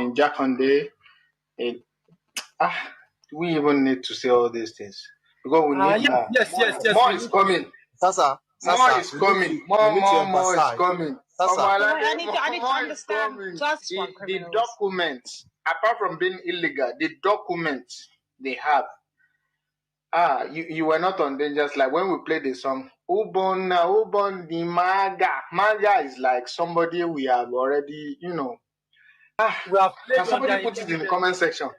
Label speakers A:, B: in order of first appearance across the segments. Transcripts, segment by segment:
A: in Jakonde. Do we even need to say all these things? Because we need more.
B: Yes.
A: More is coming.
C: Sasa,
A: more is coming. More is coming.
D: I need to understand just one
A: the documents, apart from being illegal, the documents they have. You were not on Dangerous. Like when we played the song, Ubon the Maga. Maga is like somebody we have already, we have played. Somebody put it in the comment section.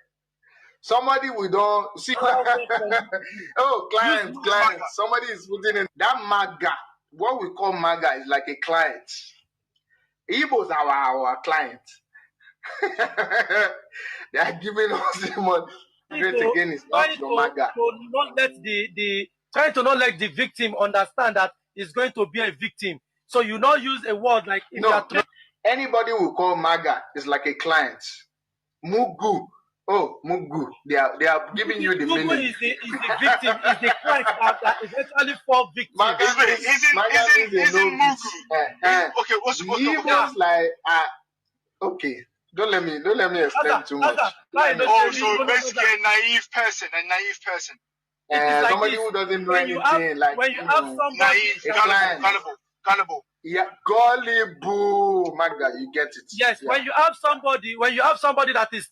A: Somebody we don't see. Client. Somebody is putting in that Maga. What we call Maga is like a client. Igbos are our client. They are giving us the money. Again, it's not your Maga.
B: Trying to not let the victim understand that it's going to be a victim. So you not use a word like
A: anybody will call Maga is like a client. Mugu. Oh, Mugu. They are giving you the meaning.
B: Mugu is the victim, is the client that eventually fall victim.
E: Maga isn't Mugu. Okay, what's
A: like okay. Don't let me explain too much.
E: So basically a naive person.
A: Somebody who doesn't know anything.
B: When you have somebody
E: naive, gullible.
A: Yeah, gullible, Maga, you get it.
B: Yes, yeah. When you have somebody that is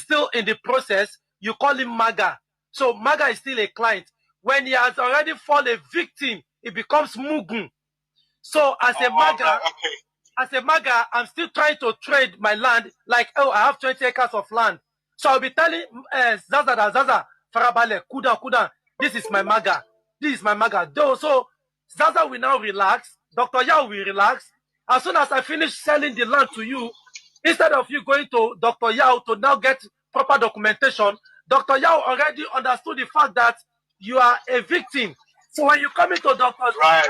B: still in the process, you call him Maga. So Maga is still a client. When he has already fallen a victim, it becomes Mugun. So as a Maga, as a Maga, I'm still trying to trade my land. Like, I have 20 acres of land. So I'll be telling Zaza, Farabale, Kuda, this is my Maga. So Zaza will now relax. Dr. Yao will relax. As soon as I finish selling the land to you, instead of you going to Dr. Yao to now get proper documentation, Dr. Yao already understood the fact that you are a victim. So when you come into Dr.
E: Right.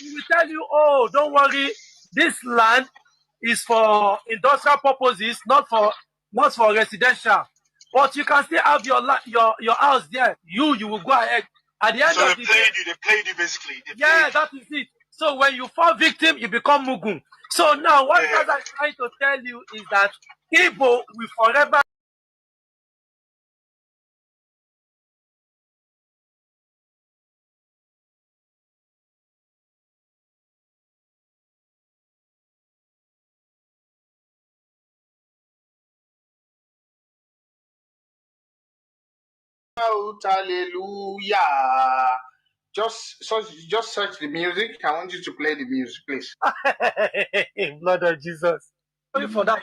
B: He will tell you, oh, don't worry, this land is for industrial purposes, not for residential. But you can still have your house there. You will go ahead. At the end of the day,
E: they played you basically.
B: That is it. So when you fall victim, you become Mugun. So now what I'm trying to tell you is that Igbo will forever
A: hallelujah. Just search the music. I want you to play the music, please.
B: Blood of Jesus. Sorry for that.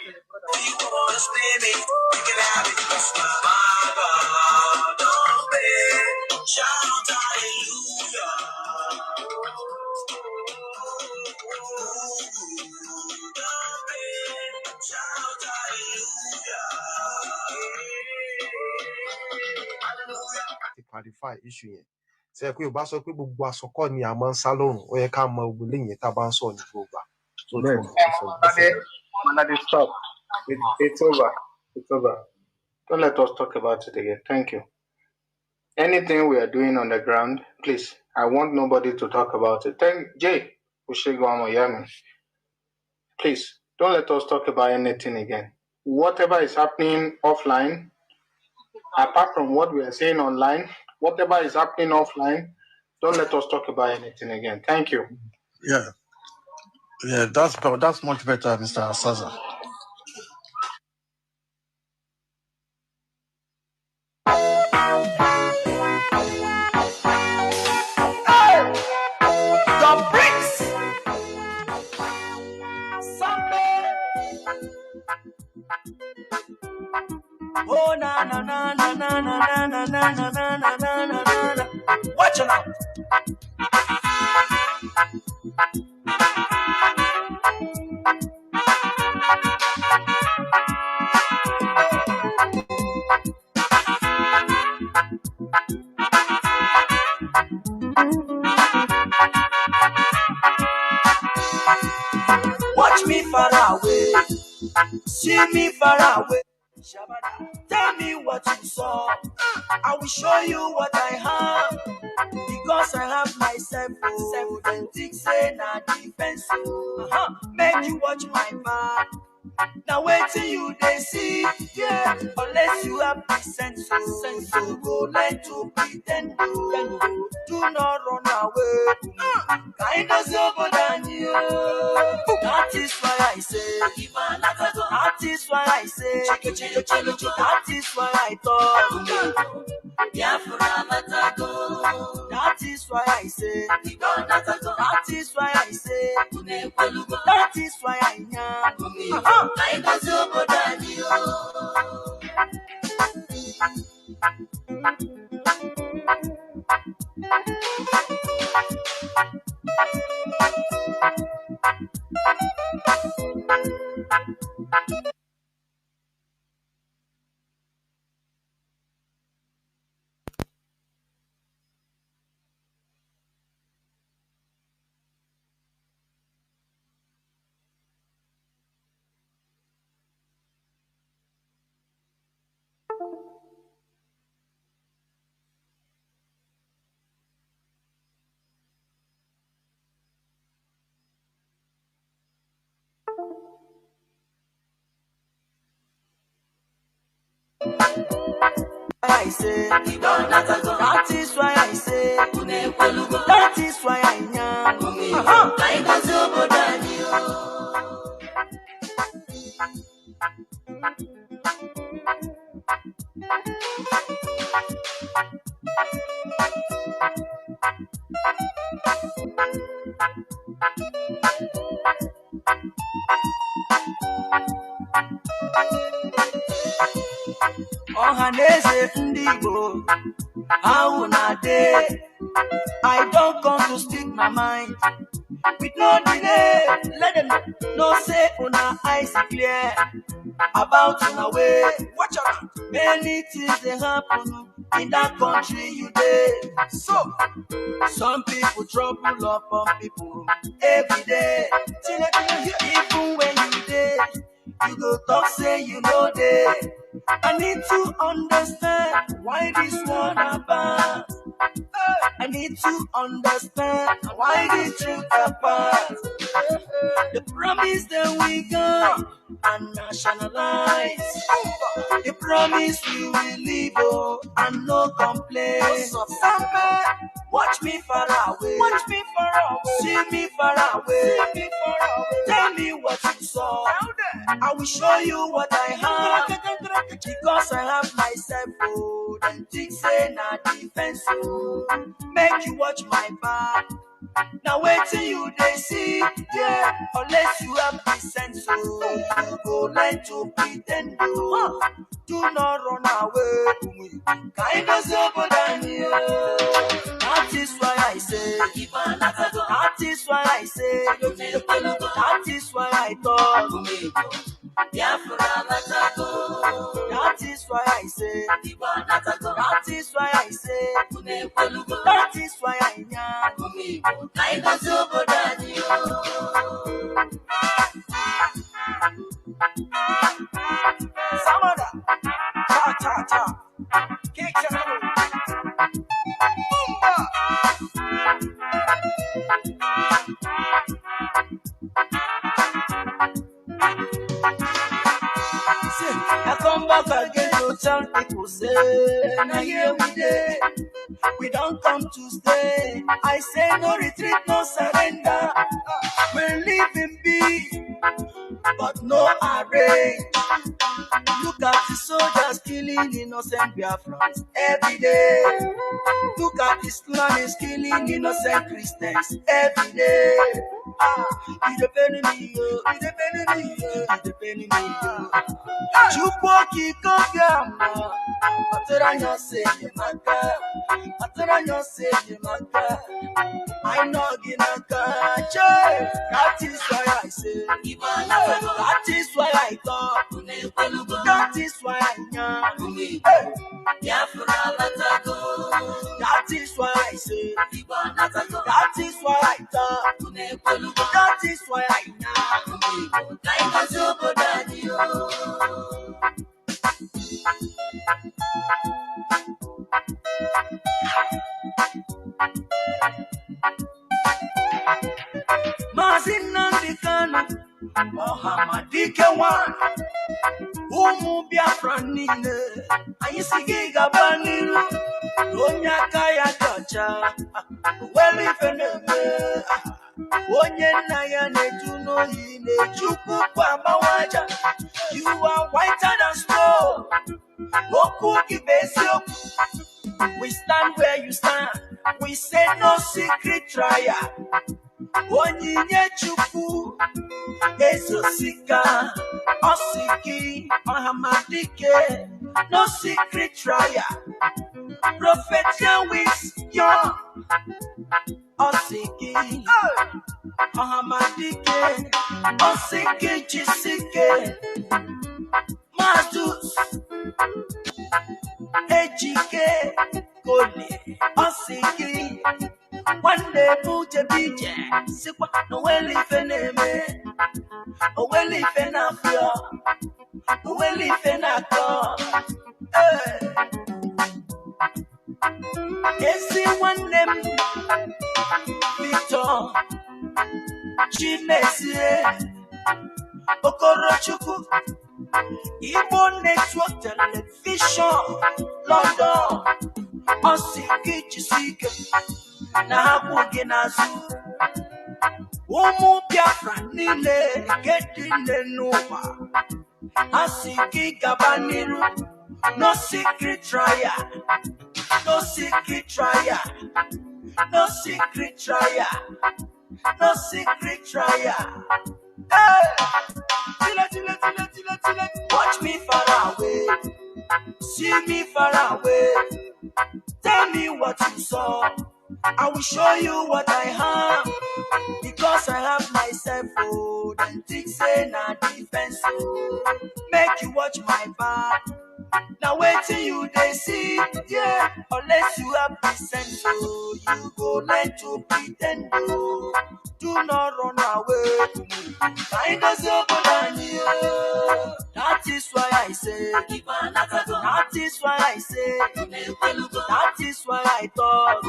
C: Clarify issue yẹn ṣe pé o bá sọ pé gbogbo àsọkọ ni a máa ń sá lọ́rùn ó yẹ ká mọ gbogbo lẹ́yìn tá a bá ń sọ ní gbogbo
A: Stop. It's over. Don't let us talk about it again. Thank you. Anything we are doing on the ground, please, I want nobody to talk about it. Jay Ushego, please don't let us talk about anything again. Whatever is happening offline, apart from what we are saying online, whatever is happening offline, don't let us talk about anything again. Thank you.
F: Yeah, that's much better, Mr. Asaza.
B: The bricks. Oh na na na na na na na na na na na na na. Watch it out. Watch me far away, see me far away. Tell me what you saw, I will show you what I have. Because I have myself, authentic say na defense. Make you watch my back,
G: Now wait till you they see, yeah. Unless you have the sense, so go learn to pretend. Do not run away. Kind of sober than you. That is why I say, that is why I say, that is why I thought. That is why I say, that is why I say, that is why I am. Kind of sober than you. I say, that is why I say, that is why I am. Ohaneze Ndibo, how na day? I don't come to speak my mind with no delay. Let them know say una eyes clear about una way. Watch out, many things they happen in that country you dey. So some people trouble upon people every day. Even when you dey, you go talk say you know dey. I need to understand why this one about. I need to understand why the truth apart. The promise that we got and nationalize. The promise we will live and no complaints. Watch me far away. Watch me far away. See me far away. See me far away. Tell me what you saw. I will show you what I have. Because I have myself. Oh, then things say na defense. Oh, make you watch my back. Now wait till you they see, yeah. Unless you have the sense, so you go learn to pretend. Do not run away. Kind of sober than you. That is why I say, that is why I say, that is why I thought. That is why I say, that is why I say, that is why I am. Kind of sober than you. Samada, cha cha cha, kick I come back again to tell people say, now here we day. We don't come to stay. I say no retreat, no surrender. We're living big, but no array. Look at the soldiers killing innocent Biafrans every day. Look at the Islamists killing innocent Christians every day. It's depending me, it's depending me, it's depending me. Chupoki Kofiama, Materanya say Maka, Materanya say Maka. I know Ginaka, that is why I say, that is why I thought, that is why I am. That is why I say, that is why I thought, that is why I am. Mazi Nnamdi Kanu, one. Umu Biafra nine. Ayisigi gabaniru. Onya kaya kacha. Well if eneme. Onye naya nejuno hine. Chuku kwa mawaja. You are whiter than snow. Oku kibesio. We stand where you stand. We say no secret trial. Onyinye chuku. Ezosika, Osiki, Ohamadike, no secret trial. Prophet Yahweh's young, Osiki, Ohamadike, Osiki, Jisike, Mazus, Ejike, Koli, Osiki, one day Mute BJ, Sikwa, no well if enemy, no well if enough. Well, if I one name, Victor, Chinedu, Okorochuku, Igbo Network Television, London, Osiki Chisike, Nahabugenazu, Umu Biafra Nile, getting the Nova, Asiki Gabaniru, no secret trial. No secret trial, no secret trial, no secret trial. Hey! Watch me far away, see me far away. Tell me what you saw, I will show you what I have. Because I have myself, oh, then think say na defense, oh. Make you watch my back. Now wait till you they see, yeah. Unless you have the sense, oh, you go learn to pretend, oh. Do not run away. Find us your body, oh. That is why I say, that is why I say, that is why I thought,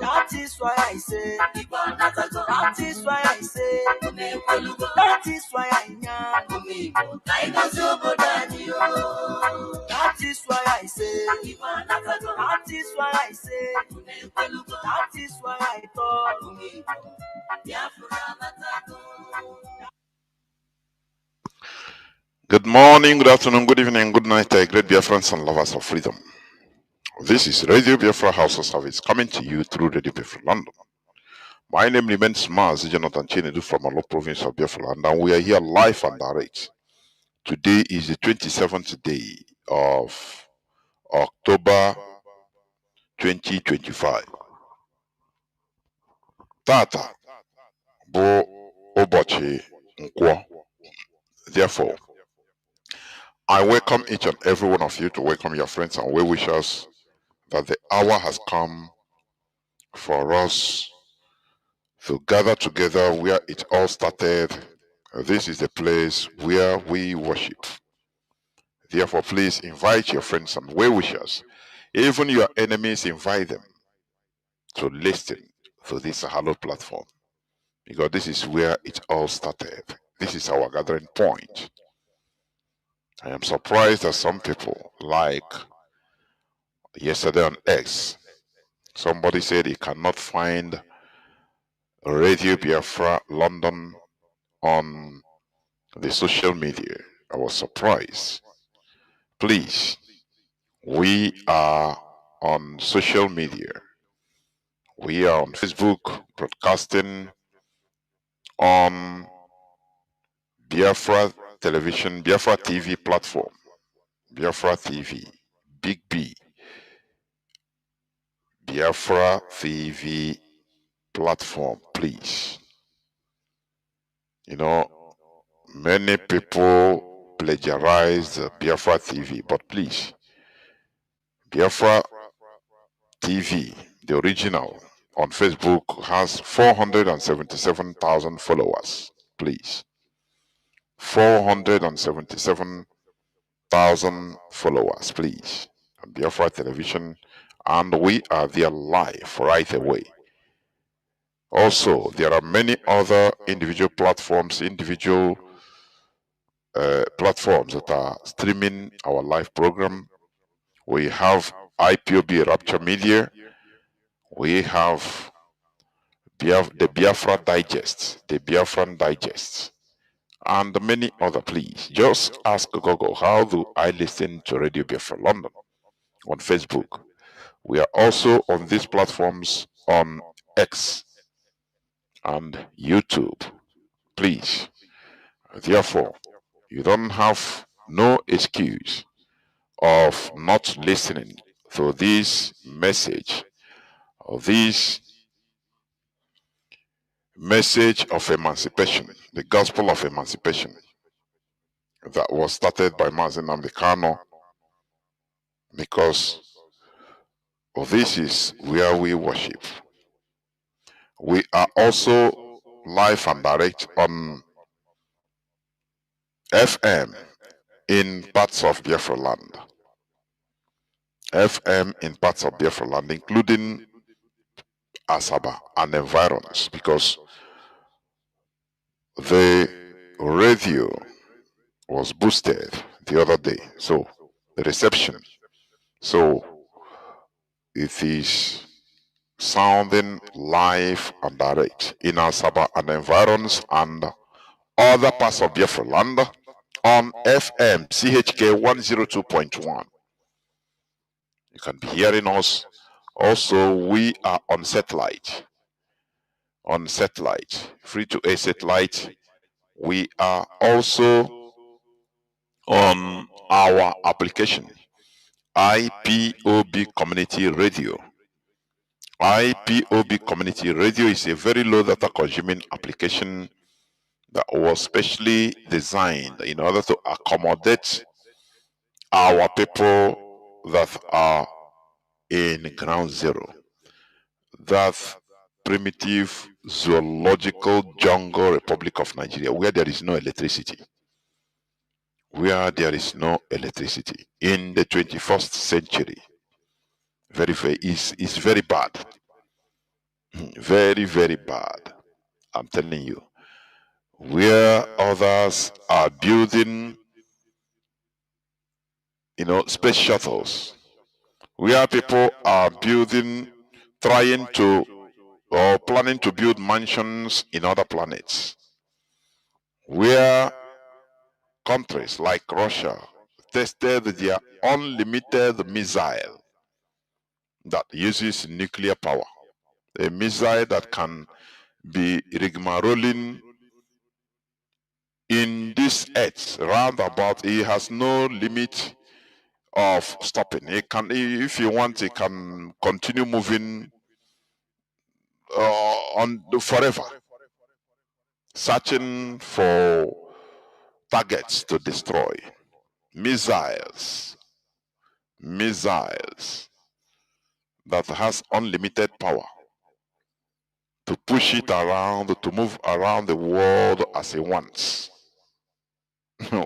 G: that is why I say, that is why I say, that is why I am. That is why I say, that is why I say, that is why I thought.
H: Good morning, good afternoon, good evening, good night, great Biafrans and lovers of freedom. This is Radio Biafra House of Service coming to you through Radio Biafra London. My name remains Mazi Chinedu from Alo province of Biafra Land, and we are here live and direct. Today is the 27th day of October 2025. Tata bo obochi nkwo. Therefore, I welcome each and every one of you to welcome your friends and well wishers that the hour has come for us to gather together where it all started. This is the place where we worship. Therefore, please invite your friends and well wishers, even your enemies, invite them to listen to this hallowed platform, because this is where it all started. This is our gathering point. I am surprised that some people, like yesterday on X, somebody said he cannot find Radio Biafra London on the social media. I was surprised. Please, we are on social media. We are on Facebook, broadcasting on Biafra Television, Biafra TV platform, Biafra TV, Big B, Biafra TV platform, please. You know, many people plagiarize Biafra TV, but please, Biafra TV, the original, on Facebook has 477,000 followers. Please. 477,000 followers, please. On Biafra Television, and we are there live right away. Also, there are many other individual platforms, platforms that are streaming our live program. We have IPOB Rapture Media. We have the Biafra Digest, the Biafran Digest, and many other. Please just ask Google, how do I listen to Radio Biafra London on Facebook? We are also on these platforms on X and YouTube. Please, therefore, you don't have no excuse of not listening to this message, or this message of emancipation, the gospel of emancipation that was started by Mazi Nnamdi Kanu, because this is where we worship. We are also live and direct on FM in parts of Biafra land. FM in parts of Biafra land, including Asaba and environs, because the radio was boosted the other day. So the reception. So it is sounding live and direct in Asaba and environs and other parts of Biafra land on FM CHK 102.1. You can be hearing us. Also, we are on satellite. On satellite, free to air satellite. We are also on our application, IPOB Community Radio. IPOB Community Radio is a very low data consuming application that was specially designed in order to accommodate our people that are in ground zero, that primitive zoological jungle Republic of Nigeria, where there is no electricity. Where there is no electricity in the 21st century. It's very bad. Very, very bad. I'm telling you. Where others are building, space shuttles. Where people are building, trying to, or planning to build mansions in other planets. Where countries like Russia tested their unlimited missile that uses nuclear power. A missile that can be rigmaroling in this earth roundabout. It has no limit of stopping. It can, if you want, it can continue moving on forever, searching for targets to destroy. Missiles that has unlimited power to push it around, to move around the world as it wants,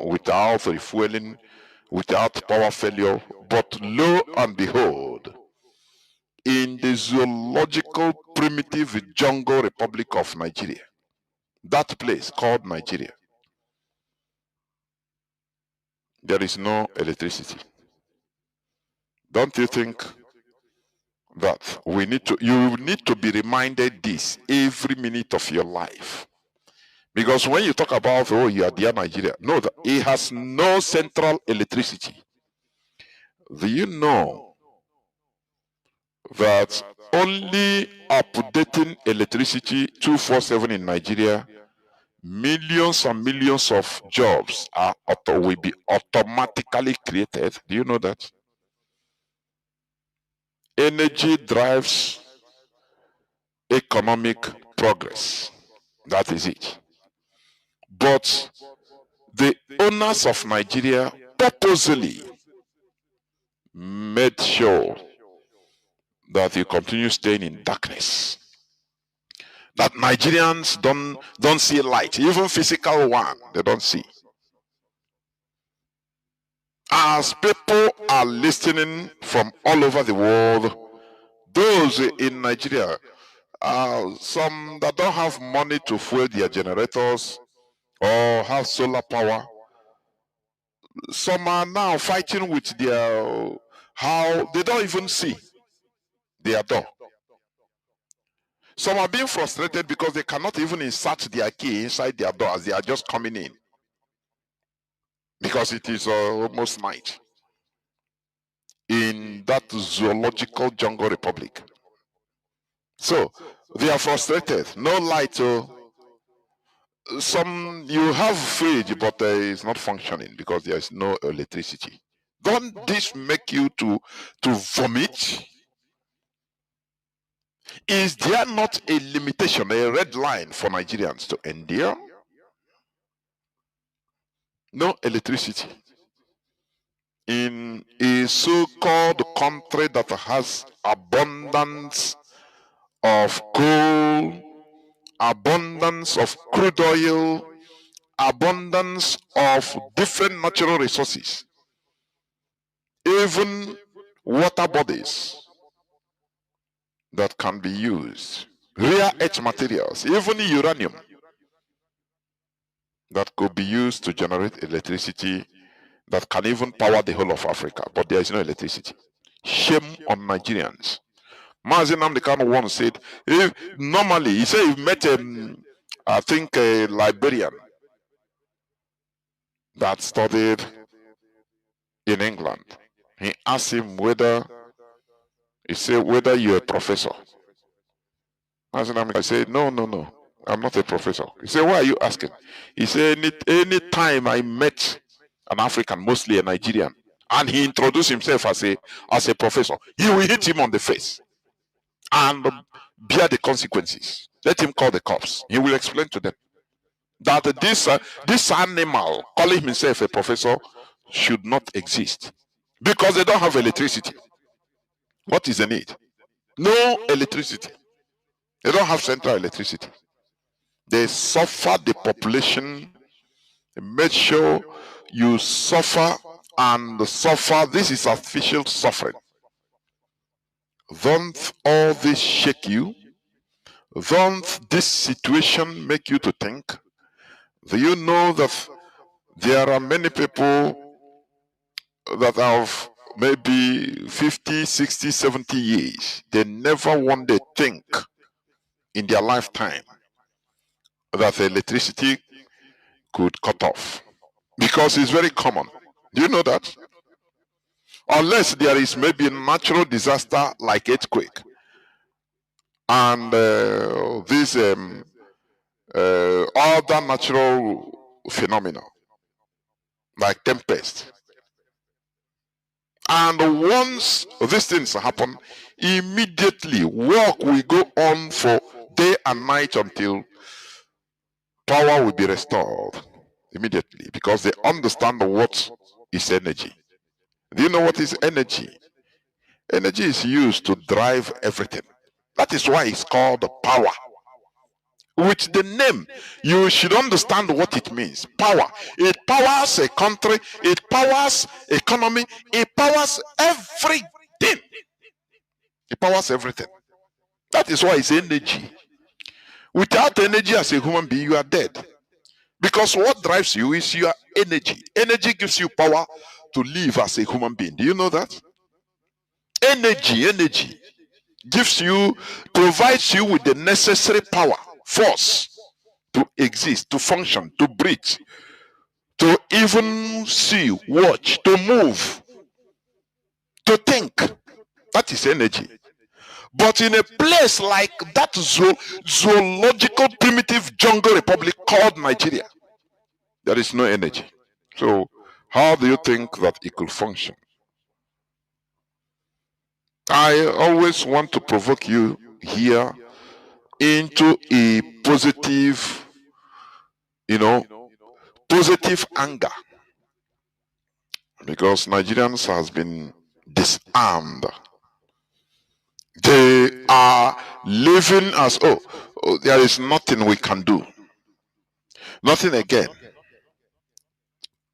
H: without refueling, without power failure. But lo and behold, in the zoological primitive jungle Republic of Nigeria, that place called Nigeria, there is no electricity. Don't you think that you need to be reminded this every minute of your life? Because when you talk about, oh, you are dear Nigeria, no, it has no central electricity. Do you know that only updating electricity 24/7 in Nigeria, millions and millions of jobs will be automatically created? Do you know that? Energy drives economic progress. That is it. But the owners of Nigeria purposely made sure that you continue staying in darkness. That Nigerians don't see light, even physical one, they don't see. As people are listening from all over the world, those in Nigeria, some that don't have money to fuel their generators or have solar power. Some are now fighting with their how they don't even see their door. Some are being frustrated because they cannot even insert their key inside their door as they are just coming in because it is almost night in that zoological jungle republic. So they are frustrated. No light. Some you have fridge, but it's not functioning because there is no electricity. Don't this make you to vomit? Is there not a limitation, a red line for Nigerians to endure? No electricity. In a so-called country that has abundance of coal, abundance of crude oil, abundance of different natural resources, even water bodies that can be used, rare earth materials, even uranium that could be used to generate electricity that can even power the whole of Africa, but there is no electricity. Shame on Nigerians. Mazi Nnamdi Kanu once said, if normally, he said he met I think a Liberian that studied in England. He asked him whether you're a professor. Mazi Nnamdi said, no, I'm not a professor. He said, why are you asking? He said, any time I met an African, mostly a Nigerian, and he introduced himself as a professor, he will hit him on the face and bear the consequences. Let him call the cops. He will explain to them that this animal calling himself a professor should not exist because they don't have electricity. What is the need? No electricity. They don't have central electricity. They suffer the population. Make sure you suffer and suffer. This is artificial suffering. Don't all this shake you? Don't this situation make you to think? Do you know that there are many people that have maybe 50, 60, 70 years. They never one day think in their lifetime that electricity could cut off. Because it's very common. Do you know that? Unless there is maybe a natural disaster like earthquake and these other natural phenomena like tempest. And once these things happen, immediately work will go on for day and night until power will be restored immediately, because they understand what is energy. Do you know what is energy? Energy is used to drive everything. That is why it's called power. With the name, you should understand what it means. Power. It powers a country, it powers economy, it powers everything. It powers everything. That is why it's energy. Without energy as a human being, you are dead. Because what drives you is your energy. Energy gives you power to live as a human being. Do you know that? Energy gives you, provides you with the necessary power, force to exist, to function, to breathe, to even see, watch, to move, to think. That is energy. But in a place like that zoological primitive jungle republic called Nigeria, there is no energy. So how do you think that it could function? I always want to provoke you here into a positive, positive anger. Because Nigerians has been disarmed. They are living as, there is nothing we can do. Nothing again.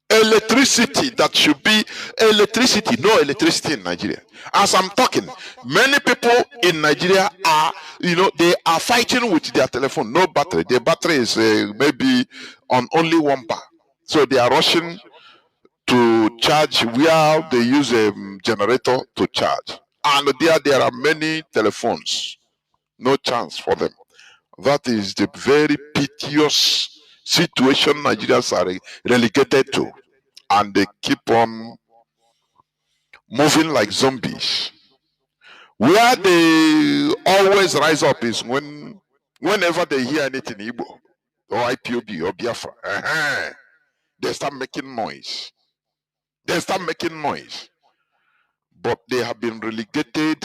H: Electricity electricity that should be electricity. No electricity in Nigeria. As I'm talking, many people in Nigeria are, they are fighting with their telephone. No battery. Their battery is maybe on only one bar. So they are rushing to charge where they use a generator to charge. And there are many telephones. No chance for them. That is the very piteous situation Nigerians are relegated to. And they keep on moving like zombies. Where they always rise up is whenever they hear anything Igbo or IPOB or Biafra, they start making noise. They start making noise. But they have been relegated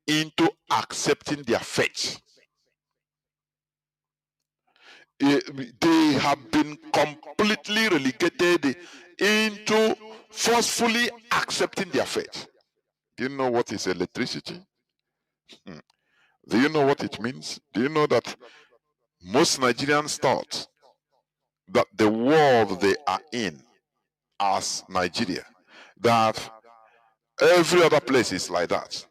H: into accepting their fate. They have been completely relegated into forcefully accepting their fate. Do you know what is electricity? Do you know what it means? Do you know that most Nigerians thought that the world they are in as Nigeria, that every other place is like that?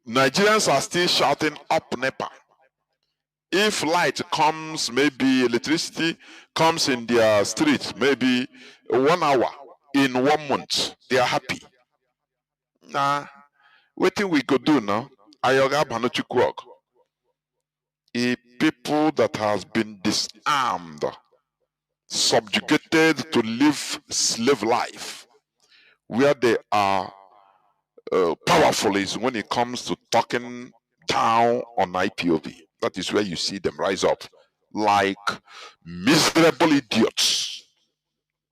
H: Nigerians are still shouting up NEPA. If light comes, maybe electricity comes in their street, maybe 1 hour in 1 month, they are happy. Nah, what thing we could do now? Ayoga Banochukwok. A people that has been disarmed, subjugated to live slave life, where they are powerful is when it comes to talking down on IPOB. That is where you see them rise up like miserable idiots.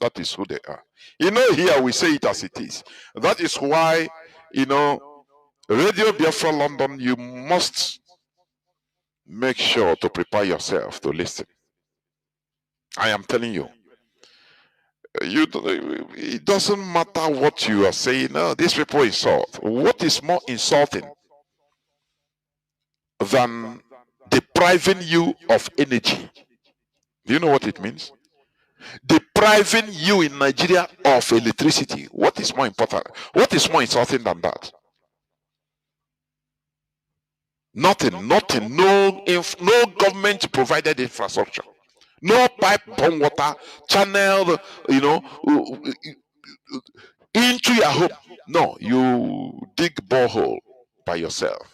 H: That is who they are. Here we say it as it is. That is why, Radio Biafra London, you must make sure to prepare yourself to listen. I am telling you. It doesn't matter what you are saying. No, these people insult. What is more insulting than depriving you of energy? Do you know what it means? Depriving you in Nigeria of electricity. What is more important? What is more insulting than that? Nothing. No government provided infrastructure. No pipe bomb water channeled, into your home. No, you dig borehole by yourself.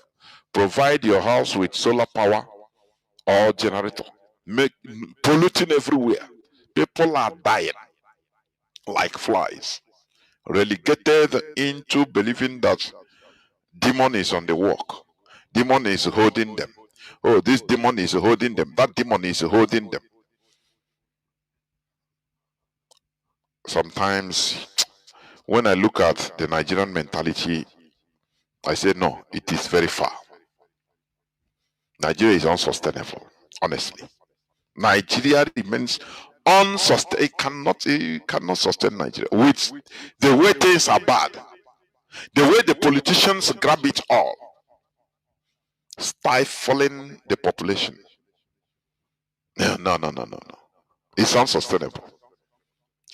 H: Provide your house with solar power or generator. Make polluting everywhere. People are dying like flies, relegated into believing that demon is on the walk. Demon is holding them. Oh, this demon is holding them. That demon is holding them. Sometimes when I look at the Nigerian mentality, I say, no, it is very far. Nigeria is unsustainable, honestly. Nigeria remains unsustainable. It cannot sustain Nigeria. With the way things are bad, the way the politicians grab it all, stifling the population. No. It's unsustainable.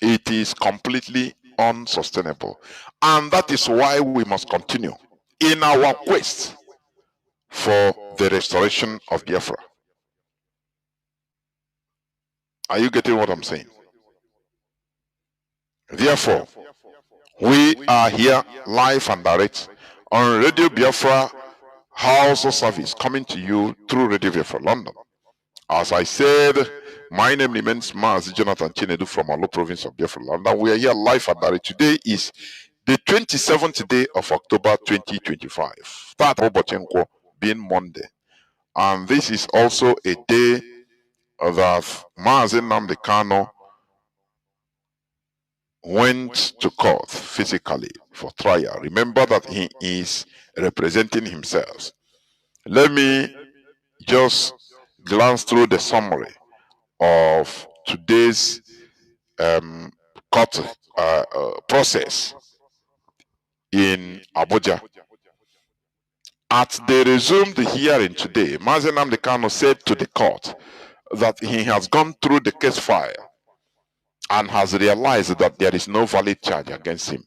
H: It is completely unsustainable. And that is why we must continue in our quest for the restoration of Biafra. Are you getting what I'm saying? Therefore, we are here live and direct on Radio Biafra House of Service, coming to you through Radio Biafra London. As I said, my name remains Mazi Chinedu from Alo province of Biafra London. We are here live and direct. Today is the 27th day of October 2025. That being Monday. And this is also a day that Mazi Nnamdi Kanu went to court physically for trial. Remember that he is representing himself. Let me just glance through the summary of today's court process in Abuja. At the resumed hearing today, Mazi Nnamdi Kanu said to the court that he has gone through the case file and has realized that there is no valid charge against him.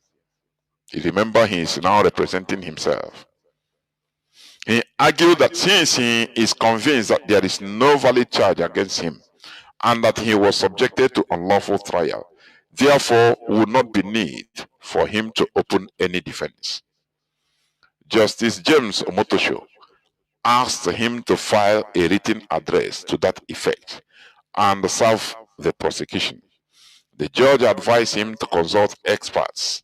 H: You remember, he is now representing himself. He argued that since he is convinced that there is no valid charge against him and that he was subjected to unlawful trial, therefore would not be need for him to open any defense. Justice James Omotosho asked him to file a written address to that effect and serve the prosecution. The judge advised him to consult experts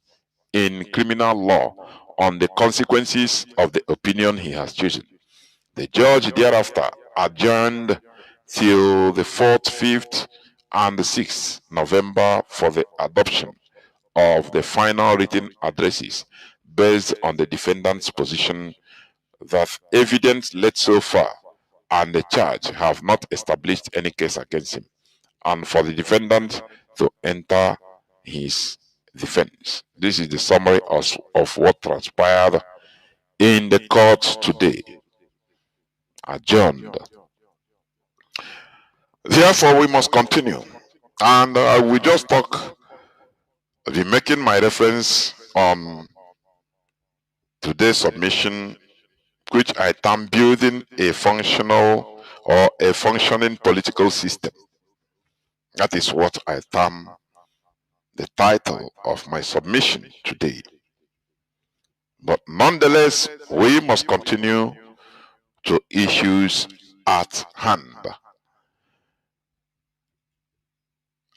H: in criminal law on the consequences of the opinion he has chosen. The judge thereafter adjourned till the 4th, 5th, and the 6th November for the adoption of the final written addresses based on the defendant's position that evidence led so far and the charge have not established any case against him, and for the defendant to enter his defense. This is the summary of what transpired in the court today. Adjourned. Therefore, we must continue. And I will just be making my reference on today's submission, which I term building a functional or a functioning political system. That is what I term the title of my submission today. But nonetheless, we must continue to issues at hand.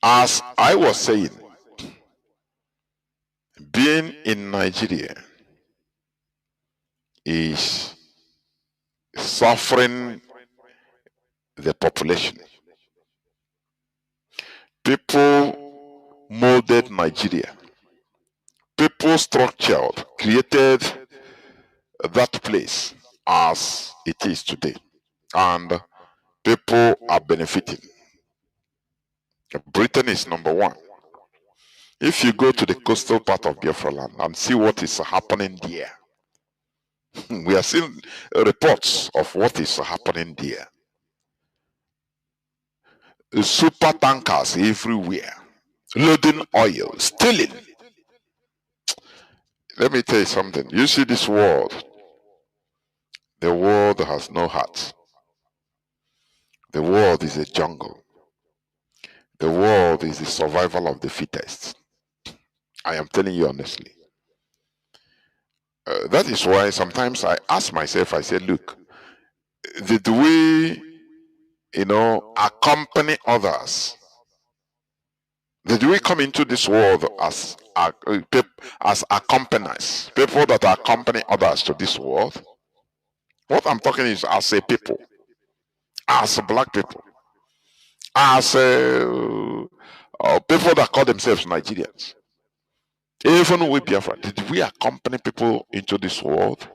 H: As I was saying, being in Nigeria is suffering the population. People molded Nigeria. People structured, created that place as it is today. And people are benefiting. Britain is number one. If you go to the coastal part of Biafra land and see what is happening there, we are seeing reports of what is happening there. Super tankers everywhere, loading oil, stealing. Let me tell you something. You see this world, the world has no heart. The world is a jungle. The world is the survival of the fittest. I am telling you honestly. That is why sometimes I ask myself, I say, look, did we, accompany others? Did we come into this world as accompanies, people that accompany others to this world? What I'm talking is as a people, as black people, as people that call themselves Nigerians. Even with Biafra, did we accompany people into this world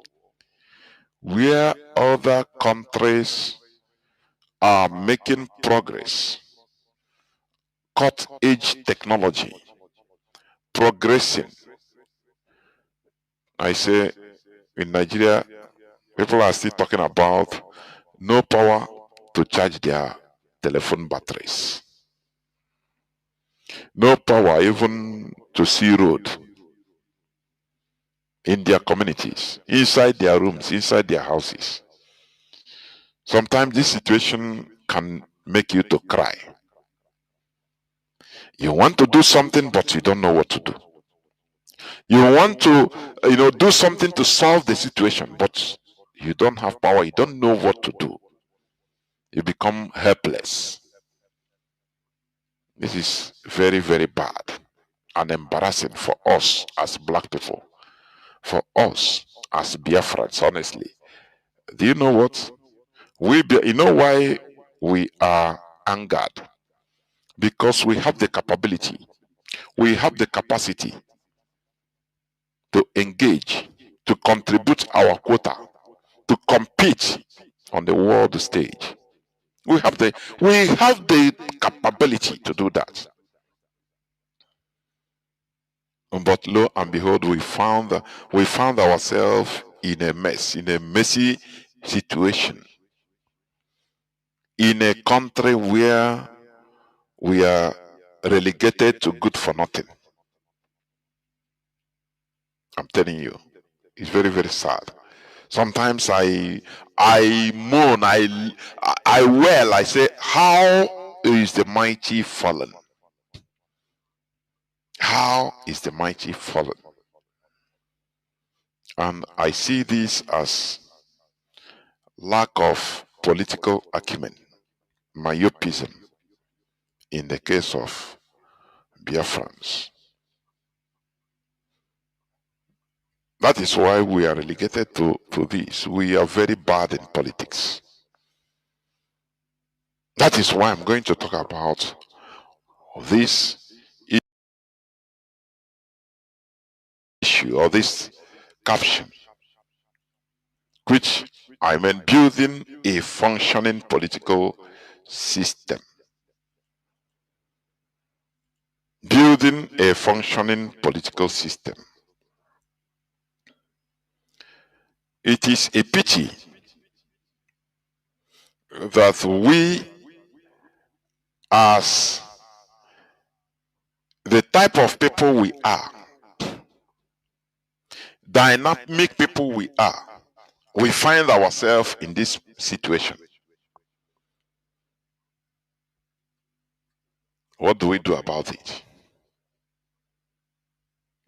H: where other countries are making progress, cut-edge technology, progressing? I say in Nigeria, people are still talking about no power to charge their telephone batteries, no power even to see road in their communities, inside their rooms, inside their houses. Sometimes this situation can make you to cry. You want to do something, but you don't know what to do. You want to, do something to solve the situation, but you don't have power. You don't know what to do. You become helpless. This is very, very bad and embarrassing for us as black people, for us as Biafrans, honestly. Do you know what? You know why we are angered? Because we have the capability, we have the capacity to engage, to contribute our quota, to compete on the world stage. We have the capability to do that. But lo and behold, we found ourselves in a mess, in a messy situation, in a country where we are relegated to good for nothing. I'm telling you, it's very, very sad. Sometimes I moan, I wail, I say, how is the mighty fallen? How is the mighty fallen? And I see this as lack of political acumen, myopism in the case of Biafrans. That is why we are relegated to this. We are very bad in politics. That is why I'm going to talk about this issue or this caption, which I mean building a functioning political system. Building a functioning political system. It is a pity that we, as the type of people we are, dynamic people we are, we find ourselves in this situation. What do we do about it?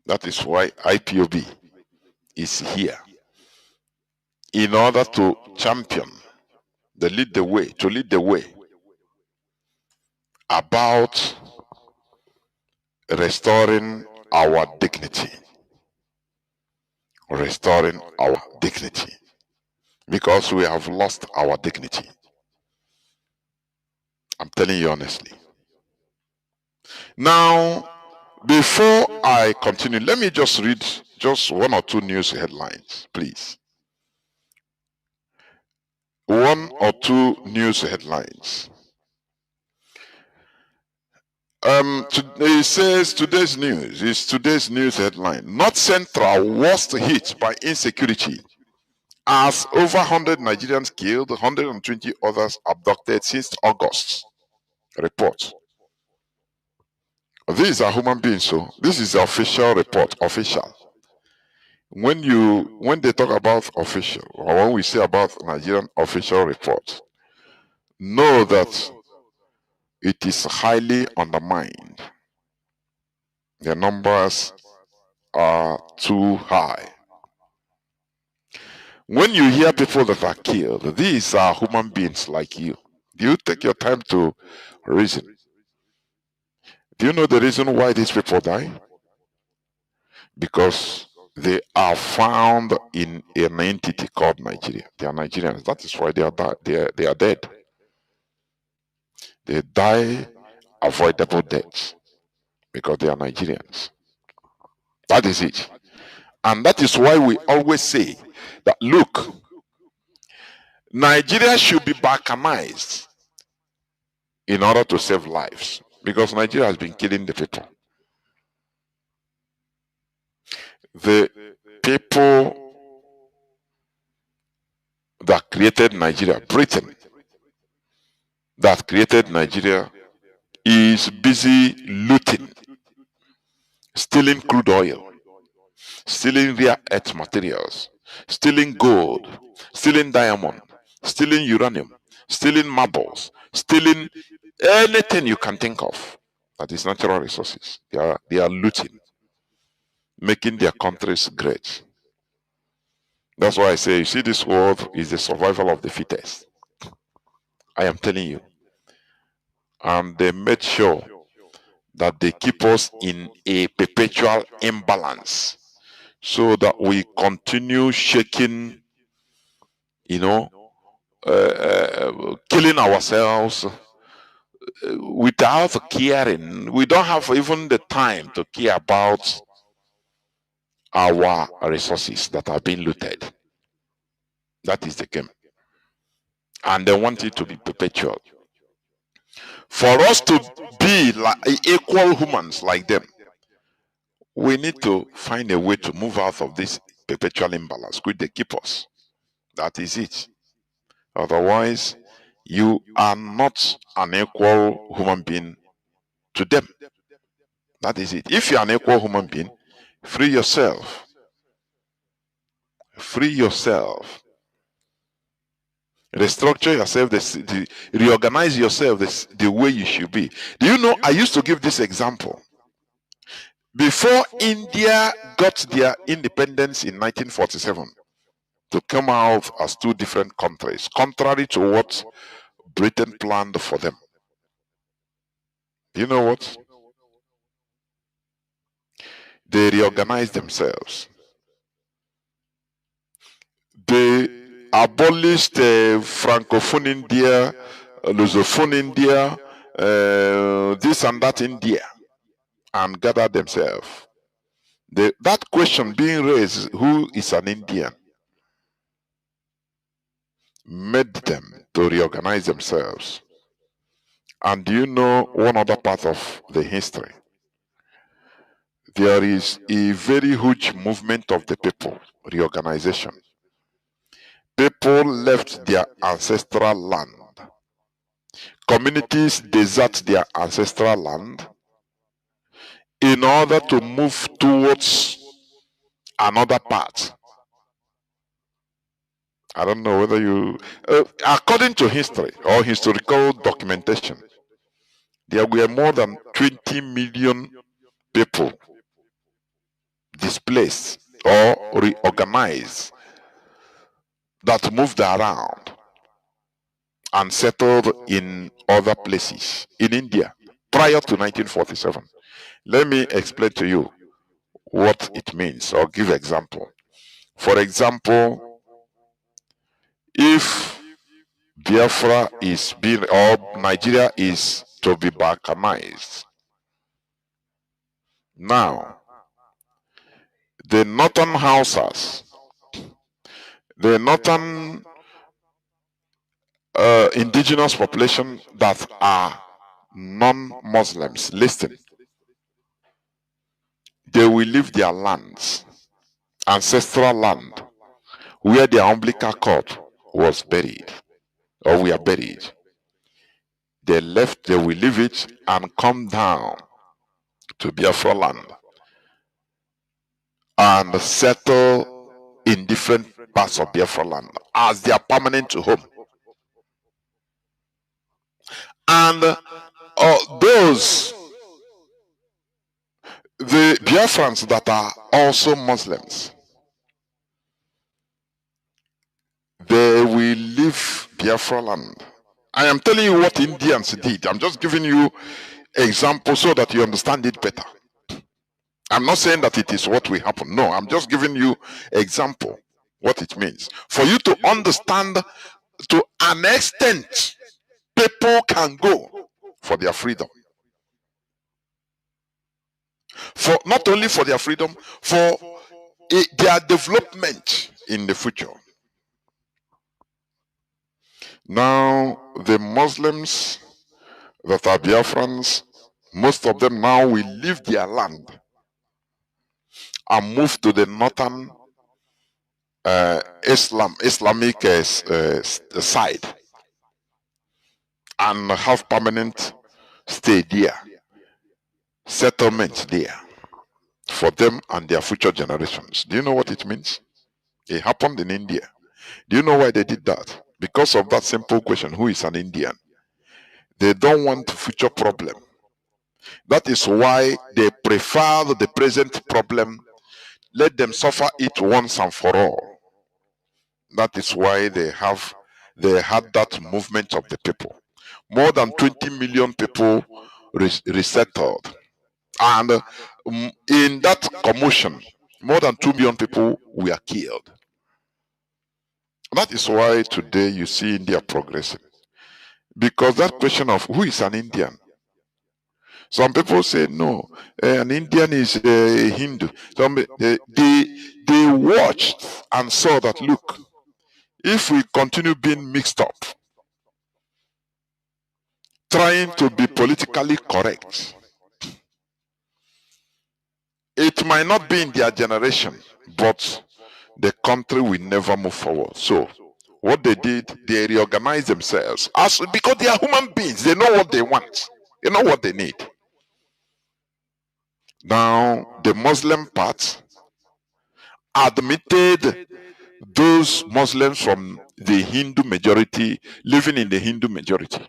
H: That is why IPOB is here, in order to champion, to lead the way about restoring our dignity. Restoring our dignity. Because we have lost our dignity. I'm telling you honestly. Now, before I continue, let me just read just one or two news headlines, please. One or two news headlines. It says today's news headline. North Central worst hit by insecurity as over 100 Nigerians killed, 120 others abducted since August. Report. These are human beings, so this is the official report, official. When they talk about official, or when we say about Nigerian official report, know that it is highly undermined. The numbers are too high. When you hear people that are killed, these are human beings like you. Do you take your time to reason? Do you know the reason why these people die? Because they are found in an entity called Nigeria. They are Nigerians. That is why they are dead. They die avoidable deaths because they are Nigerians. That is it. And that is why we always say that, look, Nigeria should be balkanized in order to save lives, because Nigeria has been killing the people. The people that created Nigeria, Britain, that created Nigeria, is busy looting, stealing crude oil, stealing rare earth materials, stealing gold, stealing diamond, stealing uranium, stealing marbles, stealing anything you can think of that is natural resources. They are looting, making their countries great. That's why I say, you see, this world is the survival of the fittest. I am telling you. And they made sure that they keep us in a perpetual imbalance so that we continue shaking, killing ourselves without caring. We don't have even the time to care about our resources that are being looted. That is the game. And they want it to be perpetual. For us to be like equal humans like them, we need to find a way to move out of this perpetual imbalance which they keep us. That is it. Otherwise, you are not an equal human being to them. That is it. If you are an equal human being, free yourself. Free yourself. Restructure yourself, reorganize yourself the way you should be. Do you know, I used to give this example. Before India got their independence in 1947, to come out as two different countries, contrary to what Britain planned for them. Do you know what? They reorganized themselves. They abolished Francophone India, Lusophone India, this and that India, and gathered themselves. That question being raised, who is an Indian, made them to reorganize themselves. And do you know one other part of the history? There is a very huge movement of the people, reorganization. People left their ancestral land. Communities desert their ancestral land in order to move towards another part. I don't know whether you... according to history or historical documentation, there were more than 20 million people displaced or reorganized that moved around and settled in other places in India prior to 1947. Let me explain to you what it means or give example. For example, if Biafra is being, or Nigeria is to be balkanized, now the northern Hausas, the northern indigenous population that are non-Muslims, listen, they will leave their lands, ancestral land, where their umbilical cord was buried, or we are buried. They left, they will leave it and come down to Biafra land and settle in different parts of Biafra land as their permanent home. And those, the Biafrans that are also Muslims, they will leave Biafra land. I am telling you what Indians did. I'm just giving you examples so that you understand it better. I'm not saying that it is what will happen. No, I'm just giving you example what it means. For you to understand to an extent, people can go for their freedom. For not only for their freedom, for their development in the future. Now, the Muslims that are Biafrans, most of them now will leave their land and move to the northern Islamic side and have permanent stay there, settlement there for them and their future generations. Do you know what it means? It happened in India. Do you know why they did that? Because of that simple question, who is an Indian? They don't want future problem. That is why they prefer the present problem. Let them suffer it once and for all. That is why they had that movement of the people. More than 20 million people resettled. And in that commotion, more than 2 million people were killed. That is why today you see India progressing. Because that question of who is an Indian? Some people say no, an Indian is a Hindu. They watched and saw that, look, if we continue being mixed up, trying to be politically correct, it might not be in their generation, but the country will never move forward. So what they did, they reorganized themselves because they are human beings. They know what they want. They know what they need. Now, the Muslim part admitted those Muslims from the Hindu majority living in the Hindu majority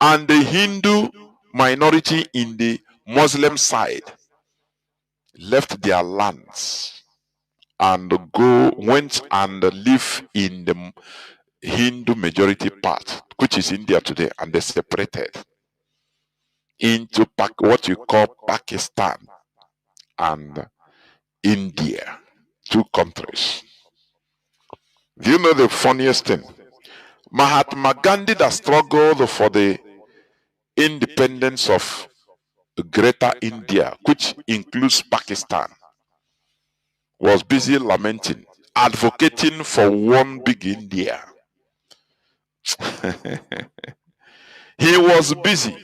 H: and the Hindu minority in the Muslim side left their lands and went and live in the Hindu majority part, which is India today, and they separated into what you call Pakistan and India, two countries. Do you know the funniest thing? Mahatma Gandhi that struggled for the independence of Greater India, which includes Pakistan, was busy lamenting, advocating for one big India. He was busy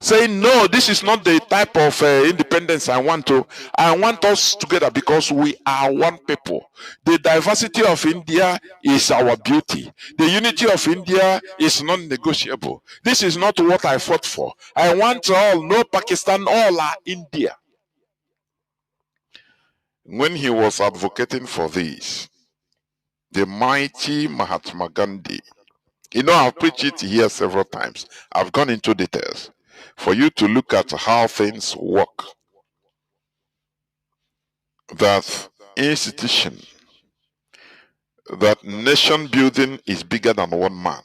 H: saying, no, this is not the type of independence I want to. I want us together because we are one people. The diversity of India is our beauty. The unity of India is non-negotiable. This is not what I fought for. I want all, no Pakistan, all are India. When he was advocating for this, the mighty Mahatma Gandhi, you know, I've preached it here several times. I've gone into details for you to look at how things work. That institution, that nation building is bigger than one man.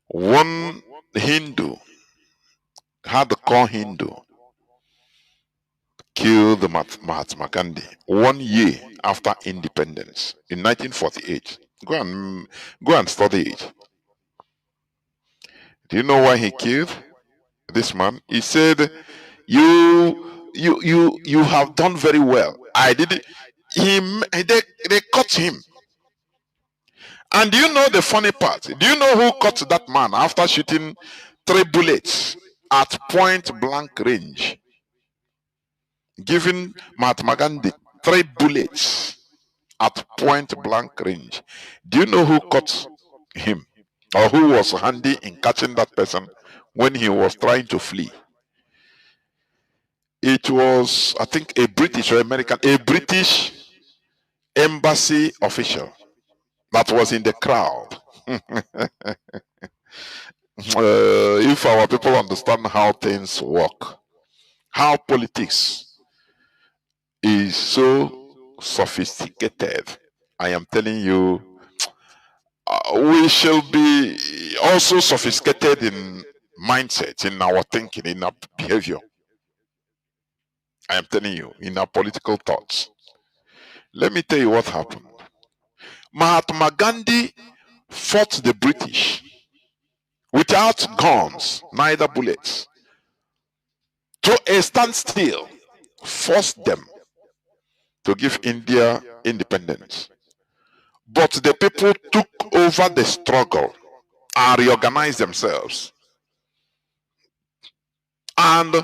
H: One Hindu, hardcore Hindu, killed Mahatma Gandhi 1 year after independence in 1948. Go and study it. Do you know why he killed this man? He said, you have done very well. I did it. They caught him. And do you know the funny part? Do you know who caught that man after shooting 3 bullets at point blank range? Giving Mahatma Gandhi 3 bullets at point blank range. Do you know who caught him? Or who was handy in catching that person when he was trying to flee? It was, I think, a British or American, a British embassy official that was in the crowd. If our people understand how things work, how politics is so sophisticated, I am telling you, we shall be also sophisticated in mindset, in our thinking, in our behavior. I am telling you, in our political thoughts. Let me tell you what happened. Mahatma Gandhi fought the British without guns, neither bullets, to a standstill, forced them to give India independence. But the people took over the struggle and reorganized themselves. And,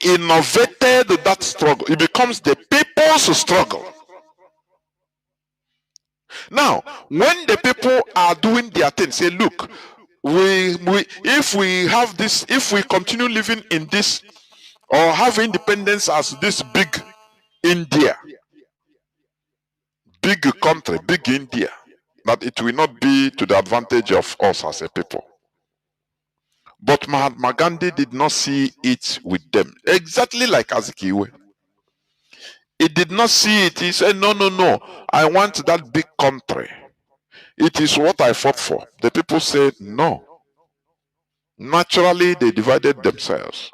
H: innovated that struggle. It becomes the people's struggle. Now, when the people are doing their thing, say, look, if we have this, if we continue living in this or have independence as this big India, big country, big India, that it will not be to the advantage of us as a people. But Mahatma Gandhi did not see it with them, exactly like Azikiwe. He did not see it. He said, no, I want that big country. It is what I fought for. The people said no. Naturally, they divided themselves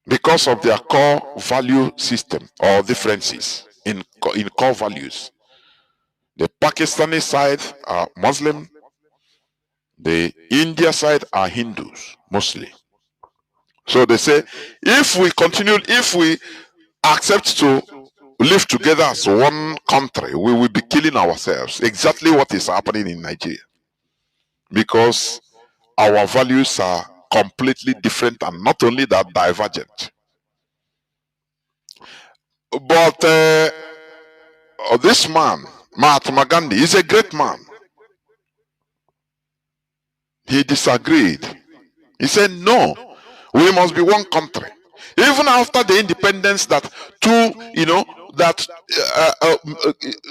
H: because of their core value system or differences in core values. The Pakistani side are Muslim. The India side are Hindus, mostly. So they say, if we accept to live together as one country, we will be killing ourselves. Exactly what is happening in Nigeria. Because our values are completely different and not only that, divergent. But this man, Mahatma Gandhi, is a great man. He disagreed. He said, no, We must be one country. Even after the independence that two, that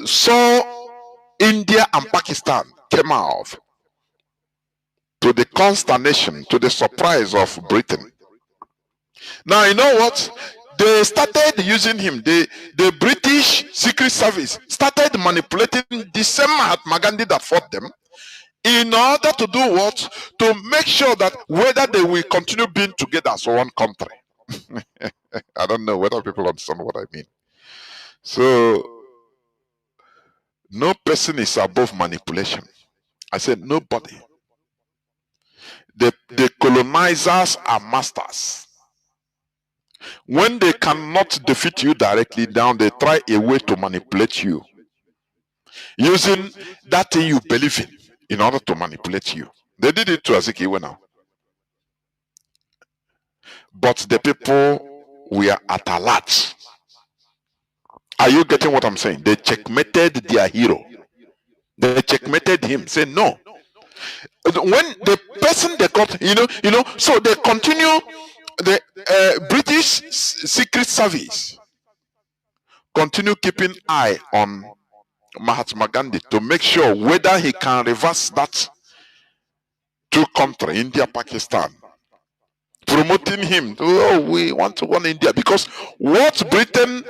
H: saw India and Pakistan came out, to the consternation, to the surprise of Britain. Now, you know what? They started using him. The British Secret Service started manipulating the same Mahatma Gandhi that fought them in order to do what? To make sure that whether they will continue being together as one country. I don't know whether people understand what I mean. So, no person is above manipulation. I said nobody. The colonizers are masters. When they cannot defeat you directly down, they try a way to manipulate you, using that thing you believe in order to manipulate you. They did it to Azikiwe now. But the people were at alert. Are you getting what I'm saying? They checkmated their hero. They checkmated him. Say no. When the person they got, so they continue. The British Secret Service continue keeping eye on Mahatma Gandhi to make sure whether he can reverse that two country, India, Pakistan, promoting him. Oh, we want to one India, because what Britain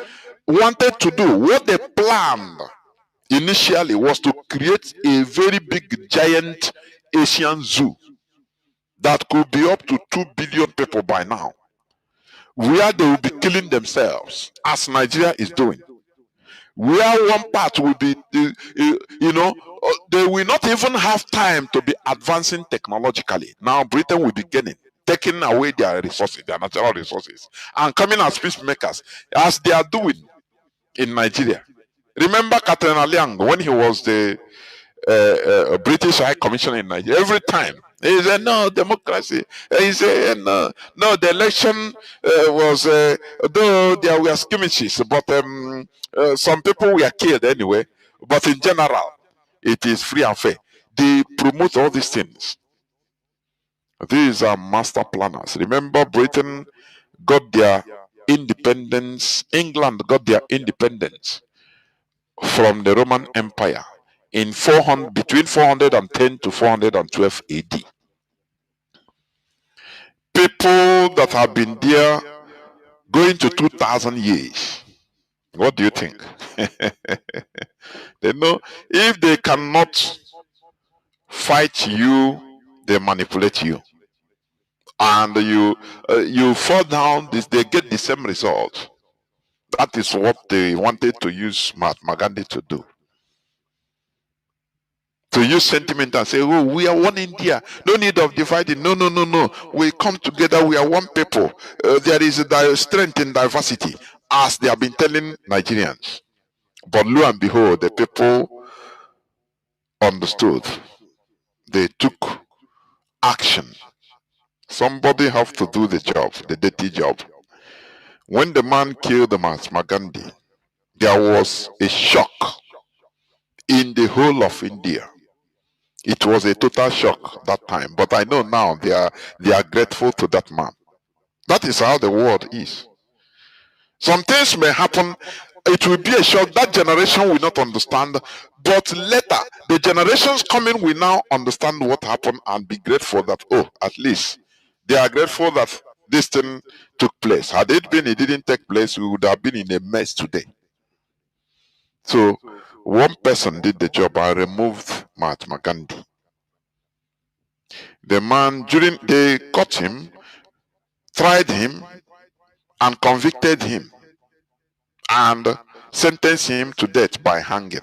H: wanted to do, what they planned initially, was to create a very big, giant Asian zoo that could be up to 2 billion people by now, where they will be killing themselves, as Nigeria is doing. Where one part will be, they will not even have time to be advancing technologically. Now Britain will be taking away their resources, their natural resources, and coming as peacemakers, as they are doing in Nigeria. Remember Captain Aliang, when he was the British High Commissioner in Nigeria, every time he said no democracy. He said no, the election was though there were skirmishes, but some people were killed anyway. But in general, it is free and fair. They promote all these things. These are master planners. Remember, Britain got their independence. England got their independence from the Roman Empire in between 410 to 412 AD. People that have been there going to 2,000 years. What do you think? They know if they cannot fight you, they manipulate you, and you fall down. They get the same result. That is what they wanted to use Mahatma Gandhi to do. To use sentiment and say, oh, we are one India, no need of dividing. No. We come together, we are one people. There is a strength in diversity, as they have been telling Nigerians. But lo and behold, the people understood. They took action. Somebody have to do the job, the dirty job. When the man killed the Mahatma Gandhi, there was a shock in the whole of India. It was a total shock that time. But I know now they are grateful to that man. That is how the world is. Some things may happen. It will be a shock. That generation will not understand. But later, the generations coming will now understand what happened and be grateful that, oh, at least they are grateful that this thing took place. Had it didn't take place, we would have been in a mess today. So one person did the job and removed Mahatma Gandhi. The man, they caught him, tried him, and convicted him, and sentenced him to death by hanging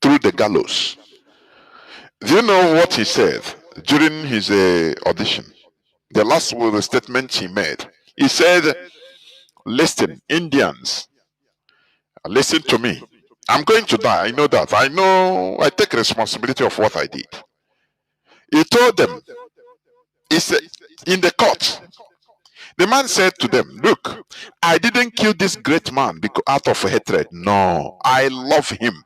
H: through the gallows. Do you know what he said during his audition? The last statement he made. He said, listen, Indians, listen to me. I'm going to die. I know that. I know. I take responsibility of what I did. He told them, he said, in the court, the man said to them, look, I didn't kill this great man because out of hatred. No, I love him.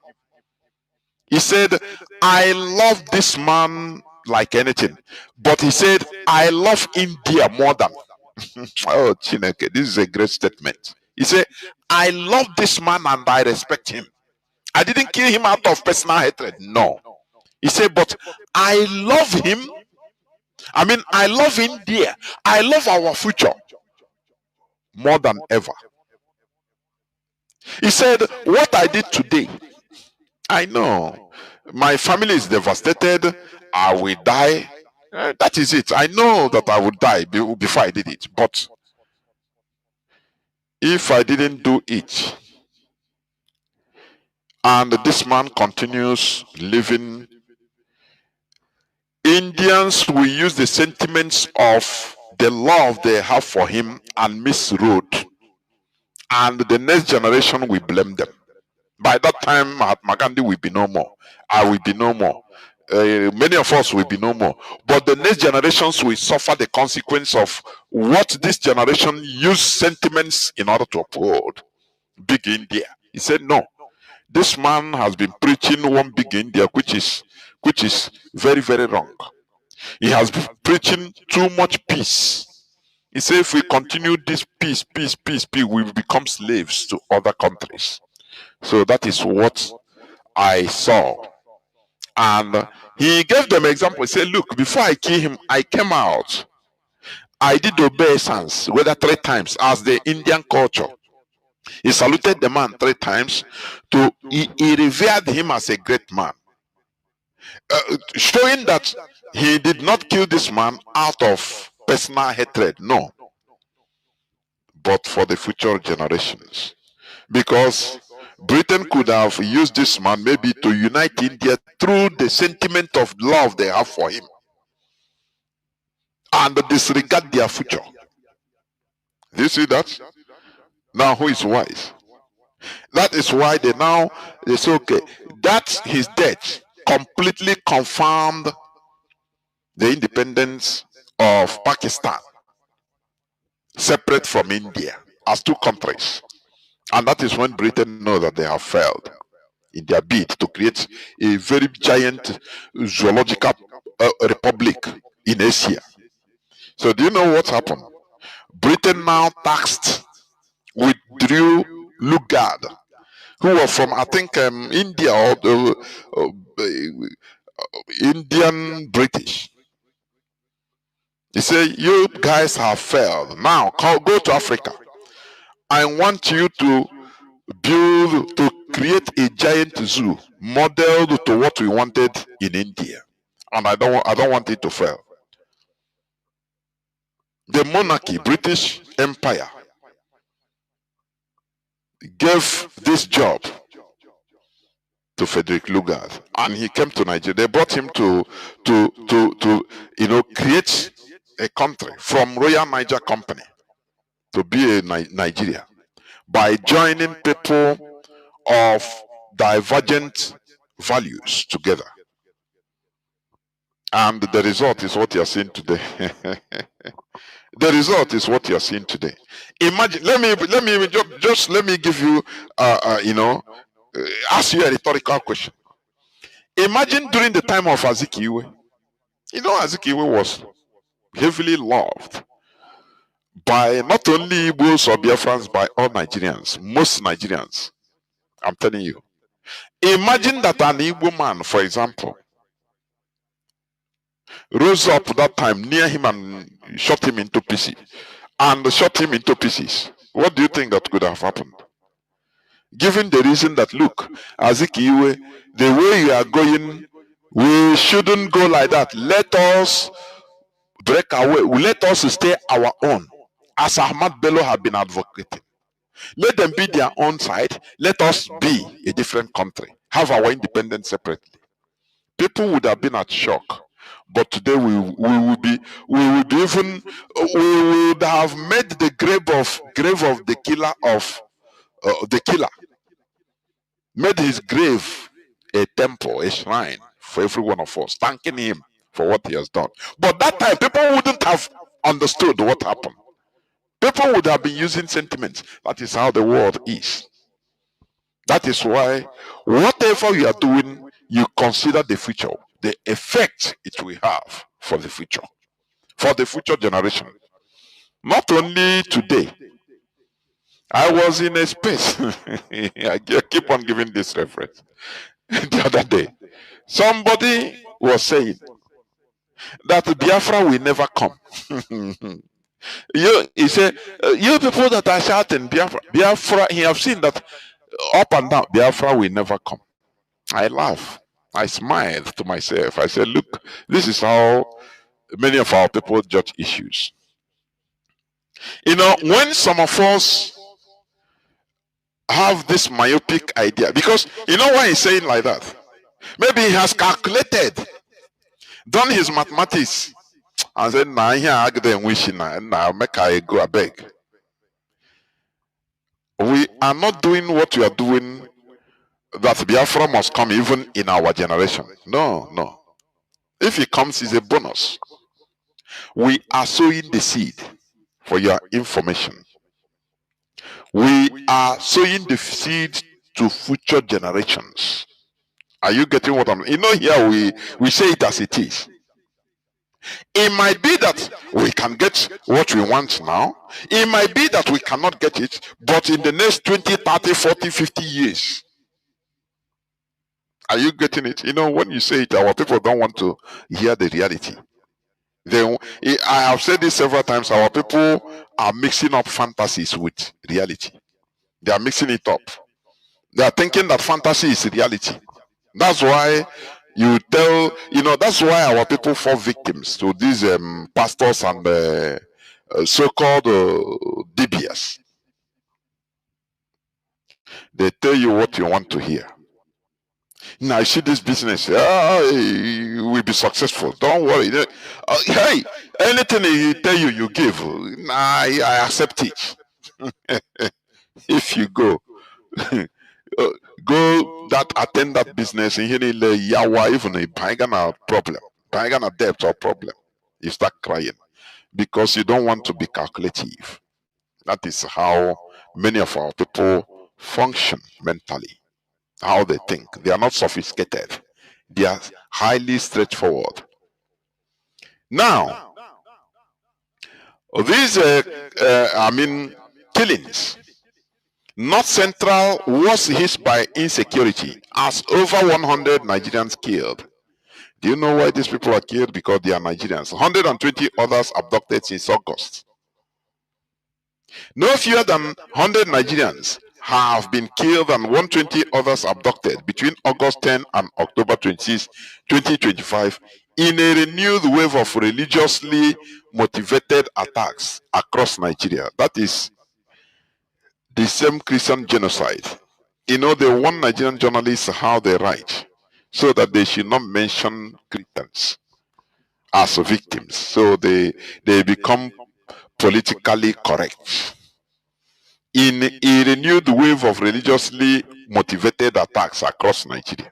H: He said, I love this man like anything. But he said, I love India more than. Oh, Chineke, this is a great statement. He said, I love this man and I respect him. I didn't kill him out of personal hatred. No. He said, but I love him. I mean, I love India. I love our future more than ever. He said, what I did today, I know my family is devastated. I will die. That is it. I know that I would die before I did it. But if I didn't do it, and this man continues living, Indians will use the sentiments of the love they have for him and misroad, and the next generation will blame them. By that time, Mahatma Gandhi will be no more. I will be no more. Many of us will be no more. But the next generations will suffer the consequence of what this generation used sentiments in order to uphold. Big India. He said, no. This man has been preaching one big India, which is very, very wrong. He has been preaching too much peace. He said, if we continue this peace, we will become slaves to other countries. So that is what I saw. And he gave them example. He said, look, before I kill him, I came out. I did obeisance, whether 3 times, as the Indian culture. He saluted the man 3 times. He revered him as a great man. Showing that he did not kill this man out of personal hatred. No. But for the future generations. Because Britain could have used this man maybe to unite India through the sentiment of love they have for him and disregard their future. Do you see that? Now who is wise? That is why they say, okay, that his death completely confirmed the independence of Pakistan, separate from India as 2 countries. And that is when Britain knows that they have failed in their bid to create a very giant zoological republic in Asia. So do you know what happened? Britain now withdrew Lugard, who were from, I think, India or the Indian British. He said, you guys have failed. Now go to Africa. I want you to create a giant zoo modeled to what we wanted in India, and I don't want it to fail. The monarchy, British Empire, gave this job to Frederick Lugard, and he came to Nigeria. They brought him to create a country from Royal Niger Company to be a Nigeria by joining people of divergent values together. And the result is what you are seeing today. The result is what you are seeing today. Imagine, let me give you ask you a rhetorical question. Imagine during the time of Azikiwe. Azikiwe was heavily loved by not only Igbos or Biafrans, by all Nigerians, most Nigerians. I'm telling you. Imagine that an Igbo man, for example, rose up that time near him and shot him into pieces. What do you think that could have happened? Given the reason that, look, Azikiwe, the way you are going, we shouldn't go like that. Let us break away. Let us stay our own, as Ahmad Bello have been advocating. Let them be their own side. Let us be a different country. Have our independence separately. People would have been at shock. But today we would have made the grave of the killer made his grave a temple, a shrine for every one of us, thanking him for what he has done. But that time people wouldn't have understood what happened. People would have been using sentiments. That is how the world is. That is why whatever you are doing, you consider the future. the effect it will have for the future generation. Not only today. I was in a space. I keep on giving this reference. The other day, somebody was saying that Biafra will never come. He said, you people that are shouting Biafra, he have seen that up and down, Biafra will never come. I laugh. I smiled to myself. I said, look, this is how many of our people judge issues. You know, when some of us have this myopic idea, because you know why he's saying like that? Maybe he has calculated, done his mathematics, and said, nah, here I get wishing now make I go a beg. We are not doing what we are doing, that Biafra must come even in our generation. No, no. If it comes, it's a bonus. We are sowing the seed, for your information. We are sowing the seed to future generations. Are you getting what I'm? You know, here we say it as it is. It might be that we can get what we want now. It might be that we cannot get it, but in the next 20, 30, 40, 50 years. Are you getting it? You know, when you say it, our people don't want to hear the reality. I have said this several times, our people are mixing up fantasies with reality. They are mixing it up. They are thinking that fantasy is reality. That's why that's why our people fall victims to these pastors and so-called DBS. They tell you what you want to hear. Now, I see this business, will be successful. Don't worry. Hey, anything he tell you, you give. I accept it. If you go, attend that business, and here yawa even a bangana problem, bangana debt or problem. You start crying because you don't want to be calculative. That is how many of our people function mentally. How they think. They are not sophisticated. They are highly straightforward. Now, these killings. North Central was hit by insecurity as over 100 Nigerians killed. Do you know why these people are killed? Because they are Nigerians. 120 others abducted since August. No fewer than 100 Nigerians have been killed and 120 others abducted between August 10 and October 26, 2025 in a renewed wave of religiously motivated attacks across Nigeria. That is the same Christian genocide. You know, they warn Nigerian journalists how they write so that they should not mention Christians as victims. So they become politically correct. In a renewed wave of religiously motivated attacks across Nigeria.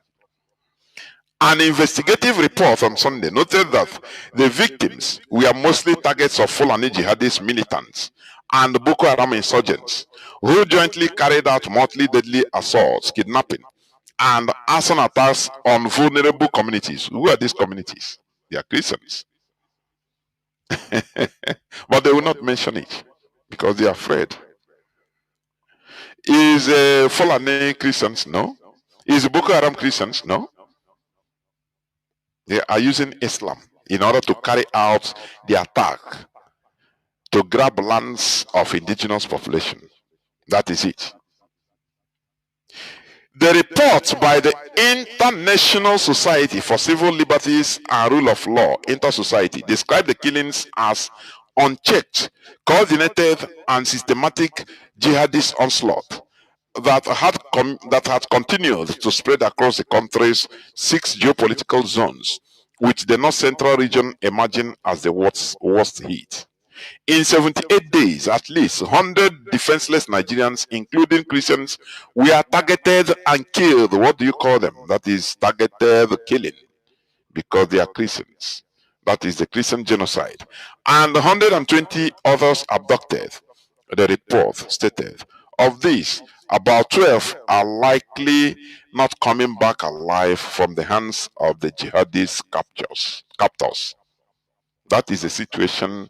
H: An investigative report on Sunday noted that the victims were mostly targets of Fulani jihadist militants and Boko Haram insurgents who jointly carried out monthly deadly assaults, kidnapping, and arson attacks on vulnerable communities. Who are these communities? They are Christians. But they will not mention it because they are afraid. Is Fulani Christians? No. Is Boko Haram Christians? No. They are using Islam in order to carry out the attack to grab lands of indigenous population. That is it. The report by the International Society for Civil Liberties and Rule of Law, Inter-Society, described the killings as unchecked, coordinated, and systematic jihadist onslaught that had continued to spread across the country's 6 geopolitical zones, with the North Central region emerging as the worst hit. In 78 days, at least 100 defenseless Nigerians, including Christians, were targeted and killed. What do you call them? That is targeted killing, because they are Christians. That is the Christian genocide. And 120 others abducted, the report stated. Of these, About 12 are likely not coming back alive from the hands of the jihadist captors. That is the situation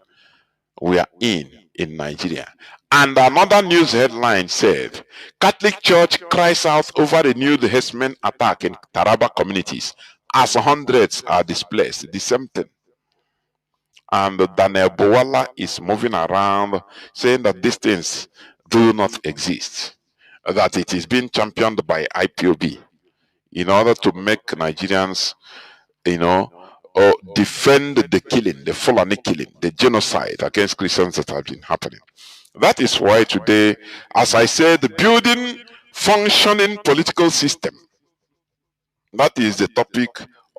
H: we are in Nigeria. And another news headline said, Catholic Church cries out over renewed herdsmen attack in Taraba communities as hundreds are displaced. The same thing. And Daniel Bowala is moving around saying that these things do not exist, that it is being championed by IPOB in order to make Nigerians, defend the killing, the Fulani killing, the genocide against Christians that have been happening. That is why today, as I said, building functioning political system, that is the topic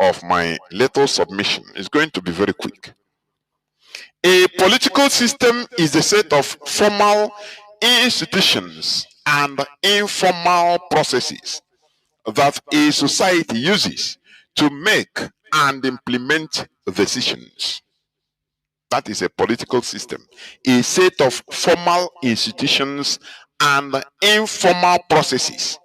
H: of my little submission. It's going to be very quick. A political system is a set of formal institutions and informal processes that a society uses to make and implement decisions. That is a political system. A set of formal institutions and informal processes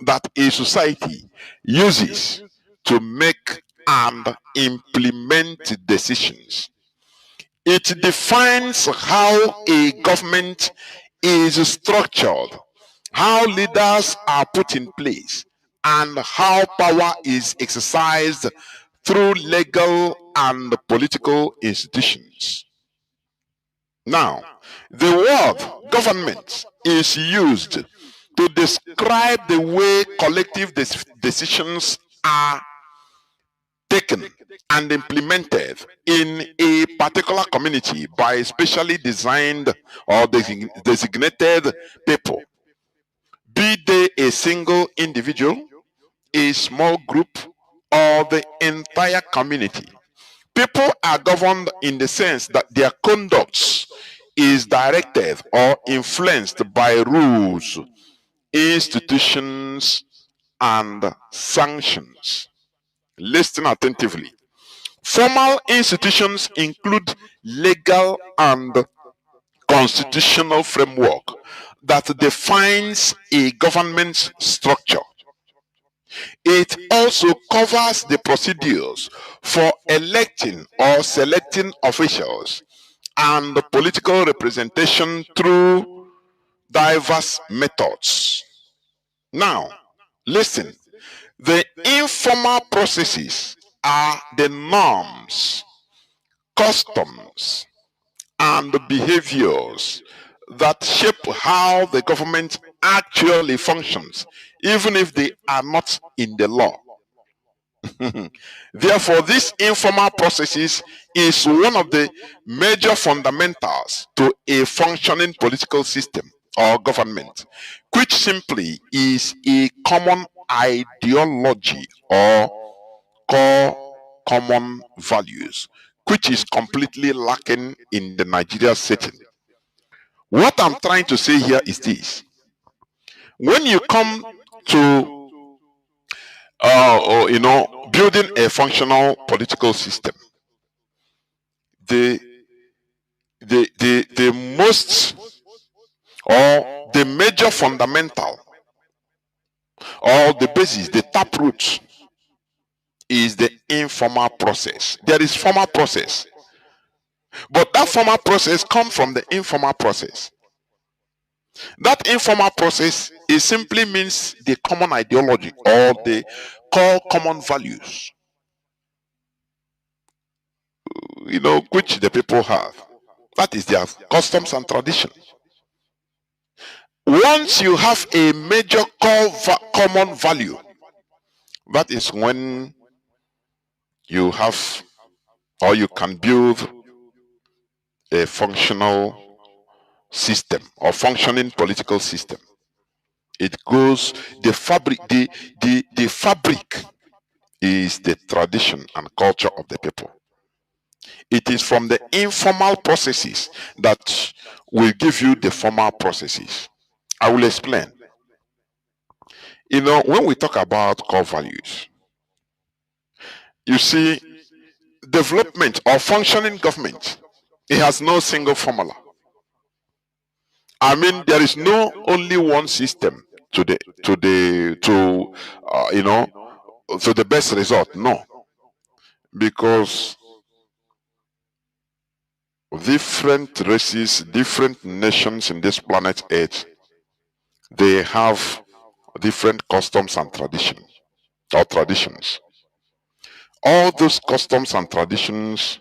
H: that a society uses to make and implement decisions. It defines how a government is structured, how leaders are put in place, and how power is exercised through legal and political institutions. Now, the word government is used to describe the way collective decisions are taken and implemented in a particular community by specially designed or designated people, be they a single individual, a small group, or the entire community. People are governed in the sense that their conduct is directed or influenced by rules, institutions, and sanctions. Listen attentively. Formal institutions include legal and constitutional framework that defines a government's structure. It also covers the procedures for electing or selecting officials and the political representation through diverse methods. Now, listen. The informal processes are the norms, customs, and behaviors that shape how the government actually functions, even if they are not in the law. Therefore, these informal processes is one of the major fundamentals to a functioning political system or government, which simply is a common ideology or core common values, which is completely lacking in the Nigeria setting. What I'm trying to say here is this: when you come to building a functional political system, the most or the major fundamental or the basis, the taproot, is the informal process. There is formal process, but that formal process comes from the informal process. That informal process is simply means the common ideology or the core common values, which the people have. That is their customs and tradition. Once you have a major core common value, that is when you have or you can build a functional system or functioning political system. It goes, the fabric is the tradition and culture of the people. It is from the informal processes that will give you the formal processes. I will explain. When we talk about core values, you see, development or functioning government, it has no single formula. I mean, there is no only one system to the best result. No, because different races, different nations in this planet Earth, they have different customs and traditions. All those customs and traditions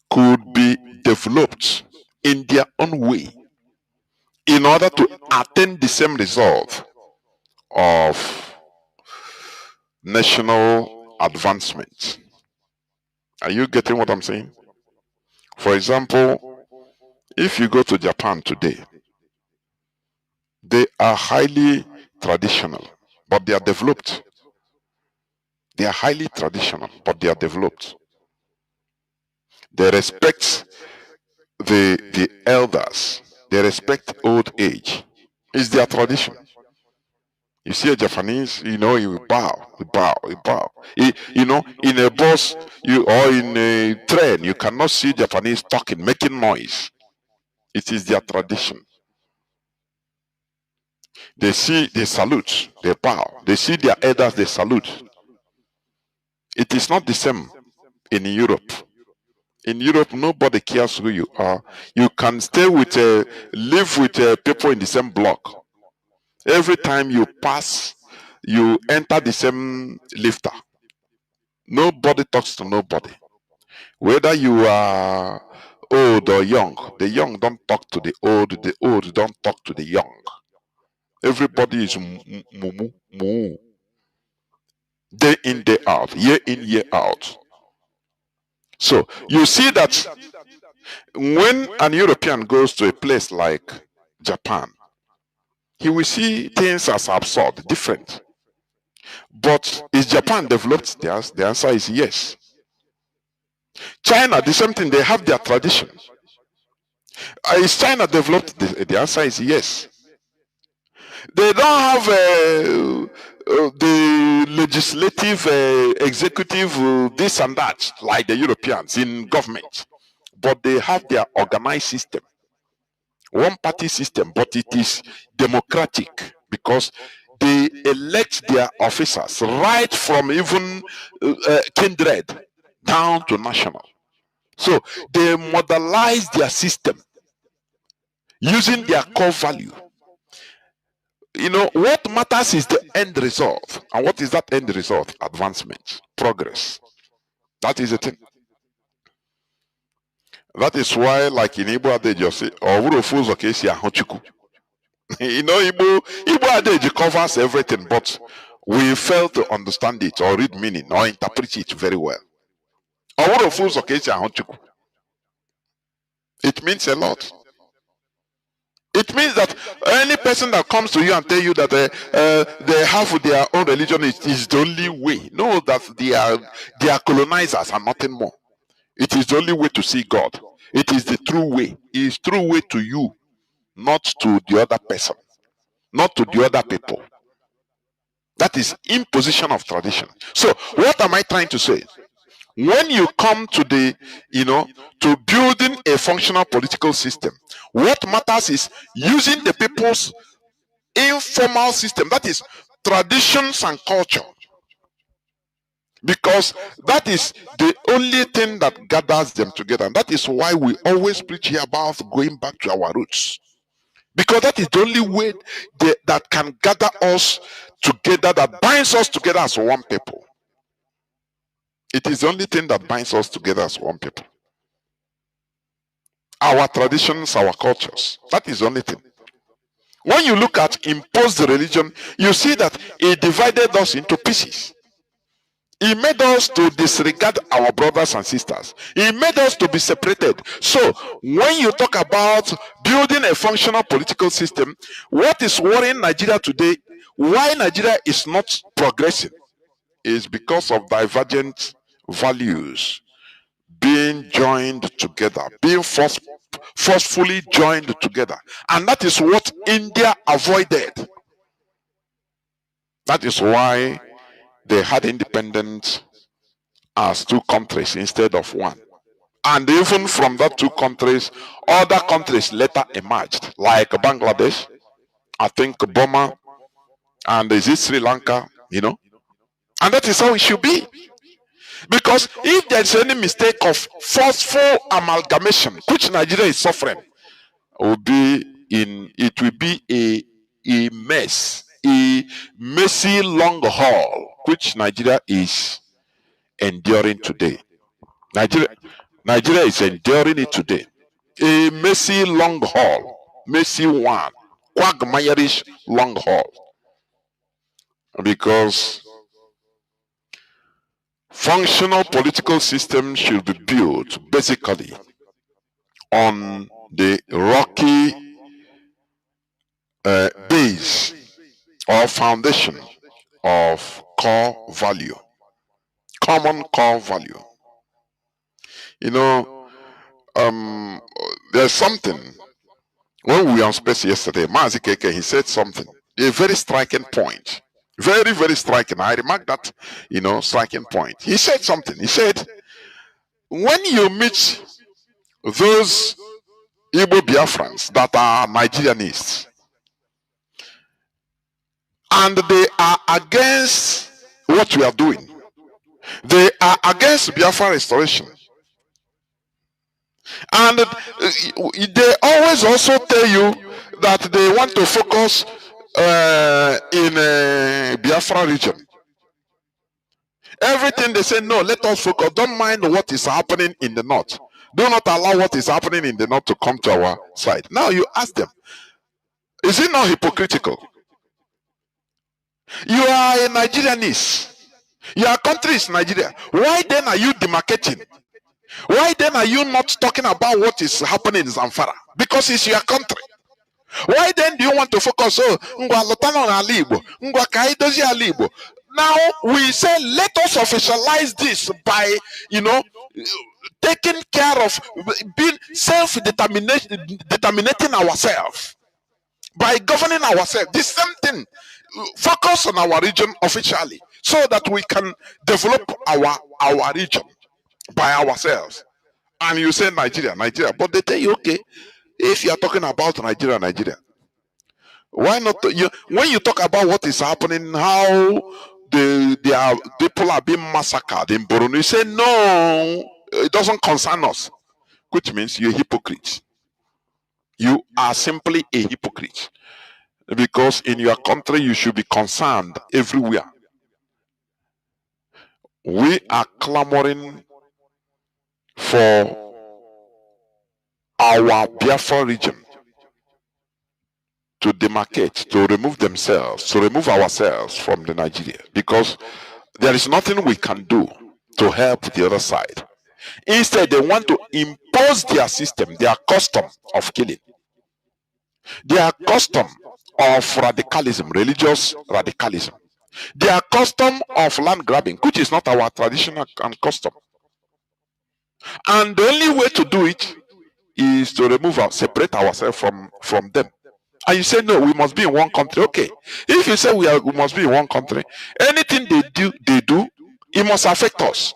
H: could be developed in their own way in order to attain the same result of national advancement. Are you getting what I'm saying? For example, if you go to Japan today, they are highly traditional, but they are developed. They are highly traditional, but they are developed. They respect the elders. They respect old age. It's their tradition. You see a Japanese, you will bow, you bow, you bow. In a bus or in a train, you cannot see Japanese talking, making noise. It is their tradition. They salute, they bow. They see their elders, they salute. It is not the same in Europe. In Europe, nobody cares who you are. You can live with people in the same block. Every time you pass, you enter the same lifter. Nobody talks to nobody. Whether you are old or young, the young don't talk to the old don't talk to the young. Everybody is mu. Day in, day out, year in, year out. So you see that when an European goes to a place like Japan, he will see things as absurd, different. But is Japan developed? The answer is yes. China, the same thing, they have their tradition. Is China developed? The answer is yes. They don't have the legislative, executive, this and that, like the Europeans in government. But they have their organized system. One party system, but it is democratic because they elect their officers right from even kindred down to national. So they modelize their system using their core value. What matters is the end result. And what is that end result? Advancement, progress. That is the thing. That is why, like in Igbo adage, you say, Igbo adage covers everything, but we fail to understand it or read meaning or interpret it very well. It means a lot. It means that any person that comes to you and tell you that they have their own religion is the only way. No, that they are colonizers and nothing more. It is the only way to see God. It is the true way. It is true way to you, not to the other person, not to the other people. That is imposition of tradition. So what am I trying to say? When you come to to building a functional political system, what matters is using the people's informal system, that is traditions and culture, because that is the only thing that gathers them together. And that is why we always preach here about going back to our roots, because that is the only way that can gather us together, that binds us together as one people. It is the only thing that binds us together as one people. Our traditions, our cultures. That is the only thing. When you look at imposed religion, you see that it divided us into pieces. It made us to disregard our brothers and sisters. It made us to be separated. So when you talk about building a functional political system, what is worrying Nigeria today, why Nigeria is not progressing, is because of divergent values being joined together, being forcefully joined together. And that is what India avoided. That is why they had independence as two countries instead of one. And even from that two countries, other countries later emerged, like Bangladesh, I think Burma, And is it Sri Lanka? You know, and that is how it should be. Because if there's any mistake of forceful amalgamation, which Nigeria is suffering, will be it will be a mess, a messy long haul, which Nigeria is enduring today. Nigeria is enduring it today. A messy long haul, messy one, quagmirish long haul. Because functional political system should be built basically on the rocky base or foundation of core value, common core value. You know, there's something. When we were on space yesterday, Mazi Keke, he said something, a very striking point. Very, very striking. I remarked that, striking point. He said something. He said, when you meet those Igbo Biafrans that are Nigerianists, and they are against what we are doing, they are against Biafra restoration, and they always also tell you that they want to focus in Biafra region. Everything they say, no, let us focus. Don't mind what is happening in the north. Do not allow what is happening in the north to come to our side. Now you ask them, is it not hypocritical? You are a Nigerianist. Your country is Nigeria. Why then are you demarcating? Why then are you not talking about what is happening in Zamfara? Because it's your country. Why then do you want to focus? Now we say, let us officialize this by, taking care of being determining ourselves, by governing ourselves. The same thing. Focus on our region officially, so that we can develop our region by ourselves. And you say Nigeria, but they tell you, okay, if you are talking about Nigeria, why not? When you talk about what is happening, how people are being massacred in Borno, you say no, it doesn't concern us, which means you're a hypocrite. You are simply a hypocrite, because in your country you should be concerned everywhere. We are clamoring for our Biafra region to demarcate, to remove themselves, to remove ourselves from the Nigeria, because there is nothing we can do to help the other side. Instead, they want to impose their system, their custom of killing, their custom of radicalism, religious radicalism, their custom of land grabbing, which is not our traditional and custom. And the only way to do it is to separate ourselves from them. And you say, no, we must be in one country. Okay. If you say we must be in one country, anything they do, it must affect us,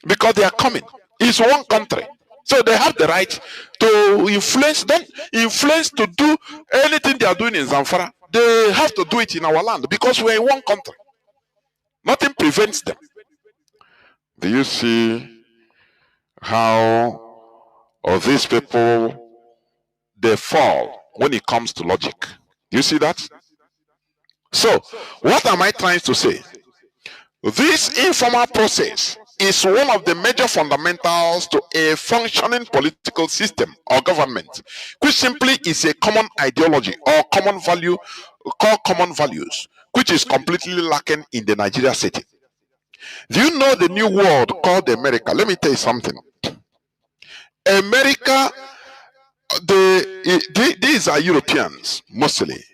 H: because they are coming. It's one country. So they have the right to influence to do anything they are doing in Zamfara. They have to do it in our land, because we're in one country. Nothing prevents them. Do you see how these people, they fall when it comes to logic? You see that? So, what am I trying to say? This informal process is one of the major fundamentals to a functioning political system or government, which simply is a common ideology or common values, which is completely lacking in the Nigeria setting. Do you know the new world called America? Let me tell you something. America, these are Europeans mostly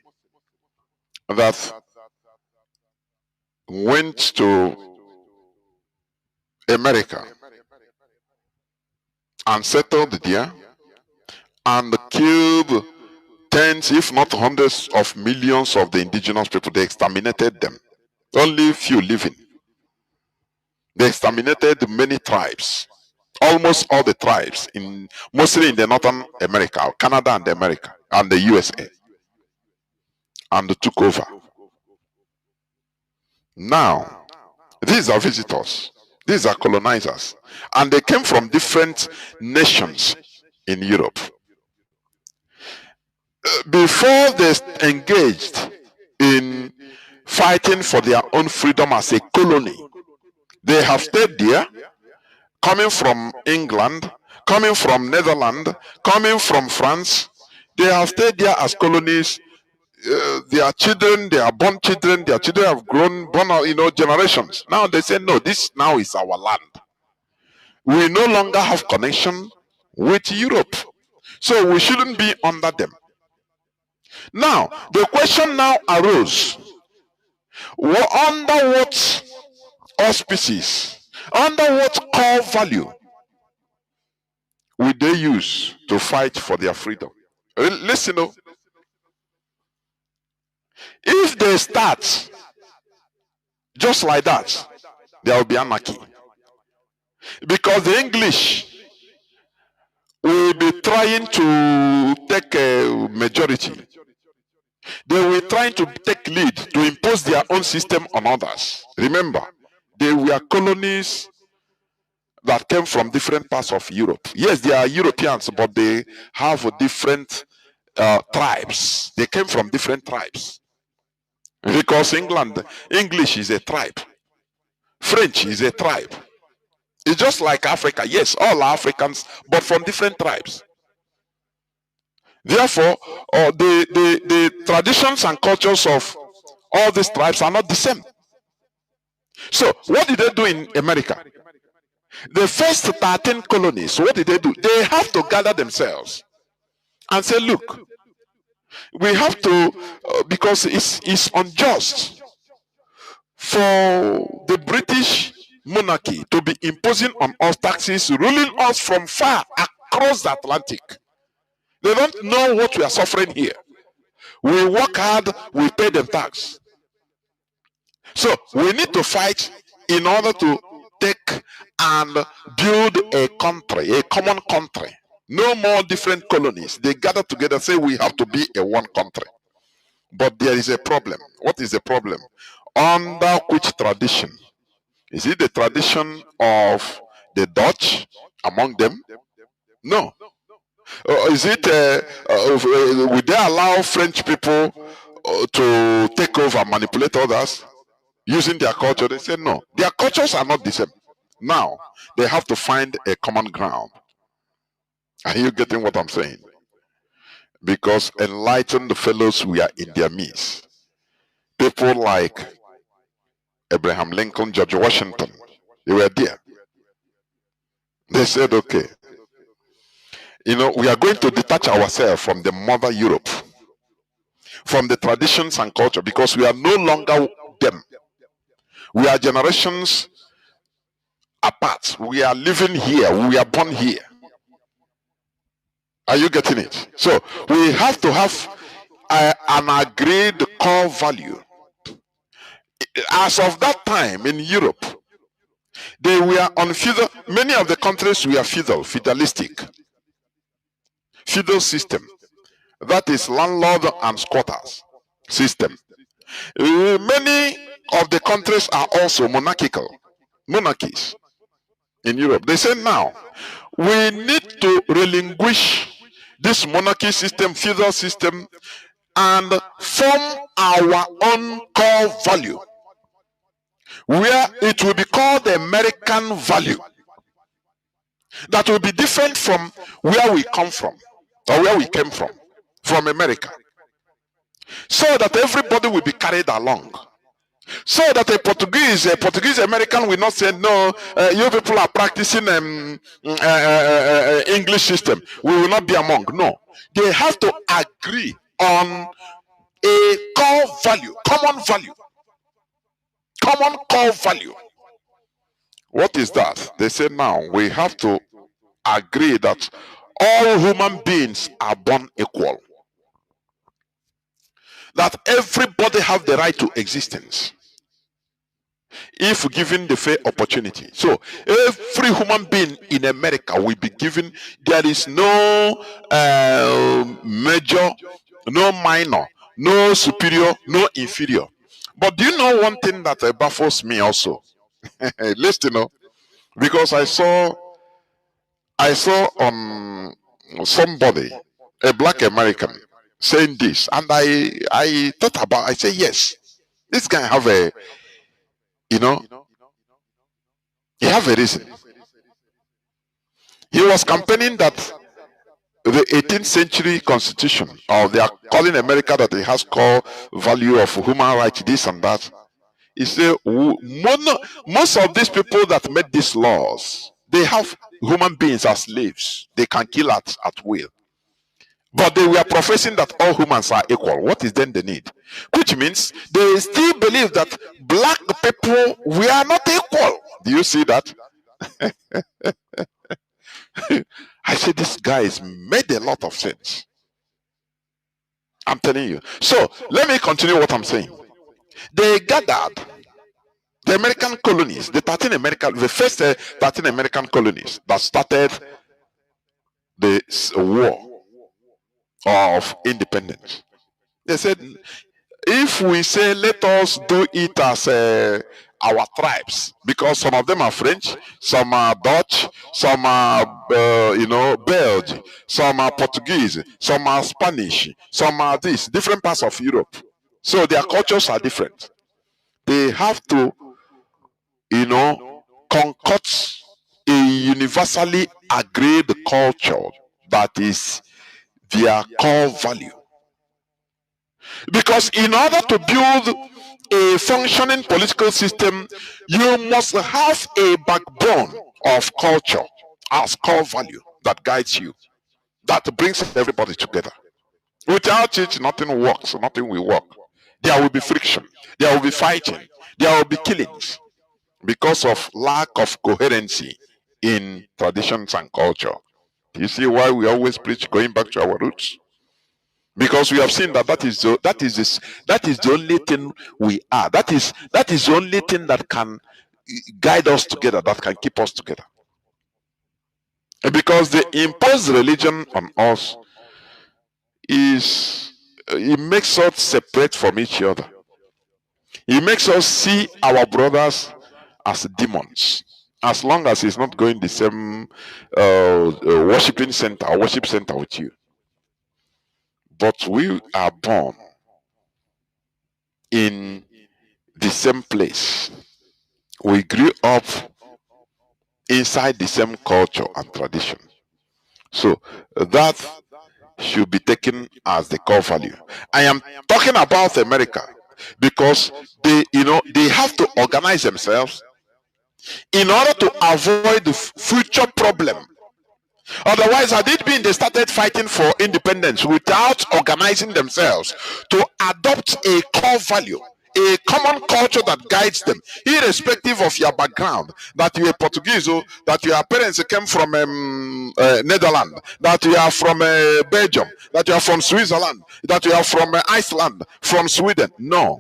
H: that went to America and settled there and killed tens, if not hundreds of millions of the indigenous people. They exterminated them. Only few living. They exterminated many tribes. Almost all the tribes, mostly in the Northern America, Canada and America, and the USA, and took over. Now, these are visitors. These are colonizers. And they came from different nations in Europe. Before they engaged in fighting for their own freedom as a colony, they have stayed there, coming from England, coming from Netherlands, coming from France. They have stayed there as colonies. Their children, their children have born out, generations. Now they say, no, this now is our land. We no longer have connection with Europe. So we shouldn't be under them. Now, the question now arose, under what auspices, under what core value will they use to fight for their freedom? Listen, if they start just like that, there will be anarchy. Because the English will be trying to take a majority. They were trying to take lead to impose their own system on others. Remember, they were colonies that came from different parts of Europe. Yes, they are Europeans, but they have different tribes. They came from different tribes. Because English is a tribe. French is a tribe. It's just like Africa. Yes, all are Africans, but from different tribes. Therefore, the traditions and cultures of all these tribes are not the same. So, what did they do in America? The first 13 colonies, what did they do? They have to gather themselves and say, look, we have to, because it's unjust for the British monarchy to be imposing on us taxes, ruling us from far across the Atlantic. They don't know what we are suffering here. We work hard, we pay them tax. So we need to fight in order to take and build a country, a common country. No more different colonies. They gather together, say we have to be a one country. But there is a problem. What is the problem? Under which tradition? Is it the tradition of the Dutch among them? No. Is it, would they allow French people to take over and manipulate others using their culture? They say no. Their cultures are not the same. Now, they have to find a common ground. Are you getting what I'm saying? Because enlightened fellows were in their midst. People like Abraham Lincoln, George Washington, they were there. They said, okay, we are going to detach ourselves from the mother Europe, from the traditions and culture, because we are no longer them. We are generations apart. We are living here. We are born here. Are you getting it? So we have to have an agreed core value. As of that time in Europe, they were on feudal. Many of the countries were feudalistic. Feudal system. That is landlord and squatters system. Many of the countries are also monarchies in Europe. They say now, we need to relinquish this monarchy system, feudal system, and form our own core value, where it will be called the American value. That will be different from where we come from, or where we came from America. So that everybody will be carried along. So that a Portuguese American will not say, no, you people are practicing English system. We will not be among. No. They have to agree on a core value, common core value. What is that? They say now we have to agree that all human beings are born equal. That everybody have the right to existence if given the fair opportunity. So every human being in America will be given, there is no major, no minor, no superior, no inferior, But do you know one thing that baffles me also? Listen, because I saw somebody, a black American, saying this, and I thought about. I say yes, this guy have a, you know, he have a reason. He was campaigning that the 18th century constitution, or they are calling America that it has core value of human rights, this and that. He said most of these people that made these laws, they have human beings as slaves. They can kill at will. But they were professing that all humans are equal. What is then the need? Which means they still believe that black people, we are not equal. Do you see that? I said this guy has made a lot of sense. I'm telling you. So let me continue what I'm saying. They gathered the American colonies, the first 13 American colonies that started the war of independence. They said, if we say let us do it as our tribes, because some of them are French, some are Dutch, some are Belgian, some are Portuguese, some are Spanish, some are this, different parts of Europe. So their cultures are different. They have to, concoct a universally agreed culture that is their core value. Because in order to build a functioning political system, you must have a backbone of culture as core value that guides you, that brings everybody together. Without it, nothing works, nothing will work. There will be friction, there will be fighting, there will be killings because of lack of coherency in traditions and culture. You see why we always preach going back to our roots? Because we have seen that is the only thing we are. That is the only thing that can guide us together, that can keep us together. Because the imposed religion on us it makes us separate from each other. It makes us see our brothers as demons, as long as it's not going the same worship center with you. But we are born in the same place. We grew up inside the same culture and tradition. So that should be taken as the core value. I am talking about America because they have to organize themselves in order to avoid the future problem. Otherwise, had it been they started fighting for independence without organizing themselves to adopt a core value, a common culture that guides them, irrespective of your background, that you are Portuguese, that your parents came from Netherlands, that you are from Belgium, that you are from Switzerland, that you are from Iceland, from Sweden. No.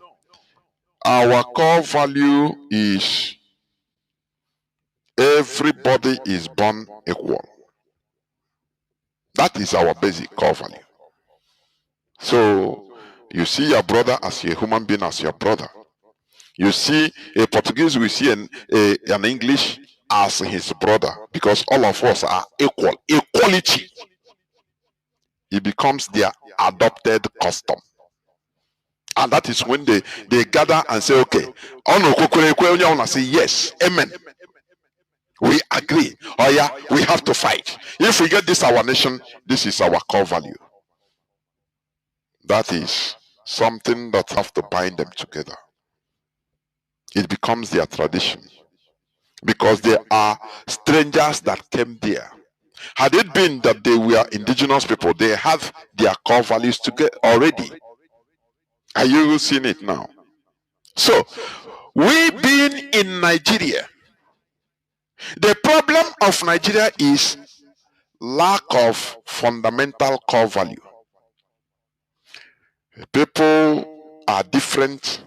H: Our core value is everybody is born equal. That is our basic core value. So you see your brother as a human being, as your brother. You see a Portuguese, we see an English as his brother, because all of us are equal. Equality. It becomes their adopted custom. And that is when they gather and say, okay, say yes, amen. We agree. Oh yeah, we have to fight. If we get this our nation, this is our core value. That is something that have to bind them together. It becomes their tradition. Because they are strangers that came there. Had it been that they were indigenous people, they have their core values together already. Are you seeing it now? So, we being in Nigeria, the problem of Nigeria is lack of fundamental core value. People are different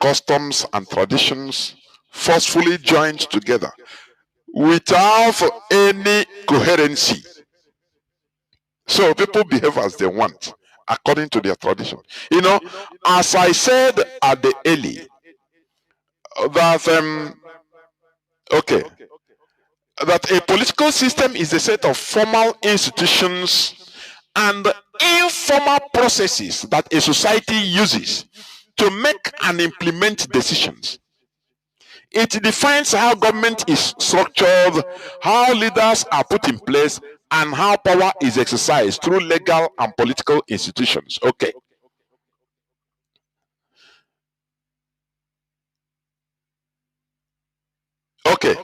H: customs and traditions forcefully joined together without any coherency. So people behave as they want, according to their tradition. You know, as I said at the early, that okay, that a political system is a set of formal institutions and informal processes that a society uses to make and implement decisions. It defines how government is structured, how leaders are put in place, and how power is exercised through legal and political institutions. Okay. Okay.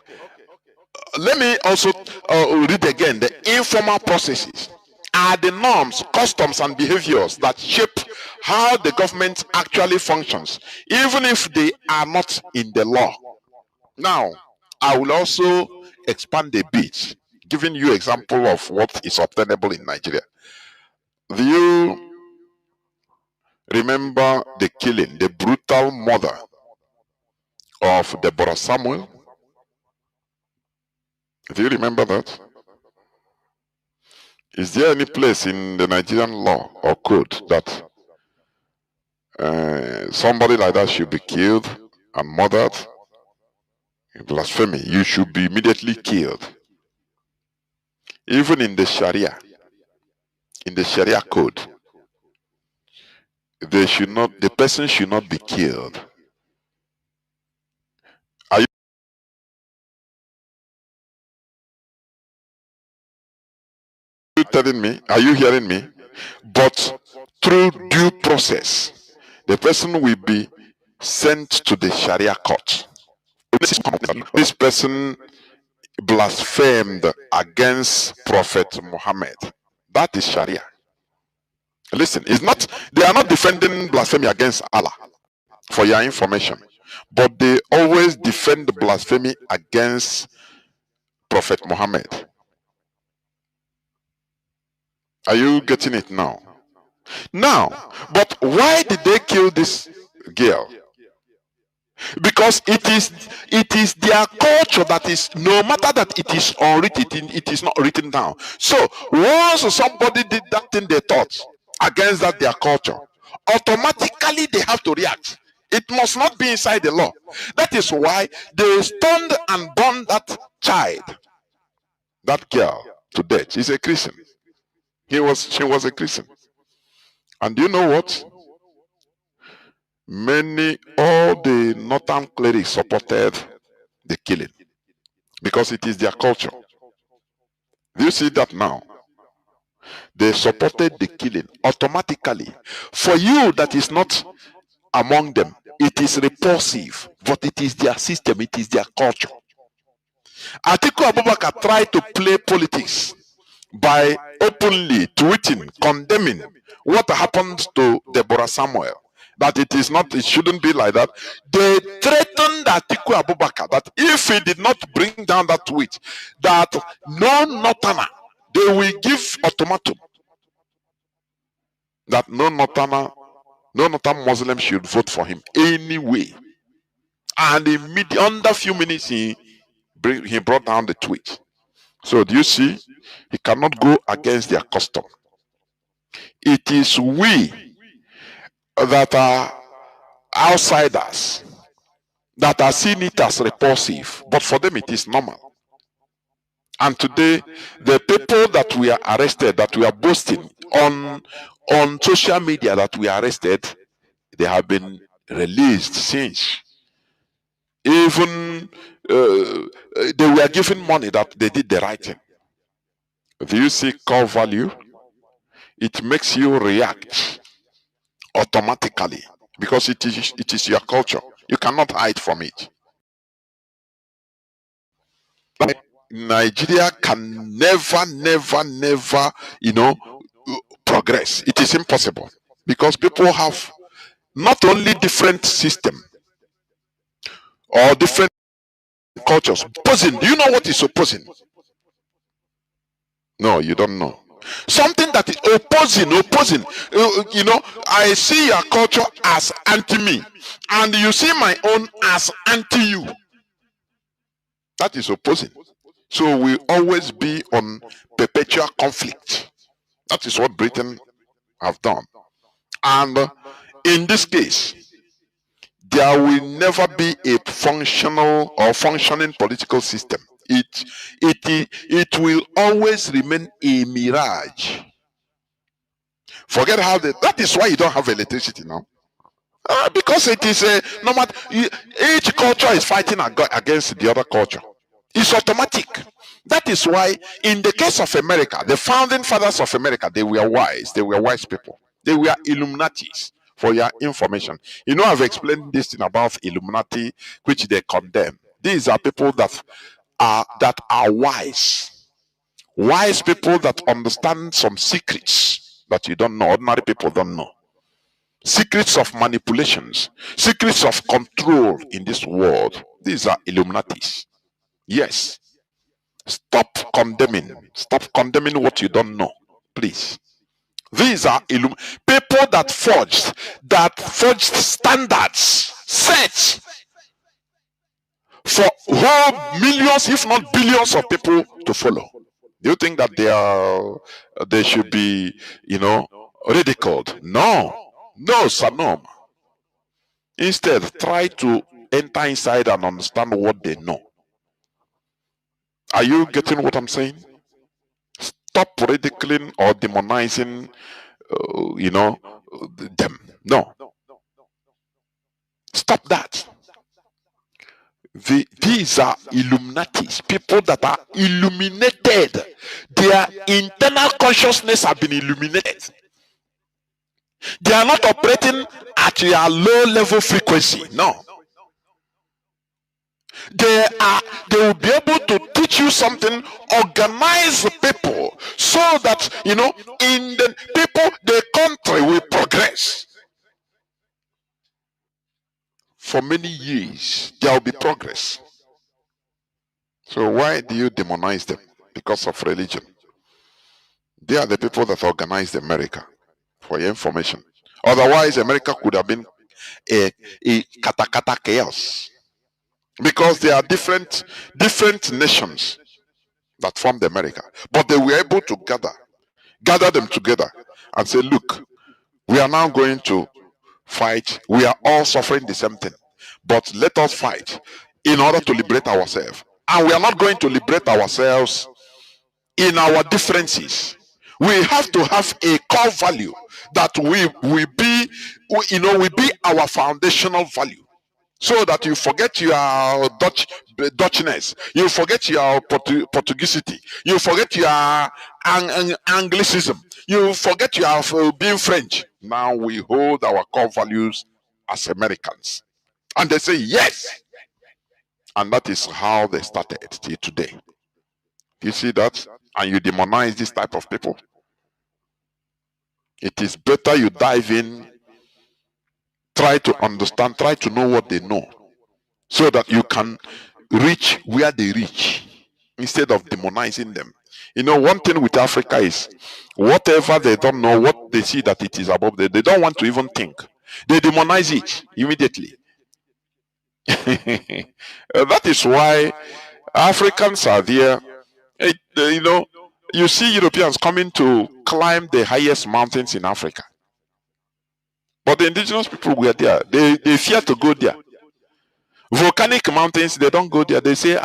H: Let me also read again. The informal processes are the norms, customs, and behaviors that shape how the government actually functions, even if they are not in the law. Now, I will also expand a bit, giving you example of what is obtainable in Nigeria. Do you remember the killing, the brutal murder of Deborah Samuel? Do you remember that? Is there any place in the Nigerian law or code that somebody like that should be killed and murdered? Blasphemy. You should be immediately killed. Even in the Sharia code, the person should not be killed. Are you telling me? Are you hearing me? But through due process, the person will be sent to the Sharia court. This person blasphemed against Prophet Muhammad. That is Sharia. Listen, they are not defending blasphemy against Allah, for your information, but they always defend blasphemy against Prophet Muhammad. Are you getting it now? Now, but why did they kill this girl? Because it is their culture that is, no matter that it is unwritten, it is not written down. So once somebody did that thing they thought against that their culture, automatically they have to react. It must not be inside the law. That is why they stoned and burned that child, that girl, to death. She's a Christian. She was a Christian. And you know what? All the northern clerics supported the killing because it is their culture. Do you see that now? They supported the killing automatically. For you that is not among them, it is repulsive, but it is their system, it is their culture. Atiku Abubakar tried to play politics by openly tweeting, condemning what happened to Deborah Samuel. That it shouldn't be like that. They threatened Atiku Abubakar that if he did not bring down that tweet, that no Northerner, they will give ultimatum that no Northern Muslim should vote for him anyway. And immediately, under a few minutes, he brought down the tweet. So do you see? He cannot go against their custom. It is we that are outsiders that are seeing it as repulsive, but for them it is normal. And today, the people that we are arrested, that we are boasting on social media that we are arrested, they have been released since. Even they were given money that they did the right thing. Do you see core value? It makes you react automatically because it is your culture. You cannot hide from it. Nigeria can never, progress. It is impossible because people have not only different system or different cultures. Opposing. Do you know what is opposing? No, you don't know. Something that is opposing. I see your culture as anti me, and you see my own as anti you. That is opposing. So we always be on perpetual conflict. That is what Britain have done. And in this case, there will never be a functional or functioning political system. It will always remain a mirage. Forget how that is why you don't have electricity now. Because it is a no matter each culture is fighting against the other culture. It's automatic. That is why, in the case of America, the founding fathers of America, they were wise. They were wise people. They were Illuminatis. For your information, you know, I've explained this thing about Illuminati, which they condemn. These are people that are wise. Wise people that understand some secrets that you don't know. Ordinary people don't know. Secrets of manipulations, secrets of control in this world. These are Illuminatis. Yes. Stop condemning. Stop condemning what you don't know, please. These are people that forged standards, sets for whole millions, if not billions, of people to follow. Do you think that they should be, ridiculed? No, Sanom. Instead, try to enter inside and understand what they know. Are you getting what I'm saying? Stop ridiculing or demonizing, them. No. Stop that. These are Illuminatis, people that are illuminated. Their internal consciousness have been illuminated. They are not operating at your low level frequency. No. They will be able to teach you something, organize the people so that in the country will progress. For many years there will be progress. So why do you demonize them? Because of religion. They are the people that organized America, for your information. Otherwise America could have been a katakata chaos. Because there are different nations that formed America, but they were able to gather them together and say, look, we are now going to fight. We are all suffering the same thing, but let us fight in order to liberate ourselves. And we are not going to liberate ourselves in our differences. We have to have a core value that we be our foundational value. So that you forget your Dutchness, you forget your Portuguesity, you forget your Anglicism, you forget your being French. Now we hold our core values as Americans. And they say yes. And that is how they started till today. You see that? And you demonize this type of people. It is better you dive in, try to understand, try to know what they know, so that you can reach where they reach instead of demonizing them. One thing with Africa is whatever they don't know, what they see that it is above them, they don't want to even think. They demonize it immediately. That is why Africans are there. You see Europeans coming to climb the highest mountains in Africa. But the indigenous people were there. They fear to go there. Volcanic mountains, they don't go there. They say,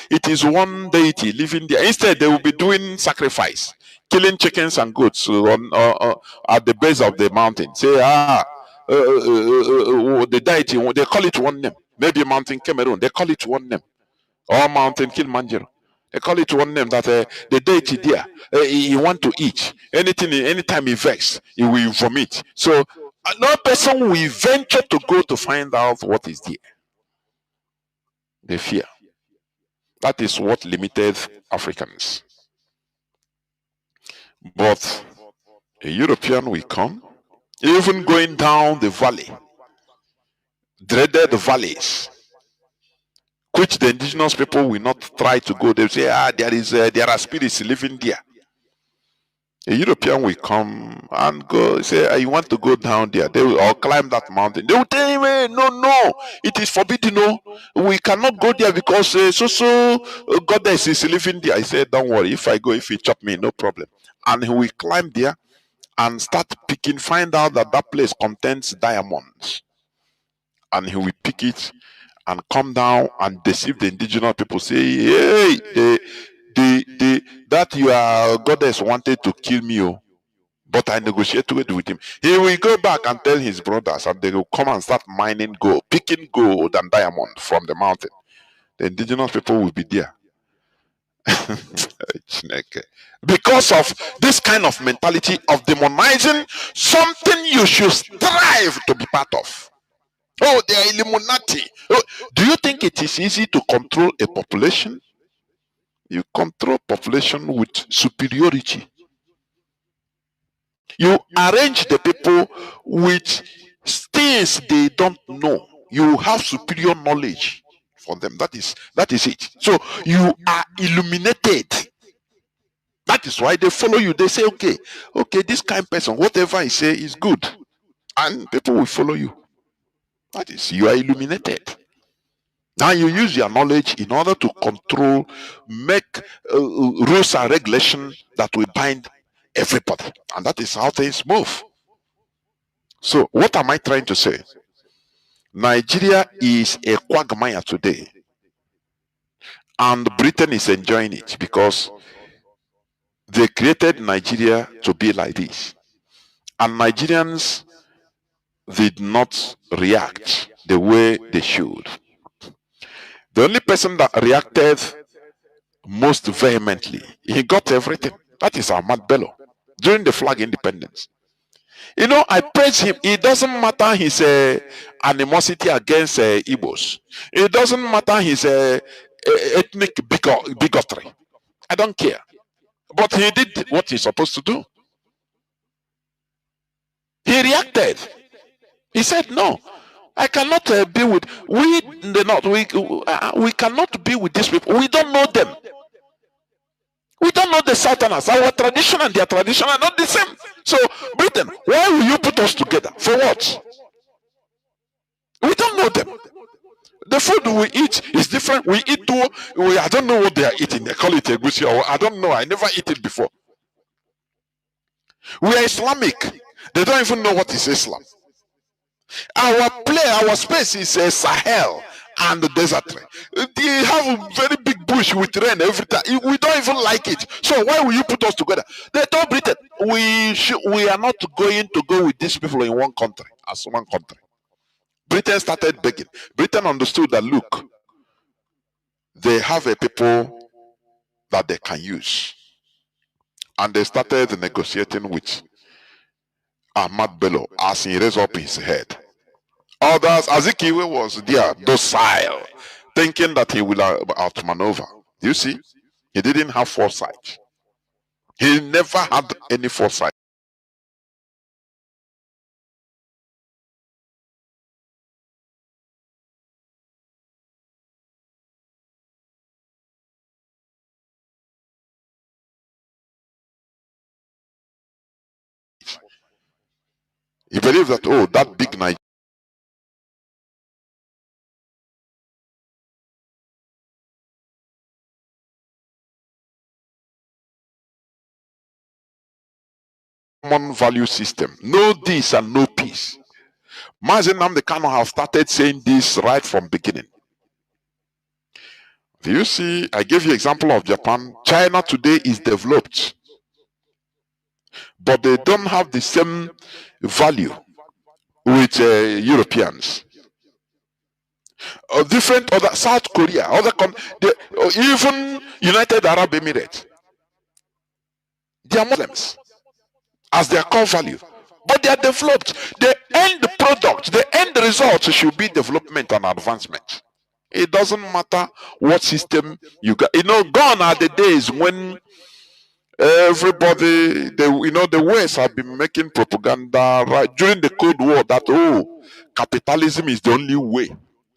H: it is one deity living there. Instead, they will be doing sacrifice, killing chickens and goats at the base of the mountain. Say, the deity, they call it one name. Maybe Mountain Cameroon, they call it one name. Or Mountain Kilimanjaro. They call it one name, that the deity there, he want to eat. Anytime he vex, he will vomit. So no person will venture to go to find out what is there. They fear. That is what limited Africans. But a European will come, even going down the valley, dreaded valleys, which the indigenous people will not try to go. They say, there are spirits living there. A European will come and go, say, you want to go down there. They will all climb that mountain. They will tell him, no, it is forbidden. No, we cannot go there because goddess is living there. I said, don't worry, if I go, if he chop me, no problem. And he will climb there and start picking, find out that that place contains diamonds, and he will pick it and come down and deceive the indigenous people. Say, hey, that your goddess wanted to kill me, oh, but I negotiated with him. He will go back and tell his brothers, and they will come and start mining gold, picking gold and diamond from the mountain. The indigenous people will be there. Because of this kind of mentality of demonizing something you should strive to be part of. Oh, they are Illuminati. Oh, do you think it is easy to control a population? You control population with superiority. You arrange the people with things they don't know. You have superior knowledge for them. That is it. So you are illuminated. That is why they follow you. They say, okay, this kind of person, whatever I say is good. And people will follow you. That is, you are illuminated. Now you use your knowledge in order to control, make rules and regulations that will bind everybody. And that is how things move. So what am I trying to say? Nigeria is a quagmire today. And Britain is enjoying it because they created Nigeria to be like this. And Nigerians did not react the way they should. The only person that reacted most vehemently, he got everything. That is Ahmad Bello during the flag independence. You know, I praise him. It doesn't matter his animosity against Igbos. It doesn't matter his ethnic bigotry. I don't care. But he did what he's supposed to do. He reacted. He said, no, I cannot be with, we cannot be with these people. We don't know them. We don't know the Southerners. Our tradition and their tradition are not the same. So, Britain, why will you put us together? For what? We don't know them. The food we eat is different. We eat too. I don't know what they are eating. They call it egusi, or I don't know. I never eat it before. We are Islamic. They don't even know what is Islam. Our space is a Sahel and the desert. They have a very big bush with rain every time. We don't even like it. So why will you put us together? They told Britain, we are not going to go with these people in one country, as one country. Britain started begging. Britain understood that, look, they have a people that they can use. And they started negotiating with Ahmad Bello as he raised up his head. Others, Azikiwe was there, docile, thinking that he will outmaneuver. You see, he didn't have foresight. He never had any foresight. He believed that, oh, that big Nigeria common value system, no this and no peace. Mazi Nnamdi Kanu have started saying this right from beginning. Do you see? I gave you example of Japan. China today is developed, but they don't have the same value with Europeans. Different other South Korea, even United Arab Emirates, they are Muslims as their core value, but they are developed. The end product, the end result should be development and advancement. It doesn't matter what system you got. You know, gone are the days when everybody, the West have been making propaganda right during the Cold War that, oh, capitalism is the only way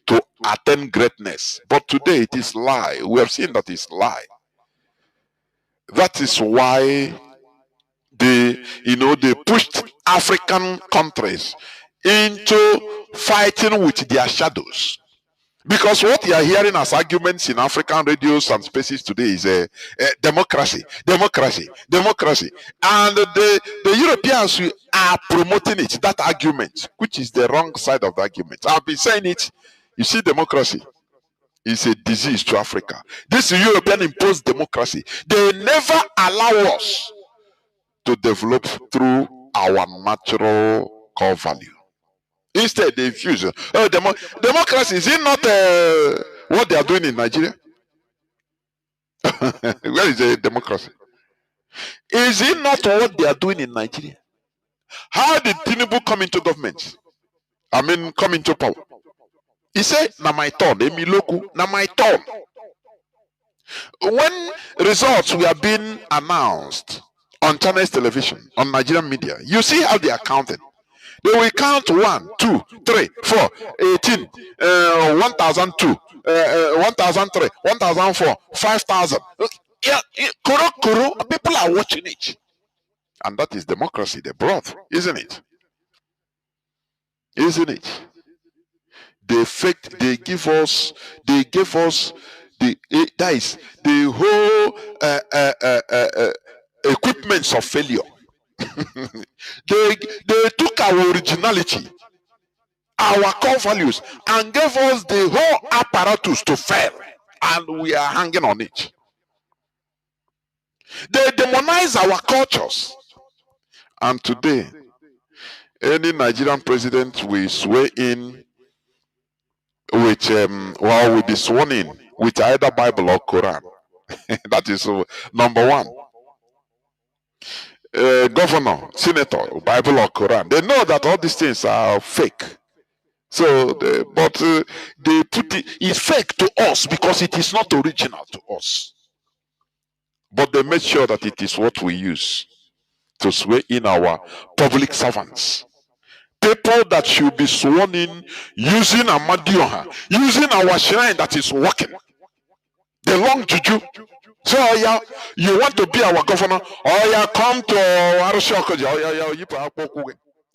H: to attain greatness. But today it is lie. We have seen that it's lie. That is why they pushed African countries into fighting with their shadows. Because what you are hearing as arguments in African radios and spaces today is democracy, democracy, democracy. And the Europeans are promoting it, that argument, which is the wrong side of the argument. I've been saying it. You see, democracy is a disease to Africa. This European imposed democracy. They never allow us to develop through our natural core value. Instead, they fuse. Oh, democracy, is it not what they are doing in Nigeria? Where is the democracy? Is it not what they are doing in Nigeria? How did Tinubu come into government? Come into power. He said, "Na my turn, Emiloku, na my turn." When results were being announced on Chinese television, on Nigerian media, you see how they are counting. They will count 1, 2, 3, 4, 18, 1002, 1003, 1004, 5000. Yeah, people are watching it. And that is democracy they brought, isn't it? Isn't it? They gave us the whole equipments of failure. they took our originality, our core values, and gave us the whole apparatus to fail, and we are hanging on it. They demonize our cultures, and today any Nigerian president will swear in with will be sworn in with either Bible or Quran. That is number one. Governor, senator, Bible or Quran. They know that all these things are fake. So, they put it's fake to us because it is not original to us. But they make sure that it is what we use to swear in our public servants. People that should be sworn in using Amadioha, using our shrine that is working. The long juju. So yeah, you want to be our governor? Oh yeah, come to Arushokoji. Oh yeah,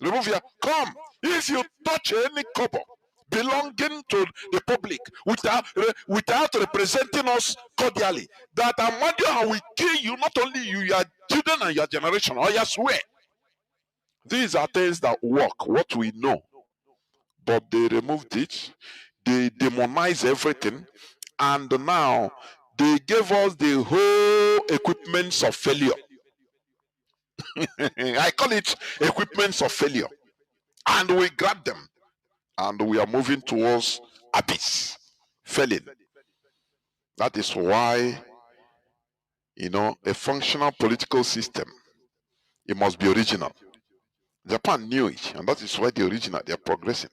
H: remove your come. If you touch any kobo belonging to the public without representing us cordially, that Amadioha will kill you, not only you, your children and your generation. Oh yeah, swear. These are things that work, what we know. But they removed it, they demonize everything, and now they gave us the whole equipments of failure. I call it equipments of failure. And we grab them, and we are moving towards abyss, failing. That is why, a functional political system, it must be original. Japan knew it, and that is why the original, they are progressing.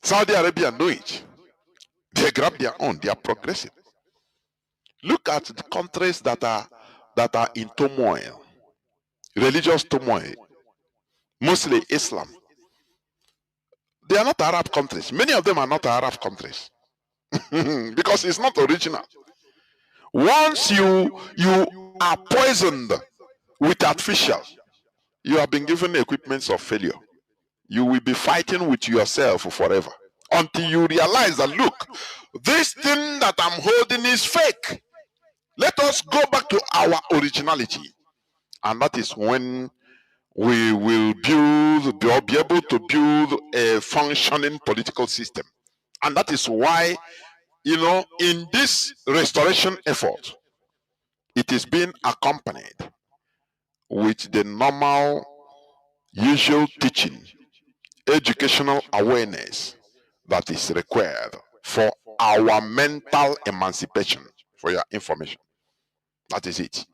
H: Saudi Arabia knew it. They grab their own, they are progressing. Look at the countries that are in turmoil, religious turmoil, mostly Islam. They are not Arab countries. Many of them are not Arab countries because it's not original. Once you are poisoned with artificial, you have been given equipments of failure. You will be fighting with yourself forever until you realize that, look, this thing that I'm holding is fake. Let us go back to our originality. And that is when we will be able to build a functioning political system. And that is why, in this restoration effort, it is being accompanied with the normal, usual teaching, educational awareness that is required for our mental emancipation, for your information. That is it.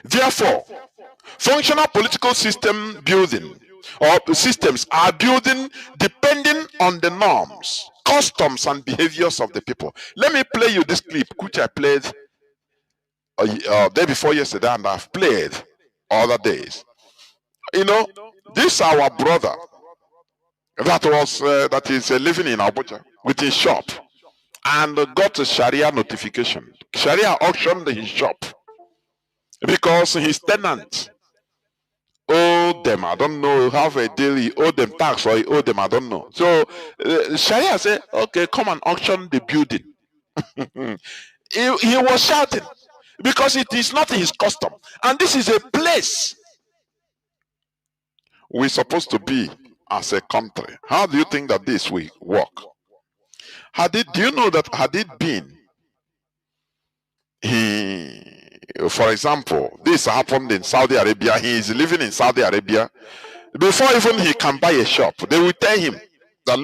H: Therefore, functional political system building or systems are building depending on the norms, customs, and behaviors of the people. Let me play you this clip, which I played day before yesterday, and I've played other days. This our brother that is living in Abuja with his shop and got a Sharia notification. Sharia auctioned his shop because his tenant owe them, I don't know, you have a deal, you owe them tax or you owe them, I don't know. So Sharia said, okay, come and auction the building. he was shouting because it is not his custom. And this is a place we're supposed to be as a country. How do you think that this will work? Do you know that had it been, for example, this happened in Saudi Arabia, he is living in Saudi Arabia, before even he can buy a shop, they will tell him that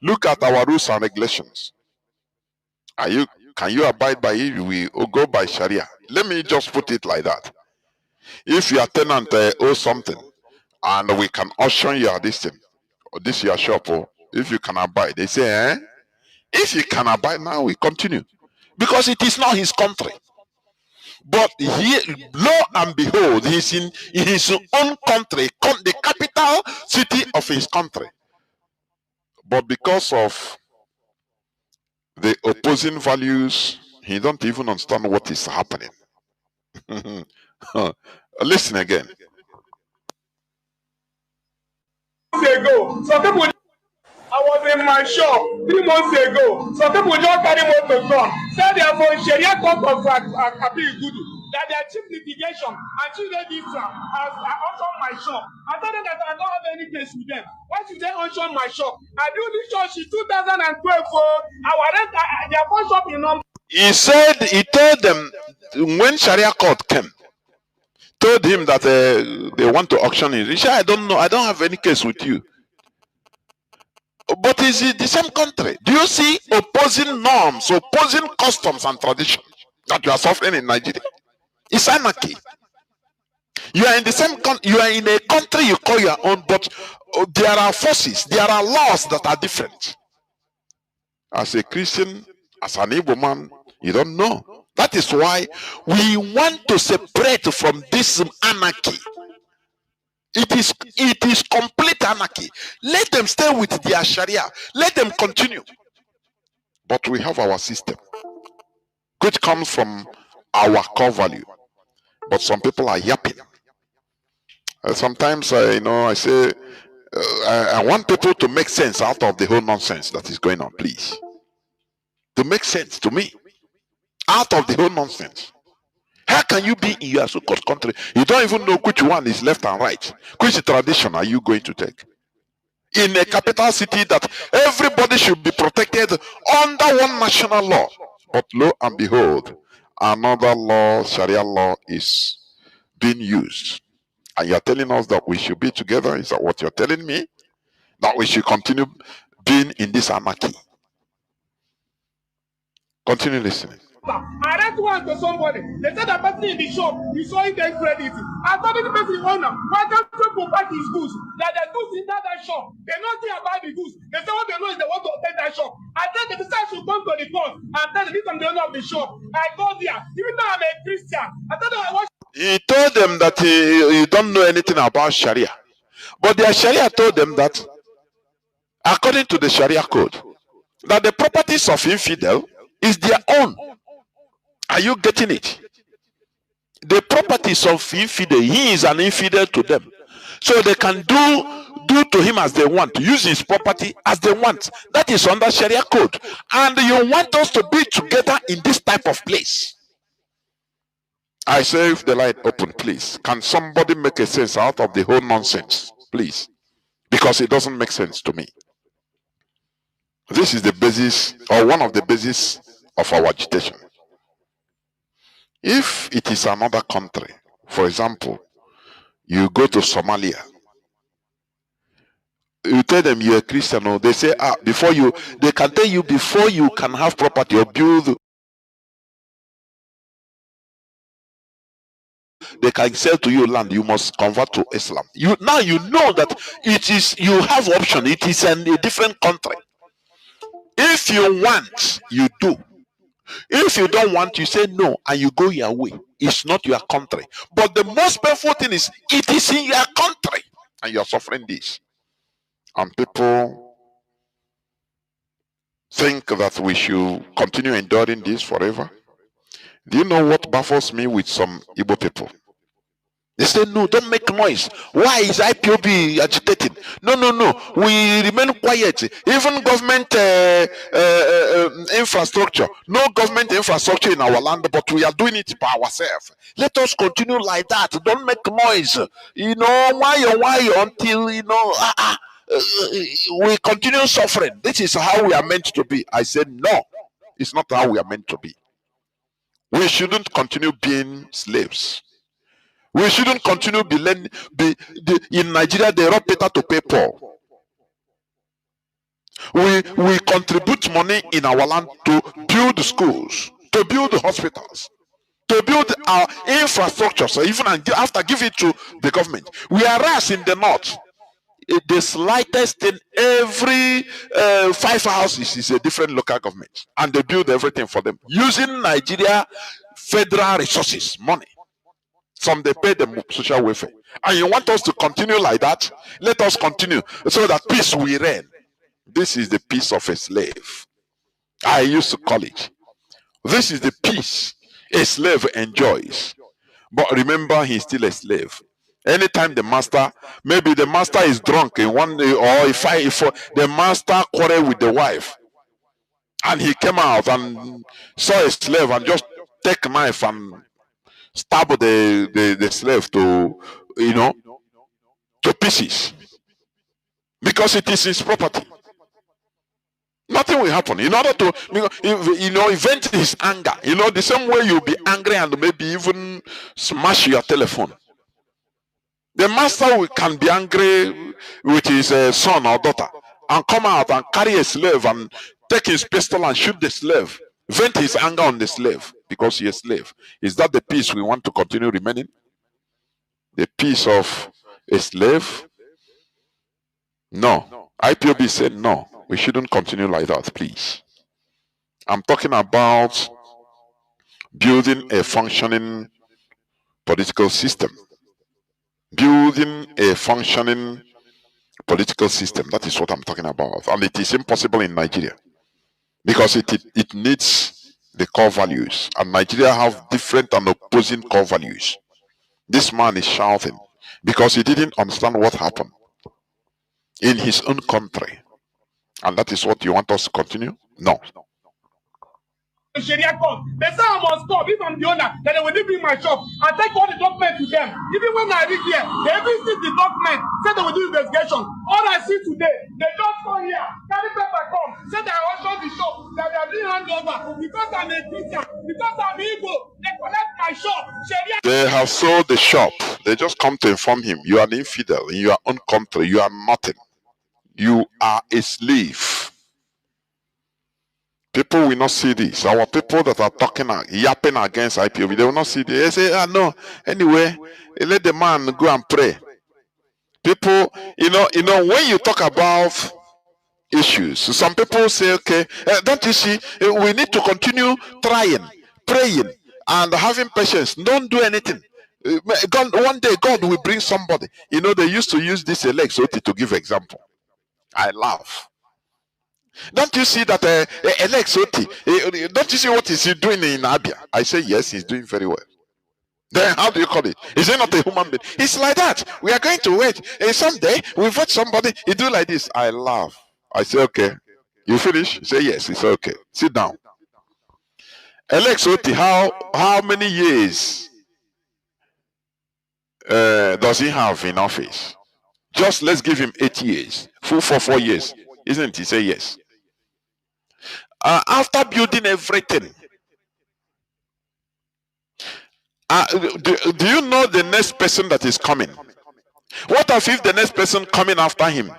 H: look at our rules and regulations. Can you abide by it? We go by Sharia. Let me just put it like that. If your tenant owes something, and we can auction your this thing, or this your shop, or if you can abide, they say, if you can abide, now we continue, because it is not his country. But he, lo and behold, he's in his own country, the capital city of his country. But because of the opposing values, he don't even understand what is happening. Listen again.
I: Ago, some people, I was in my shop 3 months ago. Some people just carry motor come. Say they are for Sharia court of Gudu, that they are cheap litigation and Chinedu has auctioned my shop. I told them that I don't have any case with them. Why should they auction my shop? I do this shop in 2012 for our rent. Their first shop in Nnamdi.
H: He told them when Sharia court came, told him that they want to auction it. He said, I don't know, I don't have any case with you. But it's the same country. Do you see opposing norms, opposing customs and traditions that you are suffering in Nigeria? It's anarchy. You are in the same country, you are in a country you call your own, but there are forces, there are laws that are different. As a Christian, as an Igbo man, you don't know. That is why we want to separate from this anarchy. It is complete anarchy. Let them stay with their Sharia. Let them continue. But we have our system, which comes from our core value. But some people are yapping. Sometimes, I say, I want people to make sense out of the whole nonsense that is going on, please. To make sense to me out of the whole nonsense. How can you be in your so-called country? You don't even know which one is left and right. Which tradition are you going to take? In a capital city that everybody should be protected under one national law. But lo and behold, another law, Sharia law, is being used. And you're telling us that we should be together? Is that what you're telling me? That we should continue being in this anarchy? Continue listening.
I: I rent one to somebody. They said that person in the shop, you saw him take credit. I told the person owner, why can't people buy his goods? That the goods in that shop, they know nothing about the goods. They say what they know is they want to take that shop. I tell them the side should come to the court and tell them this I'm the owner of the shop. I go there, even though I'm a Christian. I tell them I watch.
H: He told them that he don't know anything about Sharia. But their Sharia told them that, according to the Sharia code, that the properties of infidel is their own. Are you getting it? The properties of infidel, he is an infidel to them. So they can do to him as they want, use his property as they want. That is under Sharia code. And you want us to be together in this type of place. I say, if the light open, please. Can somebody make a sense out of the whole nonsense, please? Because it doesn't make sense to me. This is the basis, or one of the bases of our agitation. If it is another country, for example, you go to Somalia, you tell them you're a Christian, or they say, they can tell you before you can have property or build, they can sell to you land, you must convert to Islam. Now you know that you have option, it is a different country. If you want, you do. If you don't want, you say no and you go your way. It's not your country. But the most painful thing is, it is in your country and you're suffering this. And people think that we should continue enduring this forever. Do you know what baffles me with some Igbo people? They say, no, don't make noise. Why is IPOB agitating? No, no, no. We remain quiet. Even government infrastructure, no government infrastructure in our land, but we are doing it by ourselves. Let us continue like that. Don't make noise. Why until, we continue suffering. This is how we are meant to be. I said, no, it's not how we are meant to be. We shouldn't continue being slaves. We shouldn't continue in Nigeria. They rob Peter to pay Paul. We contribute money in our land to build schools, to build hospitals, to build our infrastructure. So even after giving it to the government, whereas in the north, the slightest thing, every 5 houses is a different local government, and they build everything for them using Nigeria federal resources, money. Some they pay them social welfare, and you want us to continue like that? Let us continue so that peace will reign. This is the peace of a slave. I used to call it. This is the peace a slave enjoys. But remember, he's still a slave. Anytime the master, maybe the master is drunk in one day, or if the master quarrel with the wife, and he came out and saw a slave and just take a knife and stab the slave to pieces, because it is his property. Nothing will happen. In order to event his anger, the same way you'll be angry and maybe even smash your telephone. The master can be angry with his son or daughter and come out and carry a slave and take his pistol and shoot the slave, vent his anger on the slave because he is a slave. Is that the peace we want to continue remaining? The peace of a slave? No. IPOB said no. We shouldn't continue like that, please. I'm talking about building a functioning political system. Building a functioning political system. That is what I'm talking about. And it is impossible in Nigeria, because it needs the core values. And Nigeria have different and opposing core values. This man is shouting because he didn't understand what happened in his own country. And that is what you want us to continue? No.
I: Sharia court. They say I must stop. If I'm the owner, then they will leave me in my shop and take all the documents to them. Even when I reach here, they even see the document, say they will do investigation. All I see today, they just come here, carry paper come, say they are also the shop, that they are doing handover. Because I'm a teacher, because I'm Igbo, they collect my shop. Sharia.
H: They have sold the shop. They just come to inform him, you are an infidel in your own country. You are nothing. You are a slave. People will not see this. Our people that are talking, yapping against IPOB, they will not see this. They say, no. Anyway, let the man go and pray. People, when you talk about issues, some people say, okay, don't you see, we need to continue trying, praying, and having patience. Don't do anything. God, one day God will bring somebody. They used to use this Excelency to give example. I laugh. Don't you see that Excelency? Don't you see what is he doing in Abia? I say yes, he's doing very well. Then how do you call it? Is he not a human being? It's like that. We are going to wait. Someday we vote somebody. He do like this. I laugh. I say okay. You finish? He say yes. It's okay. Sit down. Excelency, how many years does he have in office? Just let's give him 8 years. Full for 4 years. Isn't it? He say yes. After building everything, do you know the next person that is coming? What if the next person coming after him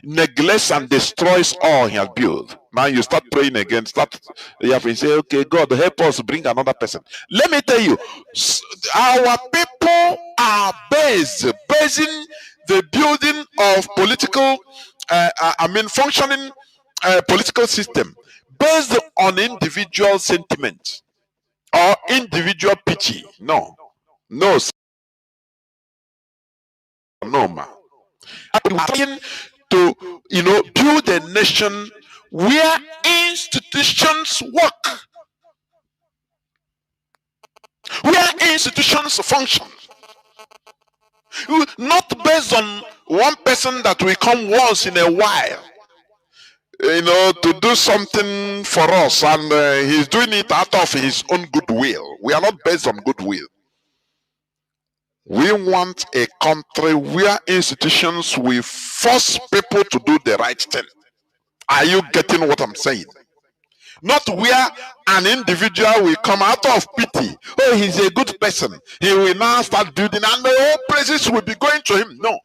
H: neglects and destroys all he has built? Now you start praying again. You have to say, okay, God, help us bring another person. Let me tell you, our people are basing the building of political, functioning political system based on individual sentiment or individual pity. No, man. I'm trying to, build a nation where institutions work, where institutions function. not based on one person that will come once in a while, to do something for us, and he's doing it out of his own goodwill. We are not based on goodwill. We want a country where institutions will force people to do the right thing. Are you getting what I'm saying? Not where an individual will come out of pity. Oh, he's a good person. He will now start building, and the whole praises will be going to him. No,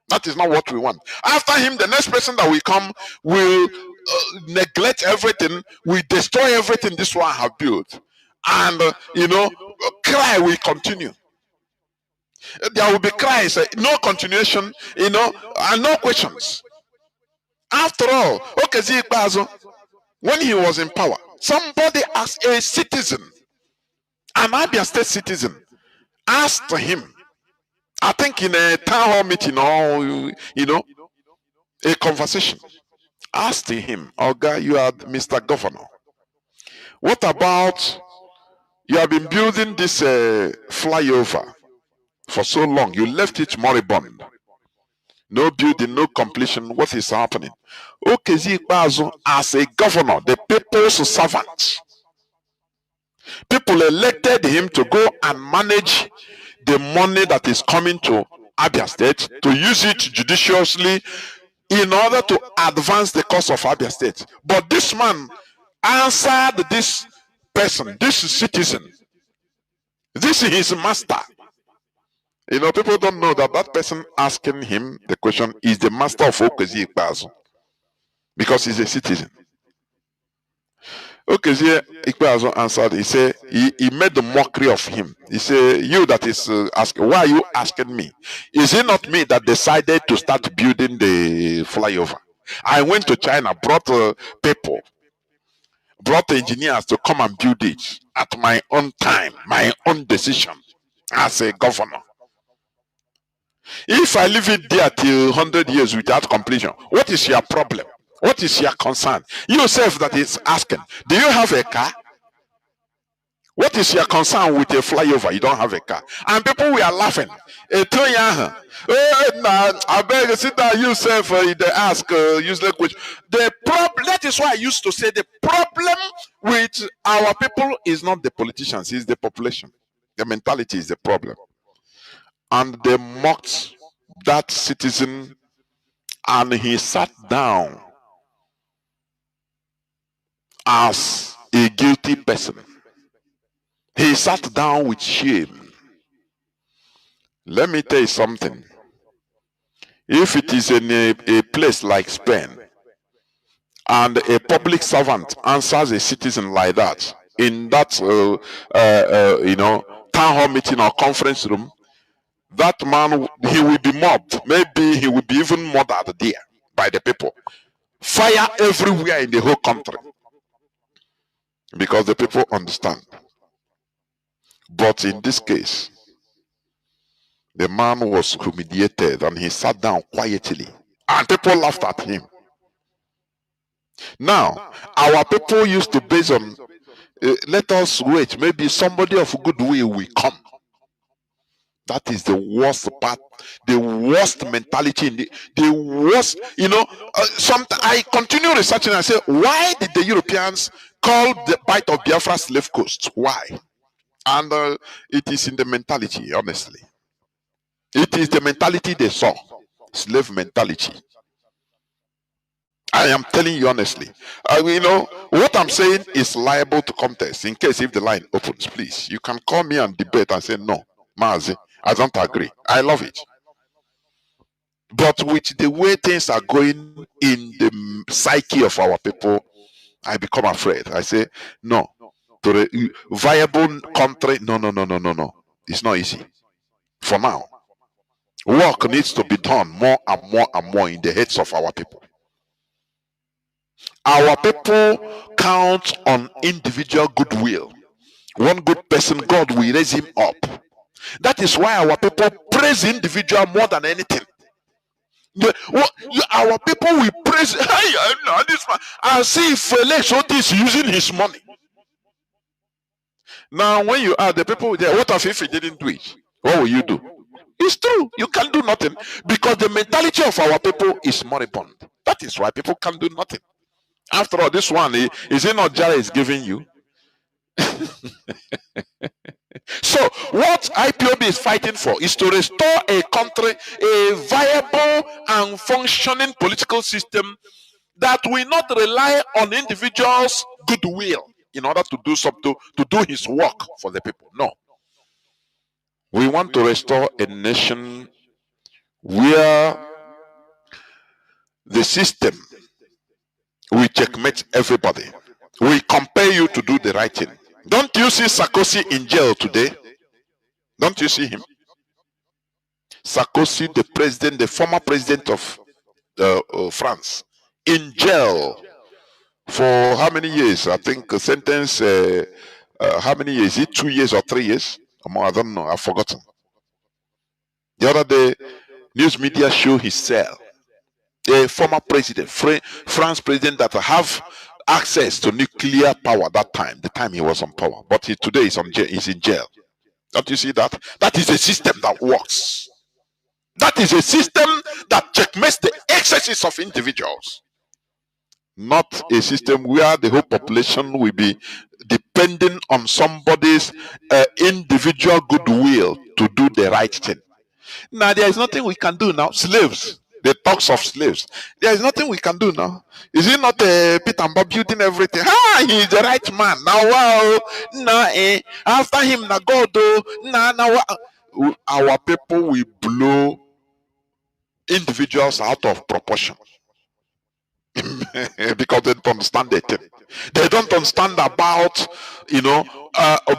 H: that is not what we want. After him, the next person that will come will neglect everything, will destroy everything this one have built, and cry will continue. There will be cries, no continuation, and no questions. After all, when he was in power, somebody asked a citizen, an Abia State citizen, asked him, I think in a town hall meeting or a conversation, asked him, Oga, you are Mr. Governor. What about, you have been building this flyover for so long, you left it moribund. No building, no completion. What is happening? Okezi Ikpeazu, as a governor, the people's servant, people elected him to go and manage the money that is coming to Abia State, to use it judiciously in order to advance the cause of Abia State. But this man answered this person, this citizen, this is his master. People don't know that that person asking him the question is the master of Okezi Ikpeazu, because he's a citizen. Okezi Ikpeazu answered. He said he made the mockery of him. He said, "You that is asking, why are you asking me? Is it not me that decided to start building the flyover? I went to China, brought people, brought engineers to come and build it at my own time, my own decision as a governor. If I leave it there till 100 years without completion, what is your problem? What is your concern? Yourself that is asking, do you have a car? What is your concern with a flyover? You don't have a car." And people were laughing. I beg, sit down yourself. They ask useless question. The problem, that is why I used to say the problem with our people is not the politicians, it's the population. The mentality is the problem. And they mocked that citizen, and he sat down as a guilty person. He sat down with shame. Let me tell you something. If it is in a place like Spain, and a public servant answers a citizen like that in that town hall meeting or conference room, that man, he will be mobbed. Maybe he will be even murdered there by the people. Fire everywhere in the whole country, because the people understand. But in this case, the man was humiliated and he sat down quietly, and people laughed at him. Now, our people used to base on, let us wait, maybe somebody of goodwill will come. That is the worst part, the worst mentality, in the worst, I continue researching and I say, why did the Europeans call the bite of Biafra slave coast? Why? And it is in the mentality, honestly. It is the mentality they saw, slave mentality. I am telling you honestly. What I'm saying is liable to contest. In case if the line opens, please, you can call me and debate and say, no, Mazi, I don't agree. I love it. But with the way things are going in the psyche of our people, I become afraid. I say, no. To the viable country, no. It's not easy. For now. Work needs to be done more and more and more in the heads of our people. Our people count on individual goodwill. One good person, God will raise him up. That is why our people praise individual more than anything. Our people will praise, hey, this man. I see if Felix is using his money. Now, when you are the people there, what if he didn't do it? What will you do? It's true. You can do nothing because the mentality of our people is moribund. That is why people can do nothing. After all, this one is it not Jara is giving you? So what IPOB is fighting for is to restore a country, a viable and functioning political system that will not rely on individuals' goodwill in order to do something, to do his work for the people. No. We want to restore a nation where the system will checkmate everybody. We compel you to do the right thing. Don't you see Sarkozy in jail today? Don't you see him? Sarkozy, the president, the former president of France, in jail for how many years? I think a sentence, how many years? Is it 2 years or 3 years? I don't know. I've forgotten. The other day, news media show his cell. A former president, France president that have access to nuclear power that time, the time he was on power. But today he's in jail. Don't you see that? That is a system that works. That is a system that checkmates the excesses of individuals. Not a system where the whole population will be depending on somebody's individual goodwill to do the right thing. Now, there is nothing we can do now. Slaves, the talks of slaves. There is nothing we can do now. Is it not Peter Mba building everything? Ah, he is the right man. Now, wow. Now, after him, now God, now, our people will blow individuals out of proportion. Because they don't understand it. They don't understand about,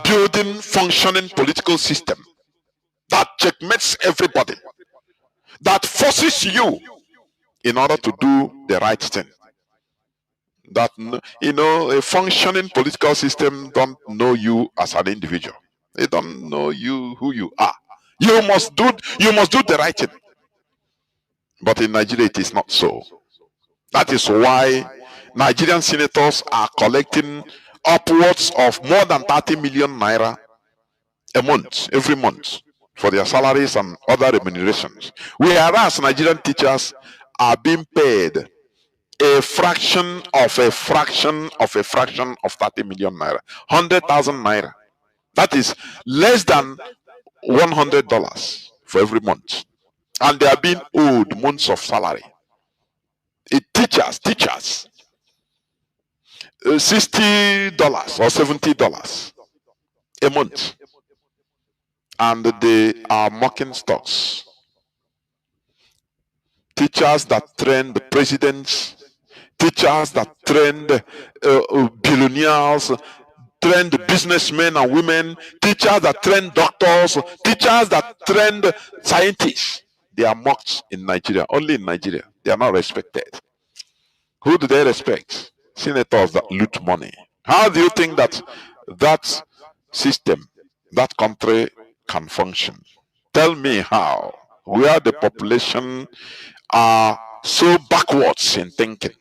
H: building functioning political system that checkmates everybody, that forces you in order to do the right thing. That, a functioning political system don't know you as an individual. They don't know you who you are. You must do the right thing. But in Nigeria, it is not so. That is why Nigerian senators are collecting upwards of more than 30 million naira a month, every month, for their salaries and other remunerations. Whereas Nigerian teachers are being paid a fraction of 30 million naira, 100,000 naira. That is less than $100 for every month. And they are being owed months of salary. Teachers, $60 or $70 a month. And they are mocking stocks. Teachers that train the presidents, teachers that train billionaires, train the businessmen and women, teachers that train doctors, teachers that train scientists. They are mocked in Nigeria, only in Nigeria. They are not respected. Who do they respect? Senators that loot money. How do you think that system, that country can function? Tell me how. Where the population are so backwards in thinking.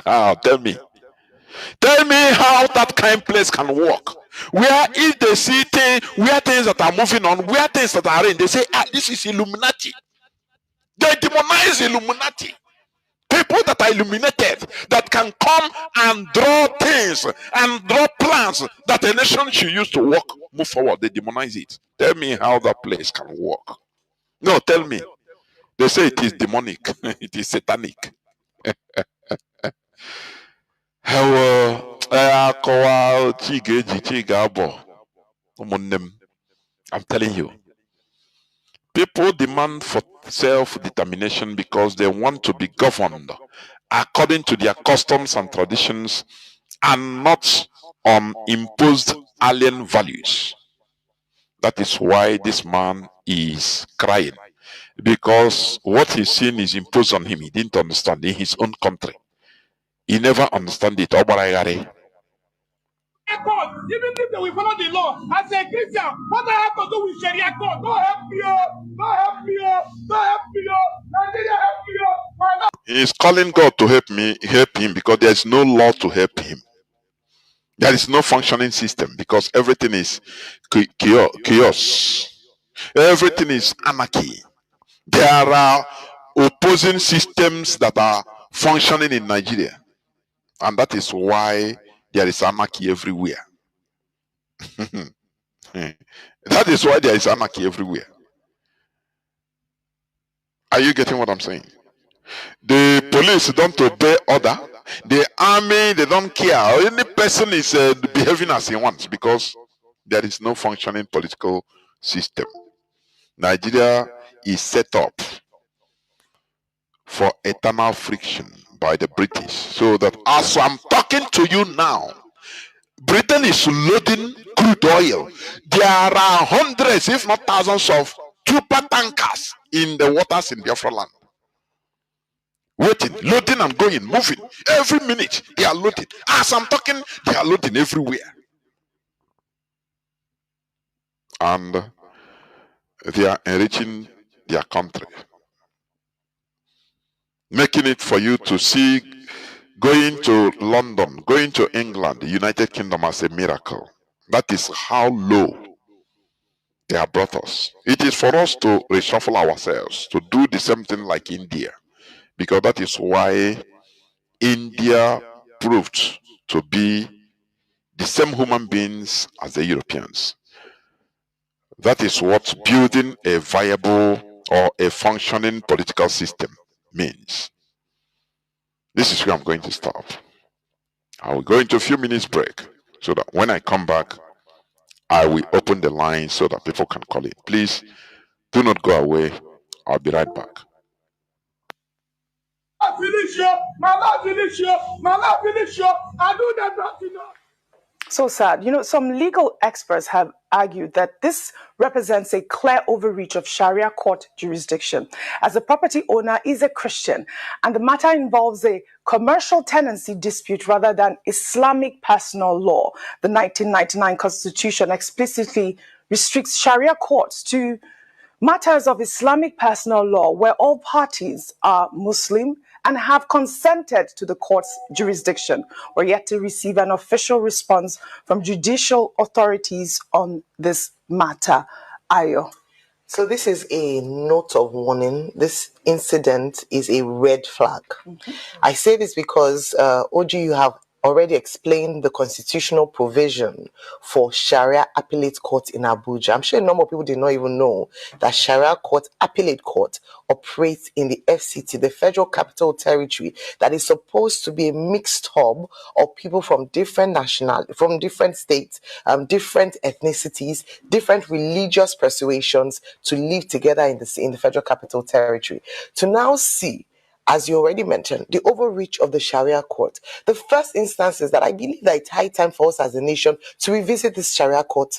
H: Tell me how that kind of place can work. Where if they see where things that are moving on, where things that are in, they say, this is Illuminati. They demonize Illuminati. People that are illuminated, that can come and draw things and draw plans that a nation should use to move forward. They demonize it. Tell me how that place can work. No, tell me. They say it is demonic. It is satanic. I'm telling you. People demand for self-determination because they want to be governed according to their customs and traditions and not on imposed alien values. That is why this man is crying, because what he's seen is imposed on him. He didn't understand in his own country. He never understood it.
I: Court, even if they will follow the law, as a Christian, what I have to do with Sharia court? Don't help me, don't help me, don't help me, Nigeria help me,
H: He is calling God to help him, because there is no law to help him. There is no functioning system because everything is chaos. Everything is anarchy. There are opposing systems that are functioning in Nigeria, and that is why there is anarchy everywhere. That is why there is anarchy everywhere. Are you getting what I'm saying? The police don't obey order. The army, they don't care. Any person is behaving as he wants because there is no functioning political system. Nigeria is set up for eternal friction by the British. So that as I'm talking to you now, Britain is loading crude oil. There are hundreds, if not thousands, of super tankers in the waters in Biafra land. Waiting, loading and going, moving. Every minute they are loading. As I'm talking, they are loading everywhere. And they are enriching their country. Making it for you to see going to London, going to England, the United Kingdom as a miracle. That is how low they have brought us. It is for us to reshuffle ourselves, to do the same thing like India. Because that is why India proved to be the same human beings as the Europeans. That is what building a viable or a functioning political system means. This is where I'm going to stop. I will go into a few minutes break so that when I come back, I will open the line so that people can call in. Please do not go away. I'll be right back.
J: So sad. You know, some legal experts have argued that this represents a clear overreach of Sharia court jurisdiction, as the property owner is a Christian, and the matter involves a commercial tenancy dispute rather than Islamic personal law. The 1999 Constitution explicitly restricts Sharia courts to matters of Islamic personal law where all parties are Muslim and have consented to the court's jurisdiction. We're yet to receive an official response from judicial authorities on this matter. Ayo.
K: So this is a note of warning. This incident is a red flag. I say this because, Oji, you have already explained the constitutional provision for Sharia Appellate Court in Abuja. I'm sure a number of people did not even know that Sharia Court Appellate Court operates in the FCT, the Federal Capital Territory, that is supposed to be a mixed hub of people from different from different states, different ethnicities, different religious persuasions to live together in the Federal Capital Territory. To now see, as you already mentioned, the overreach of the Sharia court. The first instance is that I believe that it's high time for us as a nation to revisit this Sharia court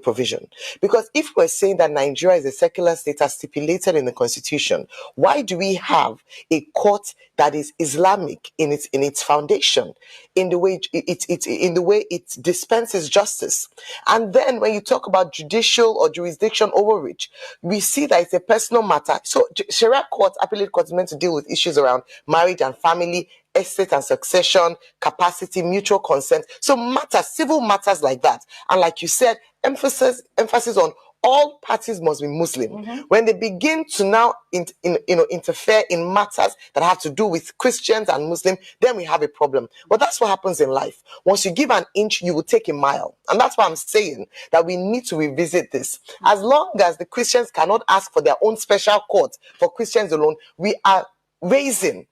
K: provision. Because if we're saying that Nigeria is a secular state as stipulated in the constitution, why do we have a court that is Islamic in its foundation, in the way it dispenses justice? And then when you talk about judicial or jurisdiction overreach, we see that it's a personal matter. So Sharia court, appellate court, is meant to deal with issues around marriage and family, estate and succession, capacity, mutual consent. So matters, civil matters like that. And like you said, emphasis on all parties must be Muslim. When they begin to now interfere in matters that have to do with Christians and Muslims, then we have a problem. But that's what happens in life. Once you give an inch, you will take a mile. And that's why I'm saying that we need to revisit this. As long as the Christians cannot ask for their own special court for Christians alone, we are raising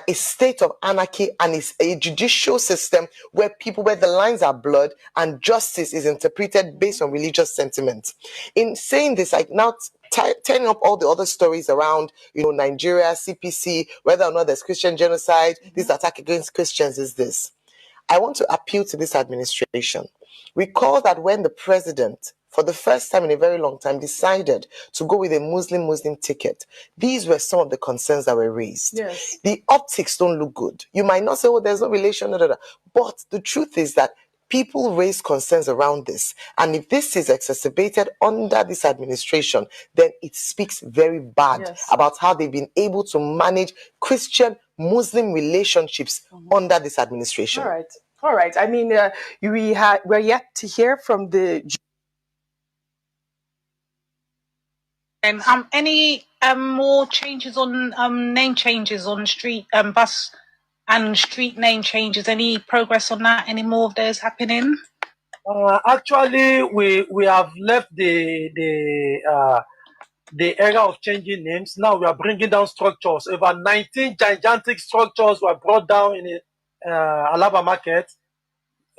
K: a state of anarchy, and it's a judicial system where the lines are blurred and justice is interpreted based on religious sentiment. In saying this, I now turning up all the other stories around, Nigeria, CPC, whether or not there's Christian genocide, this attack against Christians is this. I want to appeal to this administration. Recall that when the president, for the first time in a very long time, decided to go with a Muslim ticket, these were some of the concerns that were raised.
J: Yes.
K: The optics don't look good. You might not say, there's no relation, but the truth is that people raise concerns around this. And if this is exacerbated under this administration, then it speaks very bad about how they've been able to manage Christian-Muslim relationships under this administration.
J: All right. I mean, we're yet to hear from the
D: And any more changes on name changes on street bus and street name changes? Any progress on that? Any more of those happening?
B: Actually, we have left the era of changing names. Now we are bringing down structures. Over 19 gigantic structures were brought down in the Alaba market,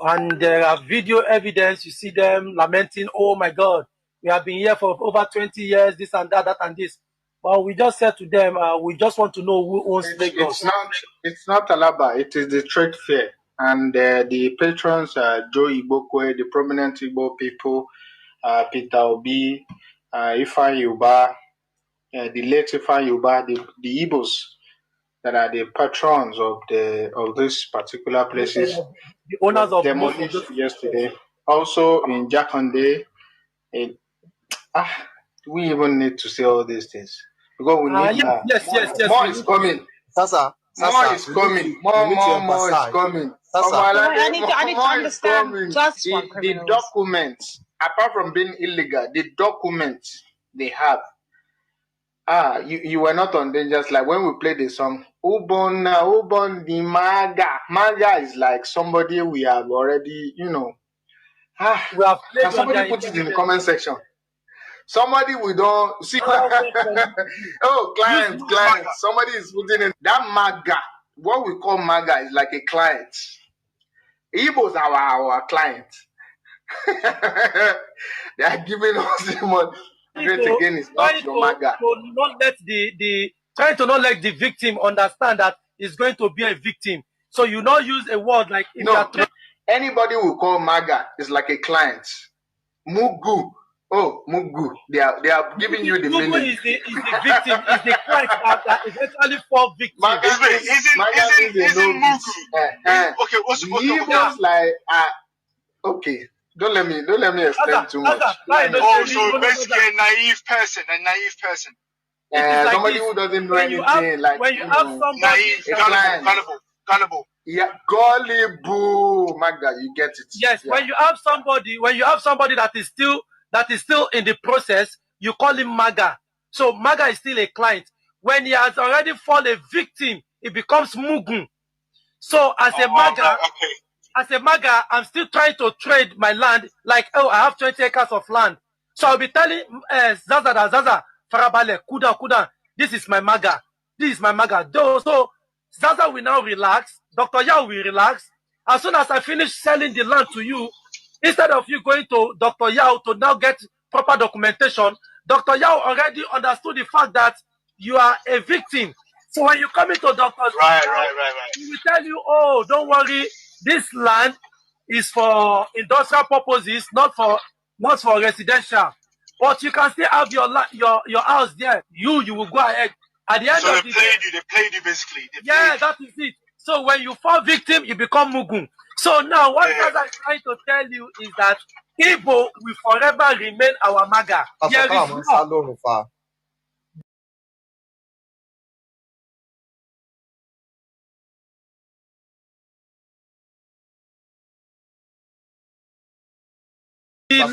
B: and there are video evidence. You see them lamenting, "Oh my God, we have been here for over 20 years. This and that, that and this." But we just said to them, "We just want to know who owns Lagos."
A: It's not Alaba. It is the trade fair, and the patrons are Joe Ibokwe, the prominent Igbo people, Peter Obi, Ifeanyi Uba, the late Ifeanyi Uba, the Igbos that are the patrons of these particular places.
B: The owners of most of
A: demolished
B: those
A: yesterday. Also in Jakande, we even need to say all these things because we need more.
B: yes.
A: More is coming.
C: Sasa,
A: More is coming. More is coming.
D: I need to understand just
A: the documents, apart from being illegal, the documents they have. You were not on Dangerous. Like when we played the song, Ubon the Maga. Maga is like somebody we have already, we
B: have played.
A: Can somebody put it in the comment section? Somebody we don't see. Oh, client. Somebody is putting in that Maga. What we call Maga is like a client. Igbos are our client. They are giving us the money. Again, is not your Maga.
B: Trying to not let the victim understand that it's going to be a victim. So you not use a word like
A: anybody will call Maga is like a client. Mugu. Oh, Mugu. They are giving you the
B: Mugu
A: meaning.
B: Is the victim, is the client that eventually fall victim.
A: Maga
E: isn't Mugu. Okay, what's
A: like okay. Don't let me explain too much.
E: So basically a naive person.
A: Like somebody who doesn't know anything.
B: When you have somebody
E: naive, gullible.
A: Yeah, gullible, Maga, you get it.
B: Yes, yeah. When you have somebody that is still in the process, you call him Maga. So Maga is still a client. When he has already fallen a victim, it becomes Mugun. So as a Maga, I'm still trying to trade my land. Like, I have 20 acres of land. So I'll be telling Zaza, Farabale, Kuda, this is my Maga. This is my Maga. So Zaza will now relax. Dr. Yao will relax. As soon as I finish selling the land to you, instead of you going to Dr. Yao to now get proper documentation, Dr. Yao already understood the fact that you are a victim. So when you come into Dr.
E: Right.
B: He will tell you, oh, don't worry, this land is for industrial purposes, not for residential. But you can still have your house there. You will go ahead. At the end
E: of
B: the day,
E: they played you basically.
B: That is it. So when you fall victim, you become Mugun. So now what Gaza is trying to tell you is that Igbo will forever remain our Maga.
A: I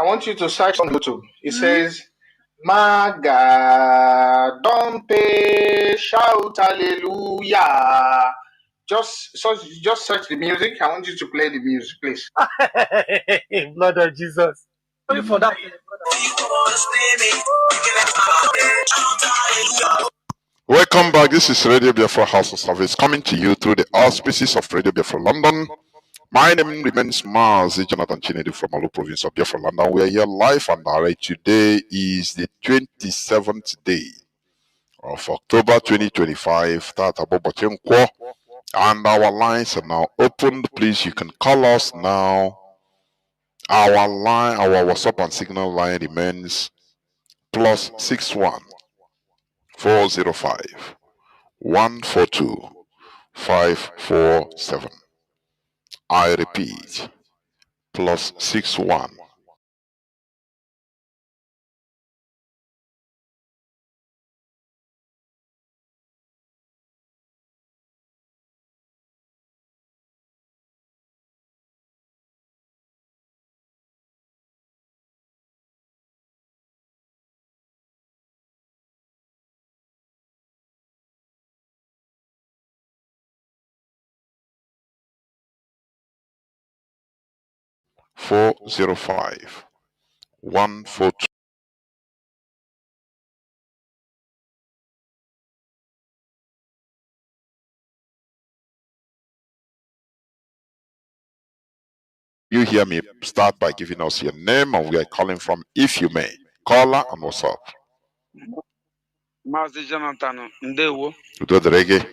A: want you to search on YouTube. It says Maga Dompe shout hallelujah. Just search the music. I want you to play the music, please.
B: Blood of Jesus. Sorry for that.
H: Welcome back. This is Radio Biafra House of Service coming to you through the auspices of Radio Biafra London. My name remains Mazi Chinedu from Malu province of Biafra London. We are here live and direct. Today is the 27th day of October 2025. And our lines are now opened. Please, you can call us now. Our line, our WhatsApp and Signal line remains +61 405 142 547. I repeat, +61 405 142. You hear me? Start by giving us your name and where you're calling from, if you may. Caller and what's up?
L: Mazi Jonathan Ndewo.
H: Udo Derege.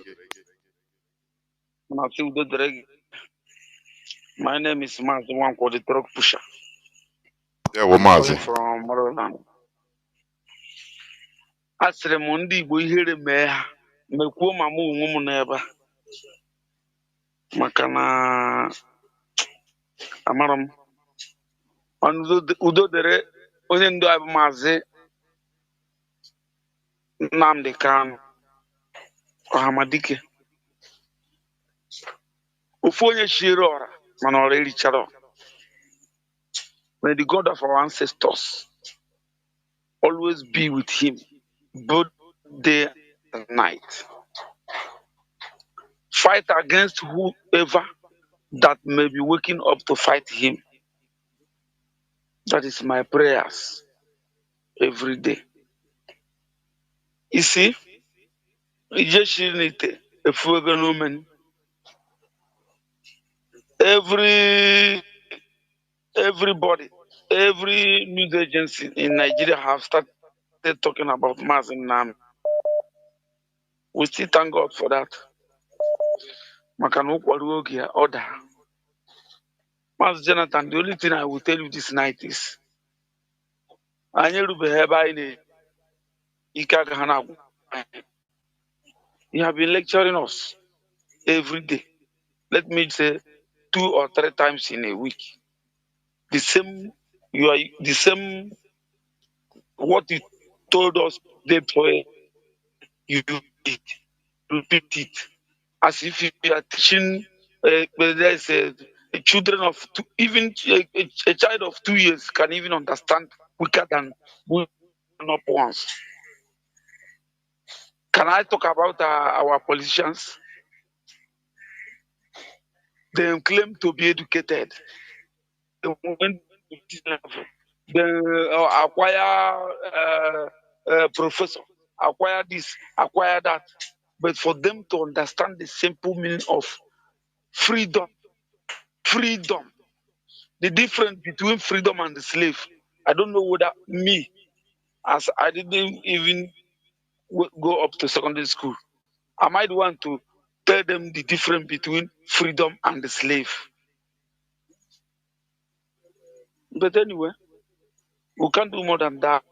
L: My name is Mazi Wanko, the truck pusher.
H: Ndewo
L: I'm calling
H: Mazi.
L: from Maryland. Asịrị m ndị Igbo ihere mee ha mekwuo ma mụ onwe m n'ebe a. Maka na amara m udo dere onye ndu anyị bụ Maazị Nnamdi Kanu Ọhamadike. Ofu onye chiere ọra mana ọra erichara. May the God of our ancestors always be with him, both day and night. Fight against whoever that may be waking up to fight him. That is my prayers every day. You see, everybody, every news agency in Nigeria have started talking about Mazi Nnamdi. We still thank God for that. Order. Mazi Jonathan, the only thing I will tell you this night is you have been lecturing us every day. Let me say 2 or 3 times in a week. The same, what you told us day before, you do it, repeat it. As if you are teaching, there's children of even a child of 2 years can even understand quicker than we up once. Can I talk about our politicians? They claim to be educated. They went to this level. They acquire professor, acquire this, acquire that. But for them to understand the simple meaning of freedom, the difference between freedom and the slave. I don't know whether me, as I didn't even go up to secondary school, I might want to tell them the difference between freedom and the slave. But anyway, we can't do more than that.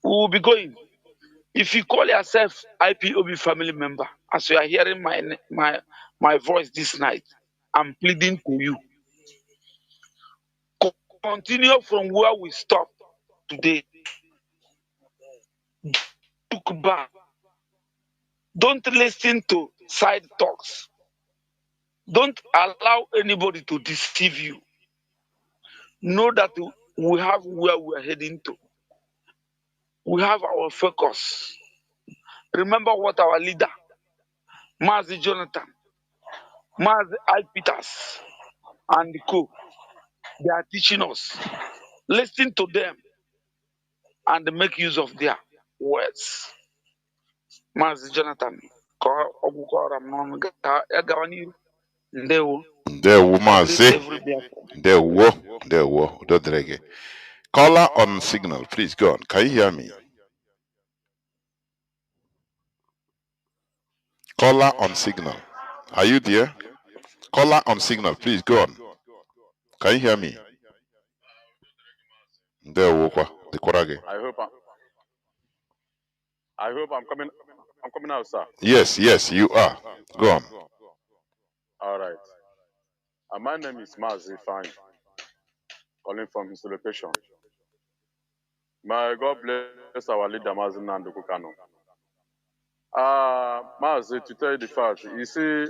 L: We will be going. If you call yourself IPOB family member, as you are hearing my voice this night, I'm pleading to you. Continue from where we stopped today. Look back. Don't listen to side talks. Don't allow anybody to deceive you. Know that we have where we are heading to. We have our focus. Remember what our leader, Mazi Jonathan, Mazi I. Peters, and the co, they are teaching us. Listen to them and make use of their words. Mazi Jonathan,
H: Ndewo Mazi. Ndewo Udo Derege. Caller on signal, please go on. Can you hear me? Caller on signal. Are you there? Caller on signal, please go on. Can you hear me? Ndewo kwa Dekorage.
M: I hope I'm coming out, sir.
H: Yes, you are. Go on.
M: All right. My name is Mazi, fine. Calling from his location. May God bless our leader, Mazi Nnamdi Kanu. Mazi, to tell you the fact, you see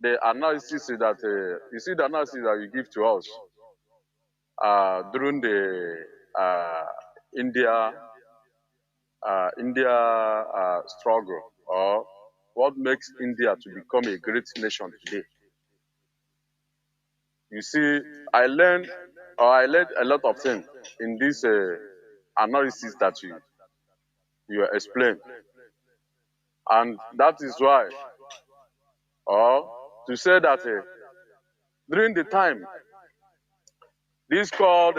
M: the analysis that you give to us during the India struggle, or what makes India to become a great nation today. You see, I learned a lot of things in this analysis that you explained, and that is why, or to say that during the time this called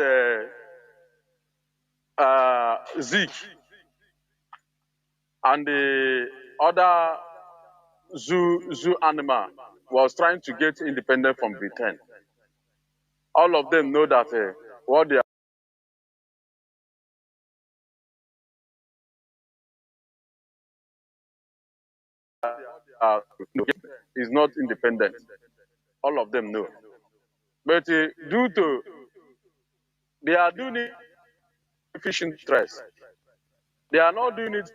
M: Zeke and the other zoo animal was trying to get independent from Britain. All of them know that what they are is not independent. All of them know. But due to they are doing it for fishing interest, they are not doing it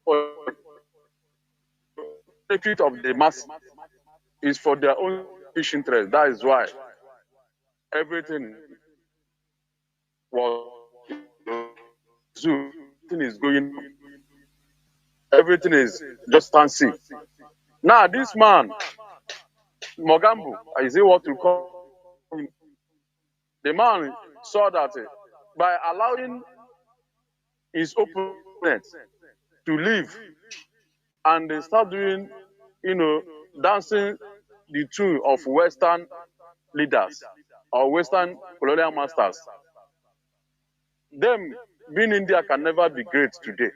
M: for the benefit of the mass. It's for their own fishing interest. That is why everything was zoo. Everything is going. Everything is just fancy. Now this man, Mogambo, is it what you call him? The man saw that by allowing his opponent to leave and they start doing, dancing the tune of Western leaders or Western colonial masters, them being India can never be great today.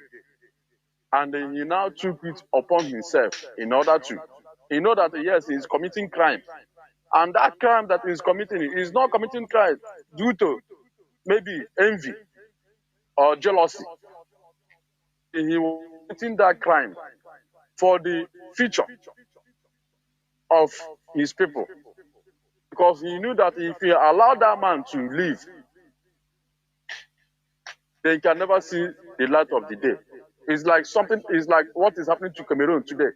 M: And he now took it upon himself in order to, that yes, he's committing crime. And that crime that he's committing, he's not committing crime due to maybe envy or jealousy. He was committing that crime for the future of his people. Because he knew that if he allowed that man to live, they can never see the light of the day. It's like what is happening to Cameroon today.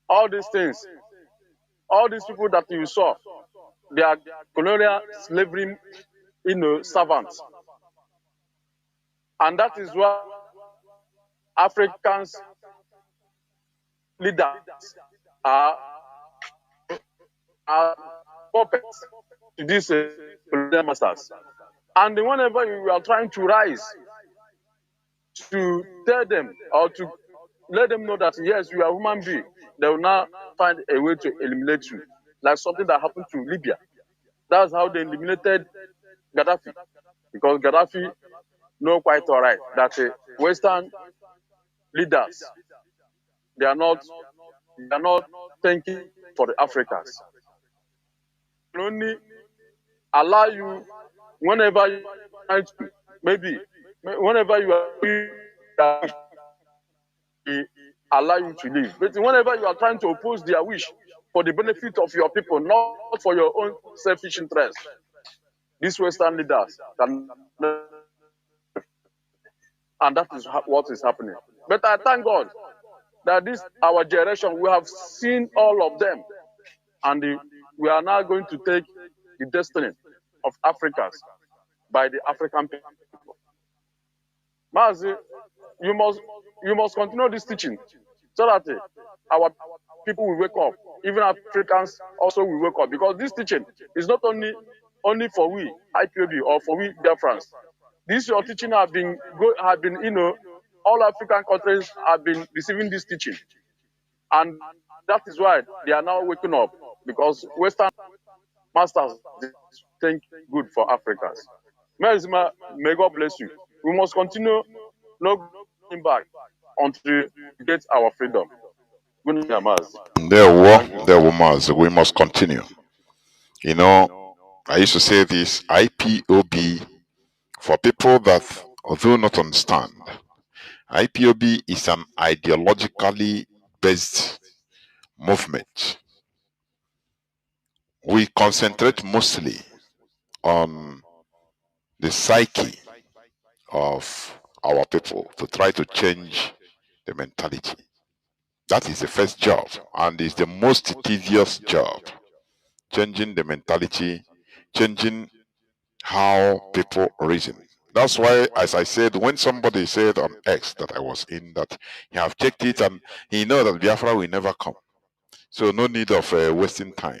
M: All these things, all these people that you saw, they are colonial slavery, servants. And that is why Africans leaders are puppets to these colonial masters. And whenever you are trying to rise, to tell them or to let them know that yes, you are a human being, they will now find a way to eliminate you. Like something that happened to Libya. That's how they eliminated Gaddafi. Because Gaddafi know quite all right that Western leaders, they are not thinking for the Africans. They only allow you whenever you try to, maybe whenever you are allow you to live. But whenever you are trying to oppose their wish for the benefit of your people, not for your own selfish interest, these Western leaders can, and that is what is happening. But I thank God that this our generation, we have seen all of them, and we are now going to take the destiny of Africans by the African people. Mazi, you must continue this teaching so that our people will wake up. Even Africans also will wake up, because this teaching is not only for we IPOB or for we Biafrans. This your teaching have been all African countries have been receiving this teaching, and that is why they are now waking up, because Western masters think good for Africans. May God bless you. We must continue not going back until we get our freedom. Good night, Mazi.
H: There were Mazi. We must continue. I used to say this IPOB for people that do not understand. IPOB is an ideologically based movement. We concentrate mostly on the psyche of our people to try to change the mentality. That is the first job, and it's the most tedious job. Changing the mentality, changing how people reason. That's why, as I said, when somebody said on X that I was in, that he have checked it and he know that Biafra will never come. So no need of wasting time.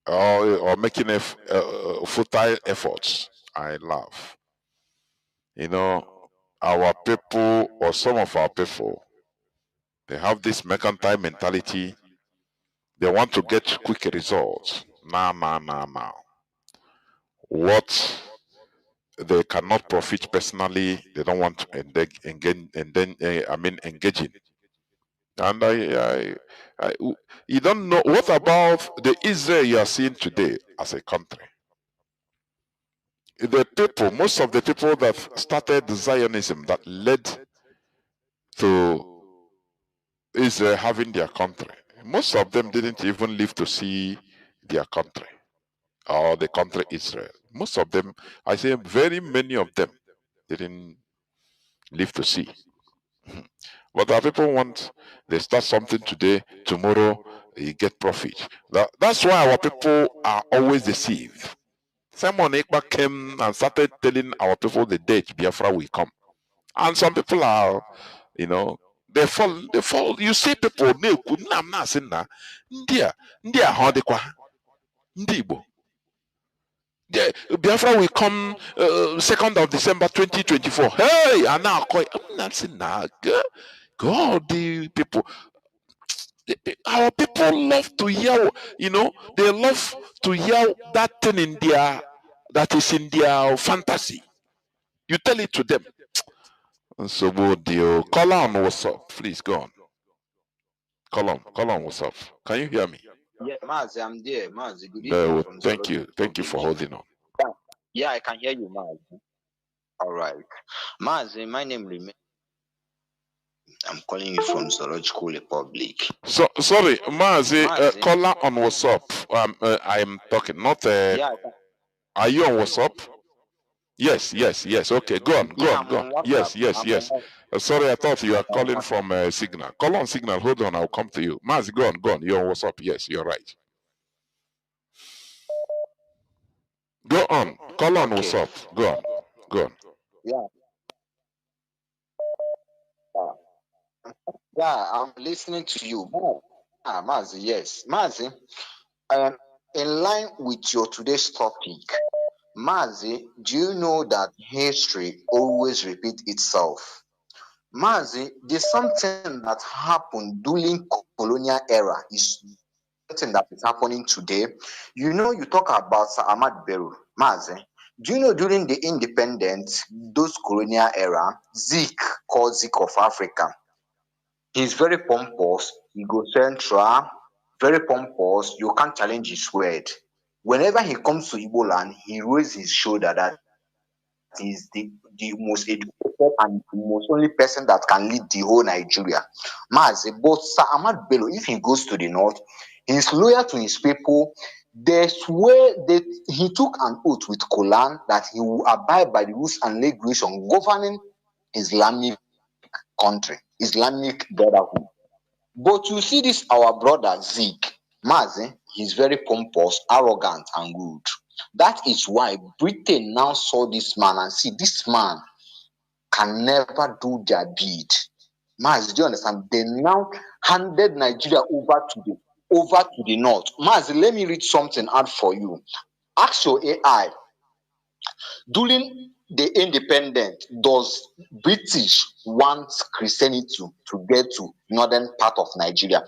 H: or making futile efforts. I laugh. You know, our people or some of our people, they have this mercantile mentality. They want to get quick results. Nah. What they cannot profit personally, they don't want to engage in. And you don't know what about the Israel you are seeing today as a country. The people, most of the people that started the Zionism that led to Israel having their country, most of them didn't even live to see their country or the country Israel. Most of them, I say very many of them didn't live to see. But our people want, they start something today, tomorrow you get profit. That's why our people are always deceived. Simon Ekpa came and started telling our people the date Biafra will come. And some people are, you know, they fall. You see people, India, Hodekwa, Ndibo. Biafra will come 2nd of December 2024. Hey, and now I'm not saying that. God, the people, our people love to hear, you know, they love to hear that thing in that is in their fantasy. You tell it to them. And so, call on, what's up? Please go on. Call on, what's up? Can you hear me?
N: Yeah, Mazi, I'm there. Mazi, good evening from
H: Thank you for holding on.
N: Yeah, I can hear you, Mazi. All right. Mazi, my name remains. I'm calling you from Zoological Republic.
H: So sorry, Mazi, caller on WhatsApp. I'm talking, not. Are you on WhatsApp? Yes. Okay, go on. Yes. Sorry, I thought you were calling from Signal. Call on Signal. Hold on, I'll come to you. Mazi, go on. You're on WhatsApp. Yes, you're right. Go on. Call on WhatsApp. Go on.
N: Yeah, I'm listening to you. Mazi, yes. Mazi, in line with your today's topic, Mazi, do you know that history always repeats itself? Mazi, there's something that happened during colonial era is something that is happening today. You know, you talk about Sir Ahmad Bello, Mazi. Do you know during the independence, those colonial era, Zik called Zik of Africa, he's very pompous, egocentric, very pompous, you can't challenge his word. Whenever he comes to Igbo land, he raises his shoulder that is the most educated and the most only person that can lead the whole Nigeria. Mazi, but Sir Ahmad Bello, if he goes to the north, he's loyal to his people. They swear that he took an oath with Kolan that he will abide by the rules and regulation governing Islamic country, Islamic brotherhood. But you see this our brother Zeke, Mazi, he's very pompous, arrogant, and rude. That is why Britain now saw this man and see this man can never do their bid. Mazi, do you understand? They now handed Nigeria over to the north. Mazi, let me read something out for you. Ask your AI. During the independence, does British want Christianity to get to northern part of Nigeria?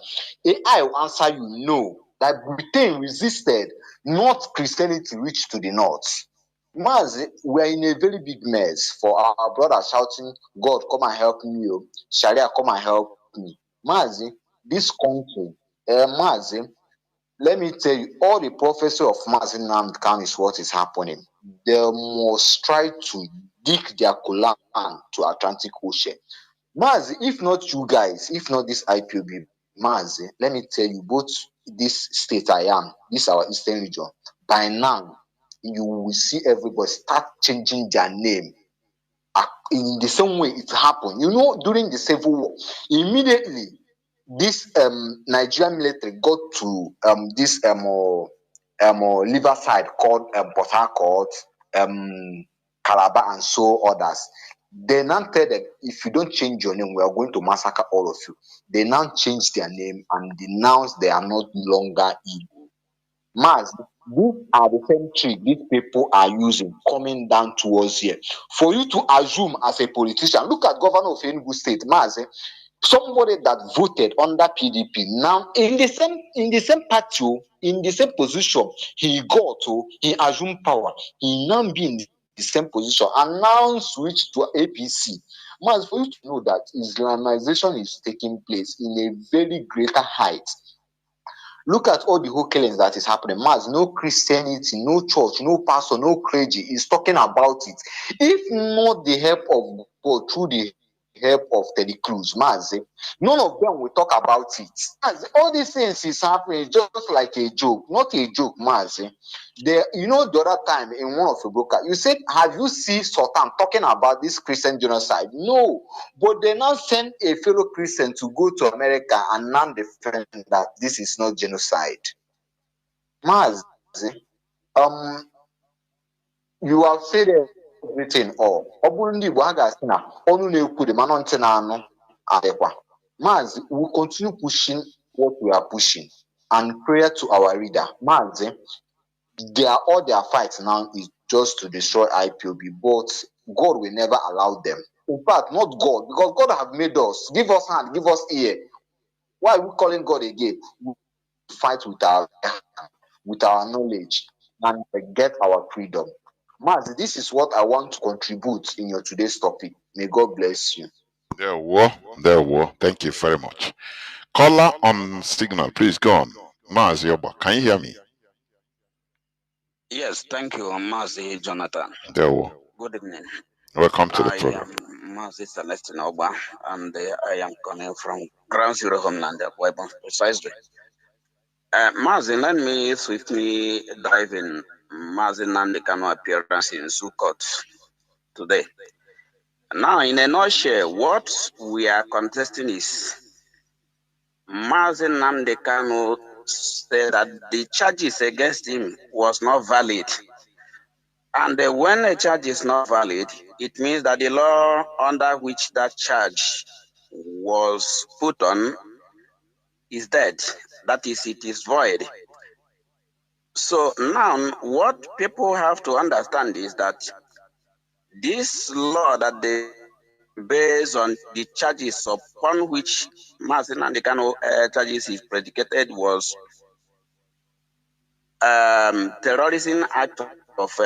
N: AI will answer you no. That Britain resisted, not Christianity reached to the north. Mazi, we're in a very big mess for our brothers shouting, God, come and help me. Sharia, come and help me. Mazi, this country, Mazi, let me tell you, all the prophecy of Mazi Nnamdi Kanu is what is happening. They must try to dig their Quran to Atlantic Ocean. Mazi, if not you guys, if not this IPOB, Mazi, let me tell you, both this state I am, this our eastern region, by now, you will see everybody start changing their name. In the same way it happened. You know, during the Civil War, immediately, this Nigerian military got to this riverside called Port Harcourt, Calabar, and so others. They now tell them, if you don't change your name, we are going to massacre all of you. They now changed their name and denounced they are not longer Igbo. Maz, these are the same trick these people are using coming down towards here. For you to assume as a politician, look at Governor of Enugu State, Maz, somebody that voted under PDP now in the same party, in the same position he got to, he assumed power. He now be in the same position and now switch to APC. Maz, for you to know that Islamization is taking place in a very greater height. Look at all the whole killings that is happening. Maz, no Christianity, no church, no pastor, no clergy is talking about it. If not the help of God through the help of Teddy Cruz, Maz, none of them will talk about it. Maz, all these things is happening just like a joke, not a joke, Maz. The other time in one of the broker, you said, have you seen Sultan talking about this Christian genocide? No, but they now send a fellow Christian to go to America and now defend that this is not genocide. Maz, you have said everything all. Maz, we continue pushing what we are pushing and prayer to our reader. Maz, all their fights now is just to destroy IPOB, but God will never allow them. In fact, not God, because God have made us. Give us hand, give us ear. Why are we calling God again? We fight with our knowledge and get our freedom. Maz, this is what I want to contribute in your today's topic. May God bless you.
H: There were. Thank you very much. Caller on signal, please go on. Mazi Oba, can you hear me?
O: Yes, thank you, Mazi Jonathan.
H: There were.
O: Good evening.
H: Welcome to the
O: I
H: program.
O: am Mazi Celestine Oba, and I am coming from Ground Zero Homeland, Weapons precisely. Mazi, let me swiftly dive in Mazi Nnamdi Kanu appearance in Sukot today. Now, in a nutshell, what we are contesting is Mazi Nnamdi Kanu said that the charges against him was not valid. And when a charge is not valid, it means that the law under which that charge was put on is dead. That is, it is void. So now what people have to understand is that this law that they based on the charges upon which Mazi Nnamdi Kanu charges is predicated was terrorism act of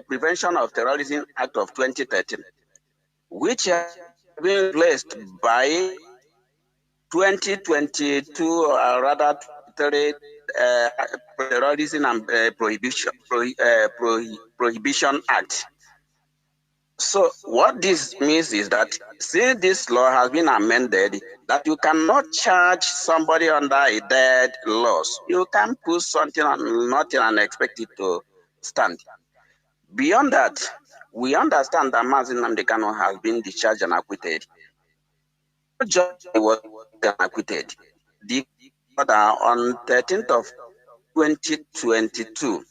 O: Prevention of Terrorism Act of 2013, which has been replaced by 2022, or rather, Terrorism and Prohibition Act. So what this means is that since this law has been amended, that you cannot charge somebody under a dead laws. You can put something on nothing and expect it to stand. Beyond that, we understand that Mazi Nnamdi Kanu has been discharged and acquitted. Not just he was acquitted. The order on 13th of 2022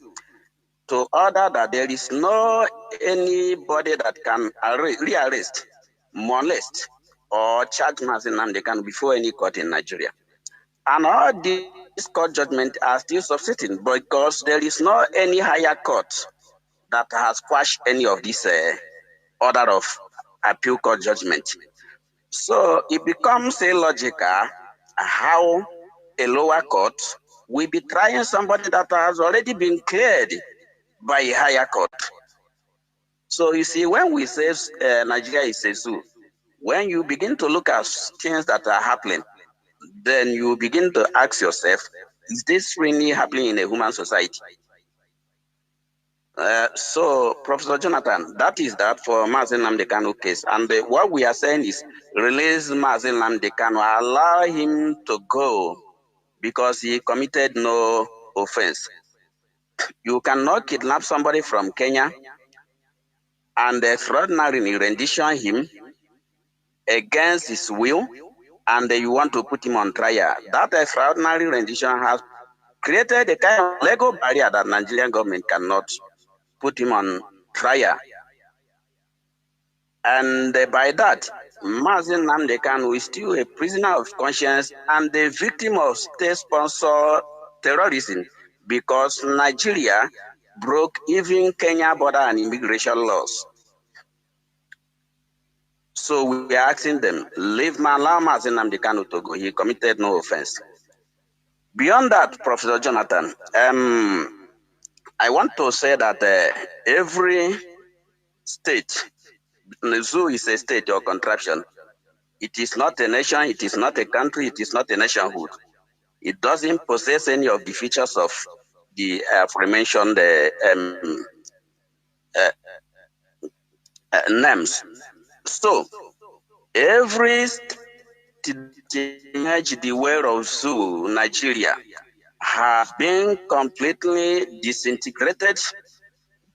O: to order that there is no anybody that can rearrest, molest, or charge Mazi Nnamdi Kanu before any court in Nigeria. And all these court judgments are still subsisting because there is no any higher court that has quashed any of this order of appeal court judgment. So it becomes illogical how a lower court will be trying somebody that has already been cleared by a higher court. So you see, when we say Nigeria is a zoo, when you begin to look at things that are happening, then you begin to ask yourself, is this really happening in a human society? So, Professor Jonathan, that is that for Mazi Nnamdi Kanu case. And what we are saying is release Mazi Nnamdi Kanu, allow him to go because he committed no offense. You cannot kidnap somebody from Kenya and extraordinarily rendition him against his will, and you want to put him on trial. That extraordinary rendition has created a kind of legal barrier that Nigerian government cannot put him on trial. And by that, Mazi Nnamdi Kanu is still a prisoner of conscience and a victim of state-sponsored terrorism because Nigeria broke even Kenya border and immigration laws. So we are asking them, leave allow Mazi Nnamdi Kanu to go. He committed no offense. Beyond that, Professor Jonathan, I want to say that every state, the zoo is a state or contraption. It is not a nation, it is not a country, it is not a nationhood. It doesn't possess any of the features of the aforementioned names. So, every state emerged the way of zoo, Nigeria, has been completely disintegrated,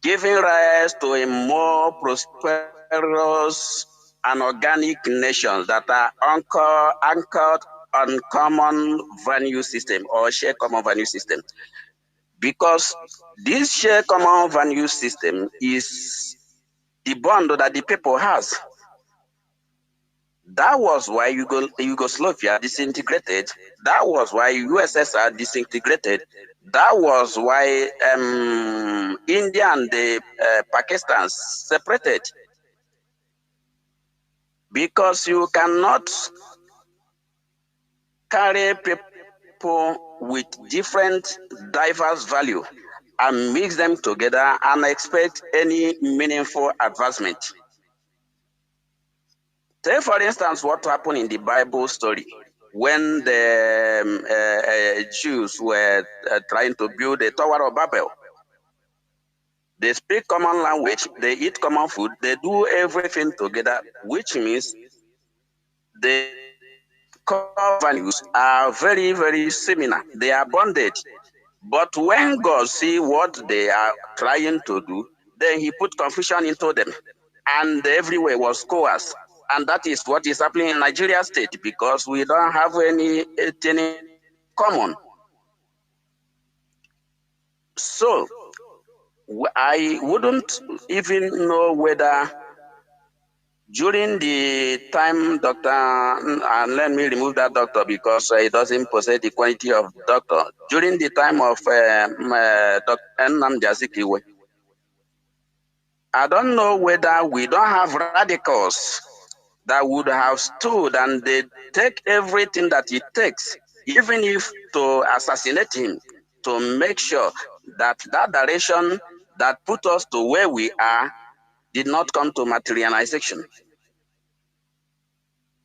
O: giving rise to a more prosperous and organic nations that are anchored on common value system or share common value system. Because this share common value system is the bond that the people has. That was why Yugoslavia disintegrated. That was why USSR disintegrated. That was why India and the Pakistan separated. Because you cannot carry people with different diverse value and mix them together and expect any meaningful advancement. Take for instance what happened in the Bible story when the Jews were trying to build the Tower of Babel. They speak common language, they eat common food, they do everything together, which means the core values are very, very similar. They are bonded. But when God see what they are trying to do, then he put confusion into them. And everywhere was coerced. And that is what is happening in Nigeria state because we don't have anything in common. So I wouldn't even know whether during the time doctor, and let me remove that doctor because it doesn't possess the quality of doctor. During the time of Dr. Nnamdi, I don't know whether we don't have radicals that would have stood and they take everything that it takes, even if to assassinate him, to make sure that that direction that put us to where we are did not come to materialization.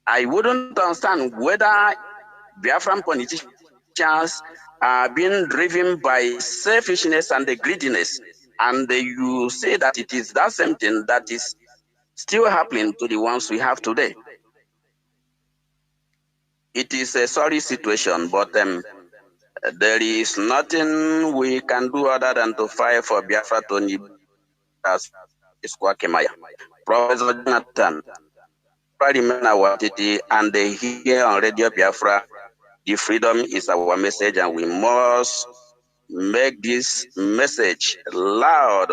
O: I wouldn't understand whether Biafran politicians are being driven by selfishness and the greediness, and you say that it is that same thing that is still happening to the ones we have today. It is a sorry situation, but there is nothing we can do other than to fight for Biafra to need as Iskwakemaya. Professor Jonathan, remain our entity and they hear on Radio Biafra, the freedom is our message and we must make this message loud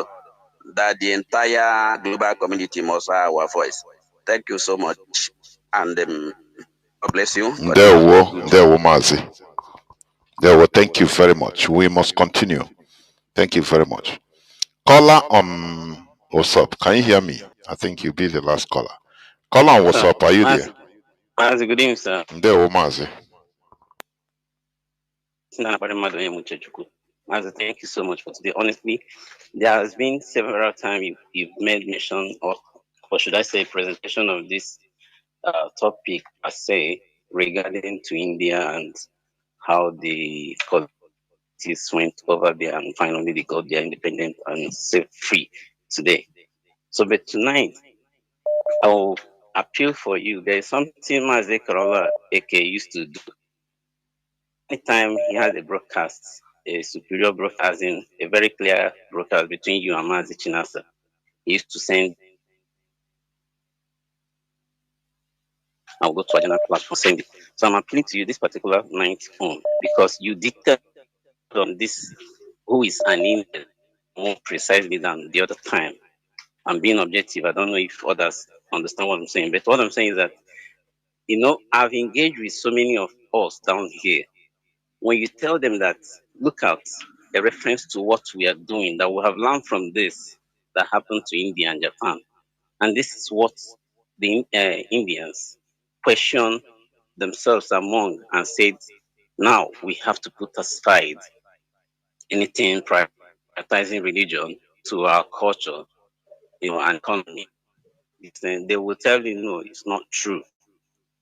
O: that the entire global community must hear our voice. Thank you so much. And God bless you.
H: There were Mazi. Thank you very much. We must continue. Thank you very much. Caller on what's up? Can you hear me? I think you'll be the last caller. Caller on what's up? Are you there?
P: Mazi, good evening, sir.
H: There were Mazi.
P: Mazi, thank you so much for today. Honestly, there has been several times you've made mention of, or should I say, presentation of this topic per se regarding to India and how the colonists went over there and finally they got their independence and set free today. So, but tonight, I will appeal for you. There is something Mazi Karola AK used to do. Anytime he has a broadcast, a superior broadcasting, a very clear broadcast between you and Mazi Chinasa, he used to send. I'll go to a general platform, send it. So I'm appealing to you this particular night on because you dictated on this who is an Indian more precisely than the other time. I'm being objective. I don't know if others understand what I'm saying. But what I'm saying is that, I've engaged with so many of us down here. When you tell them that, look at a reference to what we are doing, that we have learned from this that happened to India and Japan, and this is what the Indians question themselves among and said, now we have to put aside anything prioritizing religion to our culture, and economy. They will tell you, no, it's not true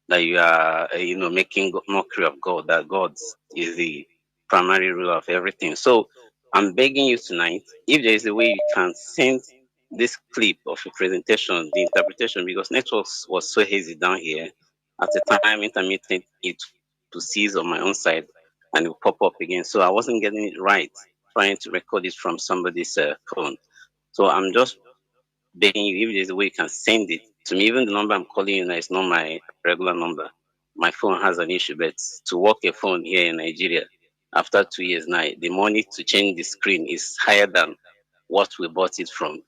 P: that you are, making mockery of God, that God is the primary ruler of everything. So I'm begging you tonight, if there is a way you can send this clip of a presentation, the interpretation, because network was so hazy down here. At the time, intermittent, it to cease on my own side and it will pop up again. So I wasn't getting it right, trying to record it from somebody's phone. So I'm just begging you, if there's a way you can send it to me. Even the number I'm calling you now is not my regular number. My phone has an issue, but to work a phone here in Nigeria after 2 years now, the money to change the screen is higher than what we bought it from.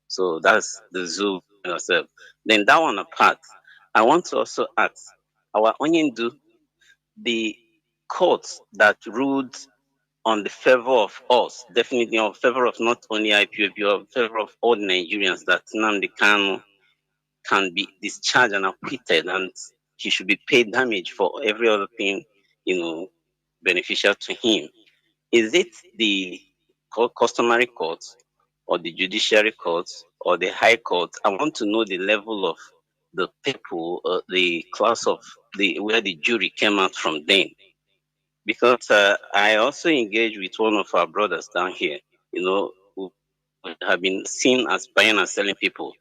P: So that's the zoo yourself. Then that one apart, I want to also ask our Onyendu, the courts that ruled on the favor of us, definitely on favor of not only IPOB, or favor of all Nigerians, that Nnamdi Kanu can be discharged and acquitted, and he should be paid damage for every other thing, beneficial to him. Is it the customary courts, or the judiciary courts, or the high court? I want to know the level of the people, the class of where the jury came out from then, because I also engage with one of our brothers down here, who have been seen as buying and selling people.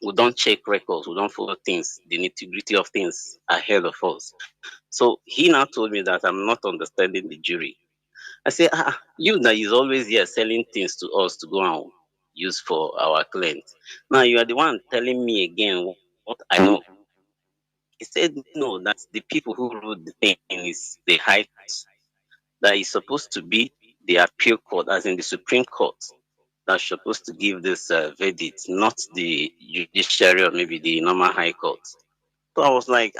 P: We don't check records, we don't follow things, the nitty gritty of things ahead of us. So he now told me that I'm not understanding the jury. I say, you that is always here selling things to us to go and use for our clients. Now you are the one telling me again what I know. He said, no, that the people who ruled the thing is the high court, that is supposed to be the appeal court, as in the Supreme Court, that's supposed to give this verdict, not the judiciary or maybe the normal high court. So I was like,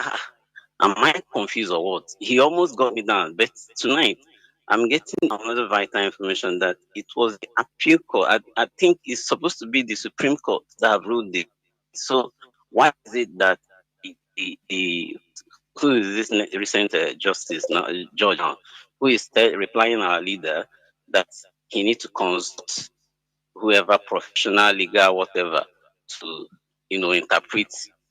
P: am I confused or what? He almost got me down. But tonight, I'm getting another vital information that it was the appeal court. I think it's supposed to be the Supreme Court that have ruled it. So why is it that the who is this recent justice now, judge now, who is replying our leader that he needs to consult whoever professional, legal, whatever, to interpret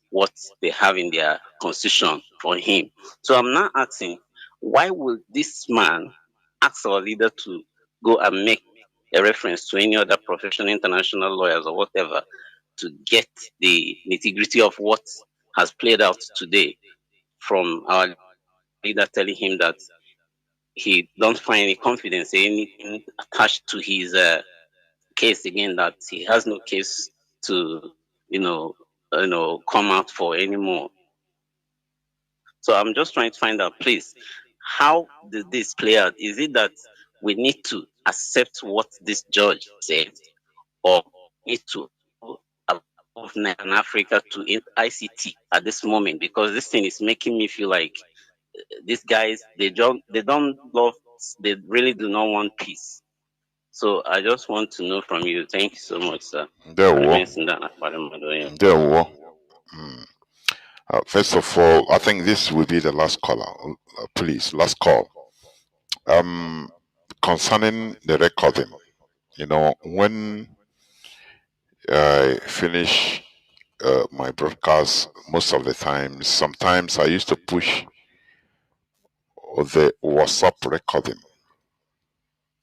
P: what they have in their constitution for him. So I'm now asking, why would this man ask our leader to go and make a reference to any other professional, international lawyers or whatever, to get the nitty-gritty of what has played out today, from our leader telling him that he don't find any confidence, anything attached to his case again, that he has no case to come out for anymore. So I'm just trying to find out, please, how did this play out? Is it that we need to accept what this judge said, or need to move in Africa to ICT at this moment? Because this thing is making me feel like these guys, they don't love, they really do not want peace. So I just want to know from you. Thank you so much, sir.
H: There we There we First of all, I think this will be the last caller. Please, last call. Concerning the recording, when I finish my broadcast, most of the time, sometimes I used to push the WhatsApp recording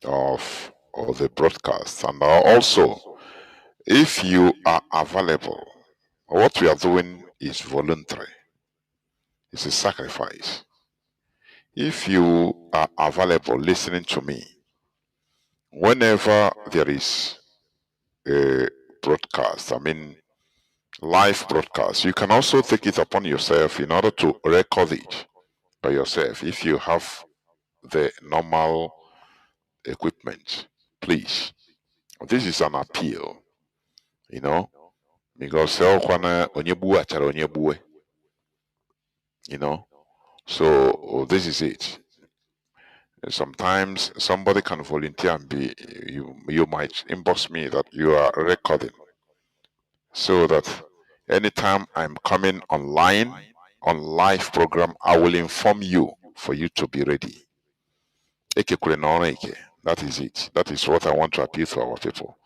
H: of the broadcast, and also, if you are available, what we are doing is voluntary. It's a sacrifice. If you are available listening to me, whenever there is a broadcast, I mean live broadcast, you can also take it upon yourself in order to record it by yourself. If you have the normal equipment, please. This is an appeal, because you know. So this is it. Sometimes somebody can volunteer and be you might inbox me that you are recording, so that anytime I'm coming online on live program, I will inform you for you to be ready. That is it. That is what I want to appeal to our people.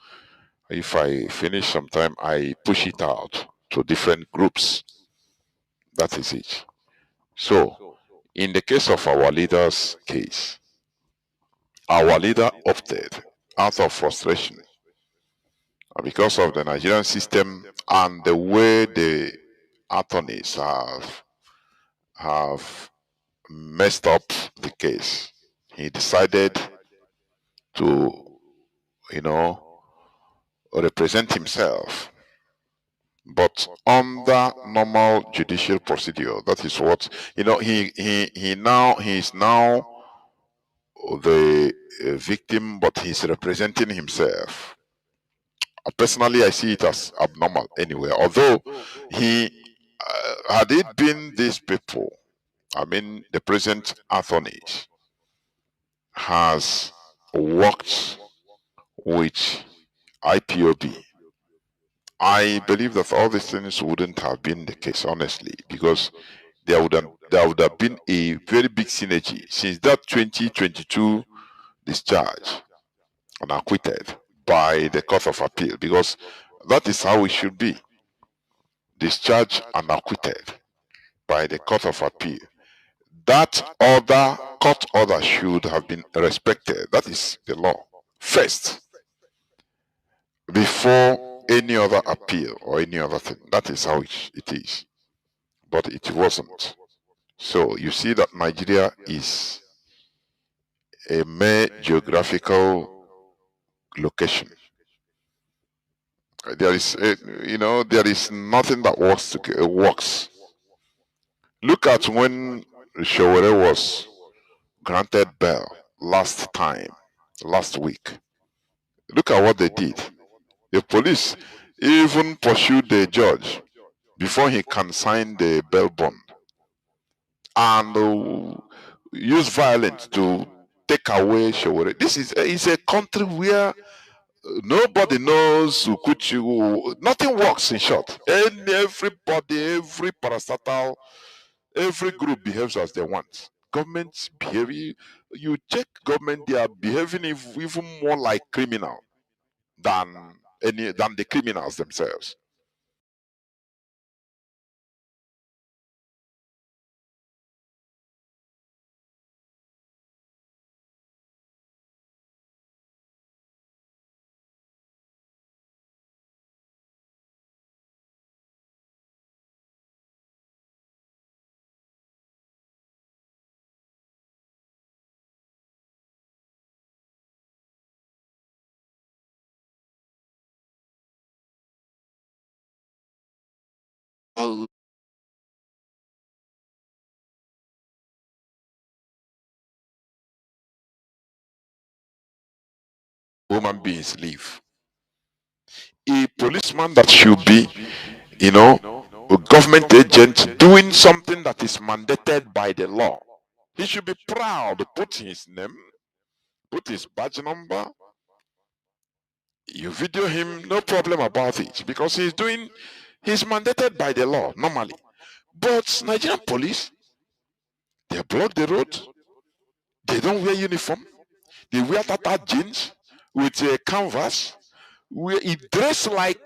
H: If I finish sometime, I push it out to different groups. That is it. So, in the case of our leader's case, our leader opted out of frustration because of the Nigerian system and the way the attorneys have messed up the case. He decided to, you know, represent himself, but under normal judicial procedure. That is what he's now the victim, but he's representing himself. Personally, I see it as abnormal anyway. Although he had it been these people, I mean, the present attorneys has worked with IPOB, I believe that all these things wouldn't have been the case, honestly, because there would have been a very big synergy since that 2022 discharge and acquitted by the Court of Appeal, because that is how it should be. Discharged and acquitted by the Court of Appeal. That other court order should have been respected. That is the law. First, before any other appeal or any other thing. That is how it is. But it wasn't. So you see that Nigeria is a mere geographical location. There is, there is nothing that works. Look at when Showore was granted bail last week. Look at what they did. The police even pursued the judge before he can sign the bail bond, and use violence to take away Showore. This is a country where nobody knows Ukuchi. Nothing works, in short. And everybody, every parastatal, every group behaves as they want. Governments behave. You check government; they are behaving even more like criminal than the criminals themselves. Human beings live. A policeman that should be, a government agent doing something that is mandated by the law. He should be proud to put his name, put his badge number. You video him, no problem about it, because he's mandated by the law normally. But Nigerian police, they block the road. They don't wear uniform. They wear tata jeans with a canvas. He dress like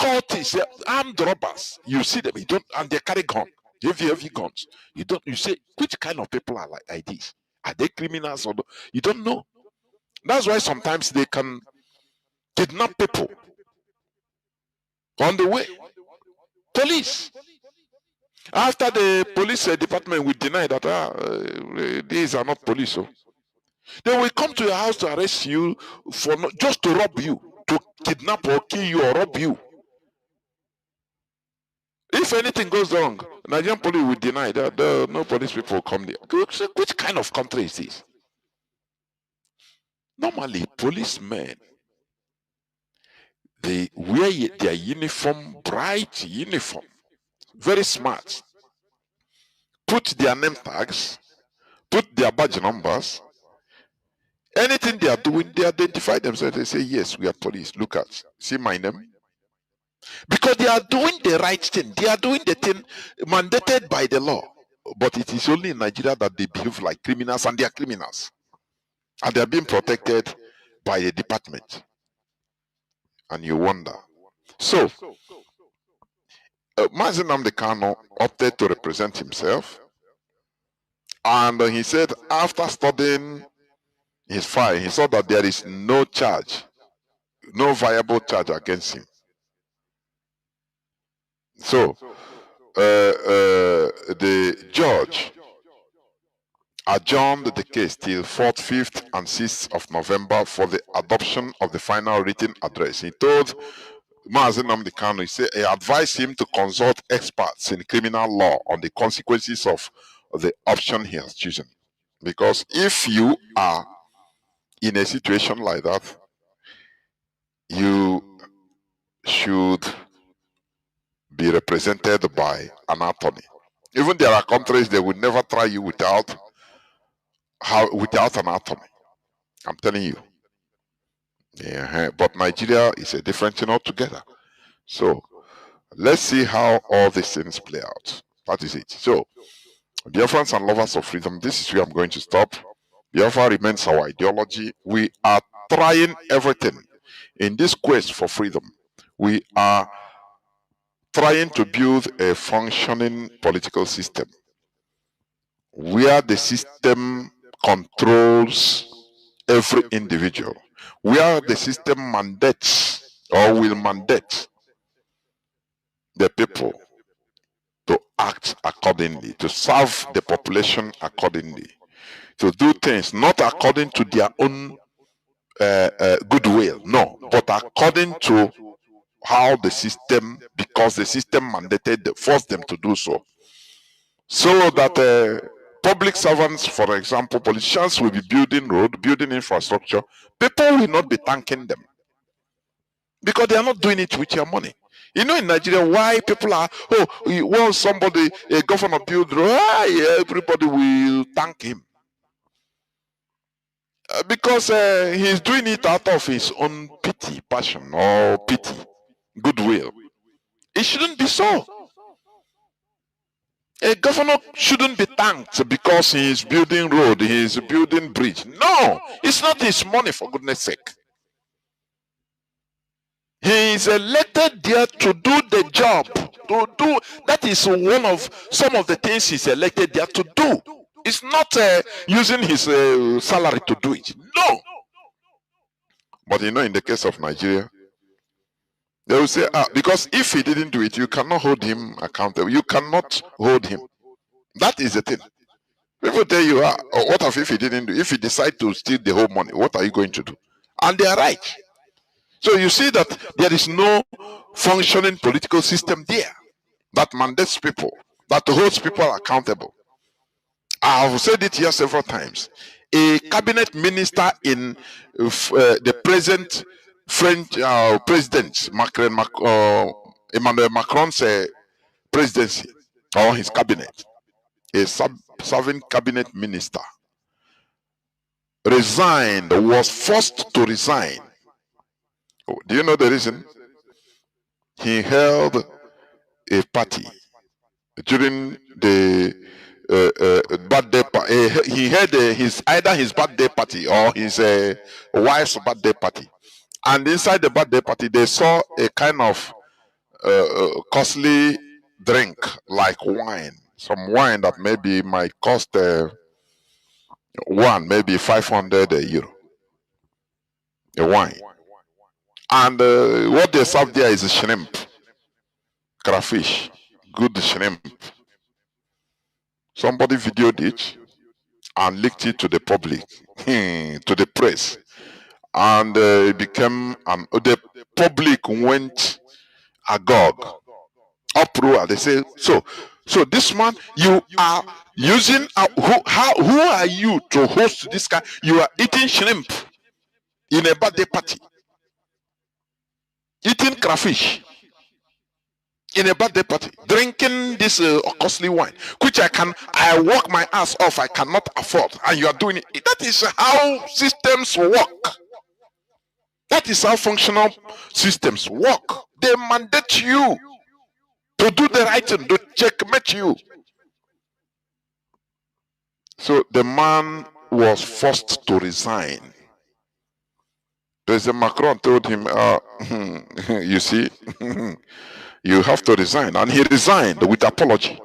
H: cultists, armed robbers. You see them, and they carry guns, heavy guns. You say, which kind of people are like this? Are they criminals or no? You don't know. That's why sometimes they can kidnap people on the way. Police. After the police department will deny that these are not police, so they will come to your house to arrest you for just to rob you, to kidnap or kill you or rob you. If anything goes wrong, Nigerian police will deny that no police people come there. Which kind of country is this? Normally, policemen, They wear their uniform, bright uniform, very smart. Put their name tags, put their badge numbers. Anything they are doing, they identify themselves. They say, yes, we are police. Look at, see my name. Because they are doing the right thing. They are doing the thing mandated by the law. But it is only in Nigeria that they behave like criminals, and they are criminals. And they are being protected by the department. And you wonder. So, Mazi Nnamdi Kanu opted to represent himself. And he said after studying his file, he saw that there is no charge, no viable charge against him. So, the judge adjourned the case till 4th, 5th, and 6th of November for the adoption of the final written address. He told Mazi Nnamdi Kanu, he advised him to consult experts in criminal law on the consequences of the option he has chosen. Because if you are in a situation like that, you should be represented by an attorney. Even there are countries they would never try you without an attorney. I'm telling you. Yeah, but Nigeria is a different thing altogether. So let's see how all these things play out. That is it. So, Biafrans and lovers of freedom, this is where I'm going to stop. Biafra remains our ideology. We are trying everything in this quest for freedom. We are trying to build a functioning political system where the system controls every individual, where the system mandates or will mandate the people to act accordingly, to serve the population accordingly, to do things not according to their own goodwill, no, but according to how the system, because the system mandated, forced them to do so. So that public servants, for example, politicians will be building road, building infrastructure. People will not be thanking them because they are not doing it with your money. You know, in Nigeria, why people are, once somebody, a governor build road, everybody will thank him. Because he's doing it out of his own pity, passion, or pity, goodwill. It shouldn't be so. A governor shouldn't be thanked because he is building road, he is building bridge. No, it's not his money, for goodness sake. He is elected there to do the job. That is one of some of the things he's elected there to do. It's not using his salary to do it. No. But you know, in the case of Nigeria, they will say, because if he didn't do it, you cannot hold him accountable. You cannot hold him. That is the thing. People tell you, what if he didn't do? If he decide to steal the whole money, what are you going to do? And they are right. So you see that there is no functioning political system there that mandates people, that holds people accountable. I have said it here several times. A cabinet minister in the present French president, Emmanuel Macron's presidency or his cabinet, a serving cabinet minister, resigned, was forced to resign. Do you know the reason? He held a party during the birthday party. He had either his birthday party or his wife's birthday party, and inside the birthday party they saw a kind of costly drink like wine, some wine that maybe might cost maybe 500 euro, a wine, and what they serve there is shrimp, crayfish, good shrimp. Somebody videoed it and leaked it to the public, to the press, and it became the public went agog, uproar. They say, so this man, you are using who are you to host this guy? You are eating shrimp in a birthday party. eating crayfish in a birthday party, drinking this costly wine, which I work my ass off, I cannot afford, and you are doing it. That is how systems work. That is how functional systems work. They mandate you to do the right thing, to checkmate you. So the man was forced to resign. President Macron told him, you see, you have to resign. And he resigned with apology.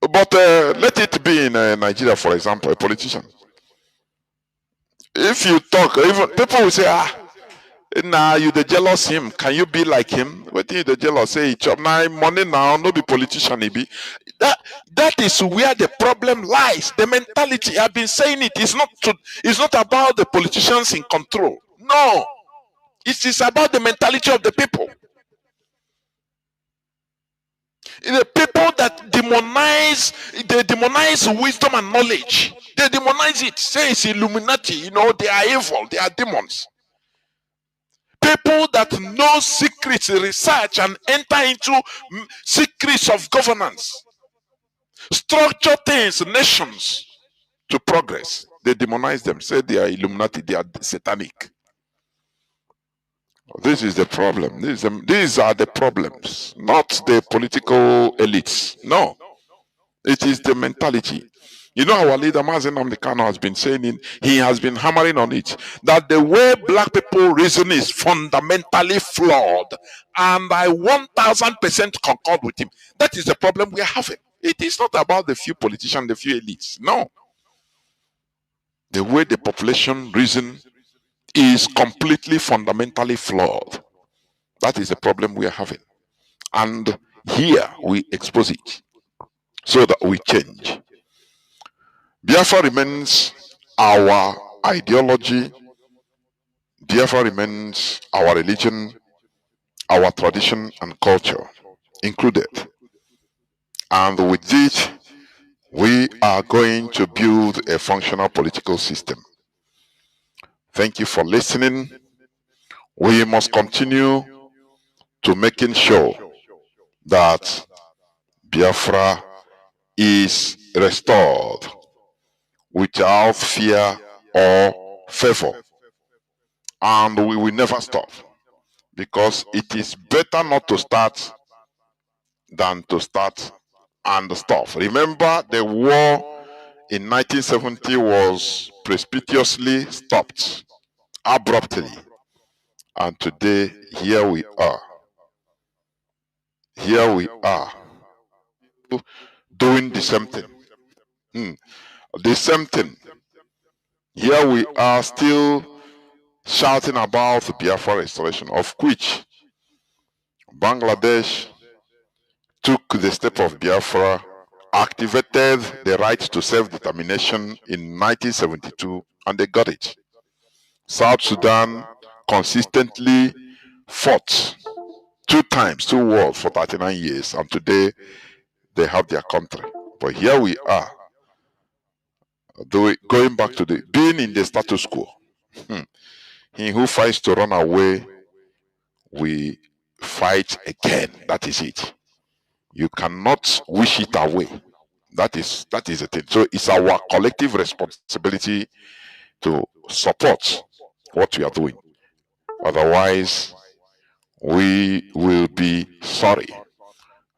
H: But let it be in Nigeria, for example, a politician. If you talk, even people will say, nah, you the jealous him. Can you be like him? What do you the jealous say? Chop my money now, no be politician, he be. That is where the problem lies. The mentality. I've been saying it. It's not about the politicians in control. No, it is about the mentality of the people. The people that they demonize wisdom and knowledge. They demonize it. Say it's Illuminati. They are evil. They are demons. People that know secrets, research, and enter into secrets of governance, structure things, nations to progress. They demonize them. Say they are Illuminati. They are satanic. This is the problem. These are the problems, not the political elites. No, it is the mentality. Our leader Mazi Nnamdi Kanu has been saying he has been hammering on it, that the way black people reason is fundamentally flawed, and I 1000% concord with him. That is the problem we are having. It is not about the few politicians, the few elites. No, the way the population reason is completely fundamentally flawed. That is the problem we are having. And here we expose it so that we change. Biafra remains our ideology. Biafra remains our religion, our tradition and culture included. And with it, we are going to build a functional political system. Thank you for listening. We must continue to making sure that Biafra is restored without fear or favor. And we will never stop, because it is better not to start than to start and stop. Remember, the war in 1970 was precipitously stopped abruptly. And today, here we are. Here we are doing the same thing. The same thing. Here we are still shouting about the Biafra restoration, of which Bangladesh took the step of Biafra, activated the right to self-determination in 1972, and they got it. South Sudan consistently fought 2 wars for 39 years, and today they have their country. But here we are, going back to being in the status quo. He who fights to run away, we fight again. That is it. You cannot wish it away. That is the thing. So it's our collective responsibility to support what we are doing. Otherwise, we will be sorry.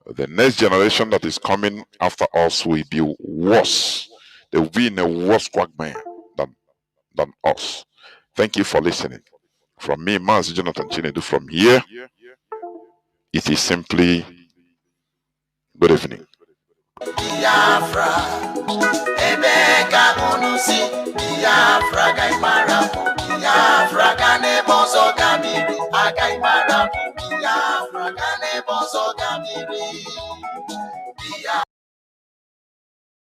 H: The next generation that is coming after us will be worse. They will be in a worse quagmire than us. Thank you for listening. From me, Mazi Jonathan Chinedu, from here, it is simply good evening.
G: Biafra, Ebeka Unusi, Biafra Gaimarapu, Biafra Ganebozo Gamiri, Agaimarapu, Biafra Ganebozo Gamiri.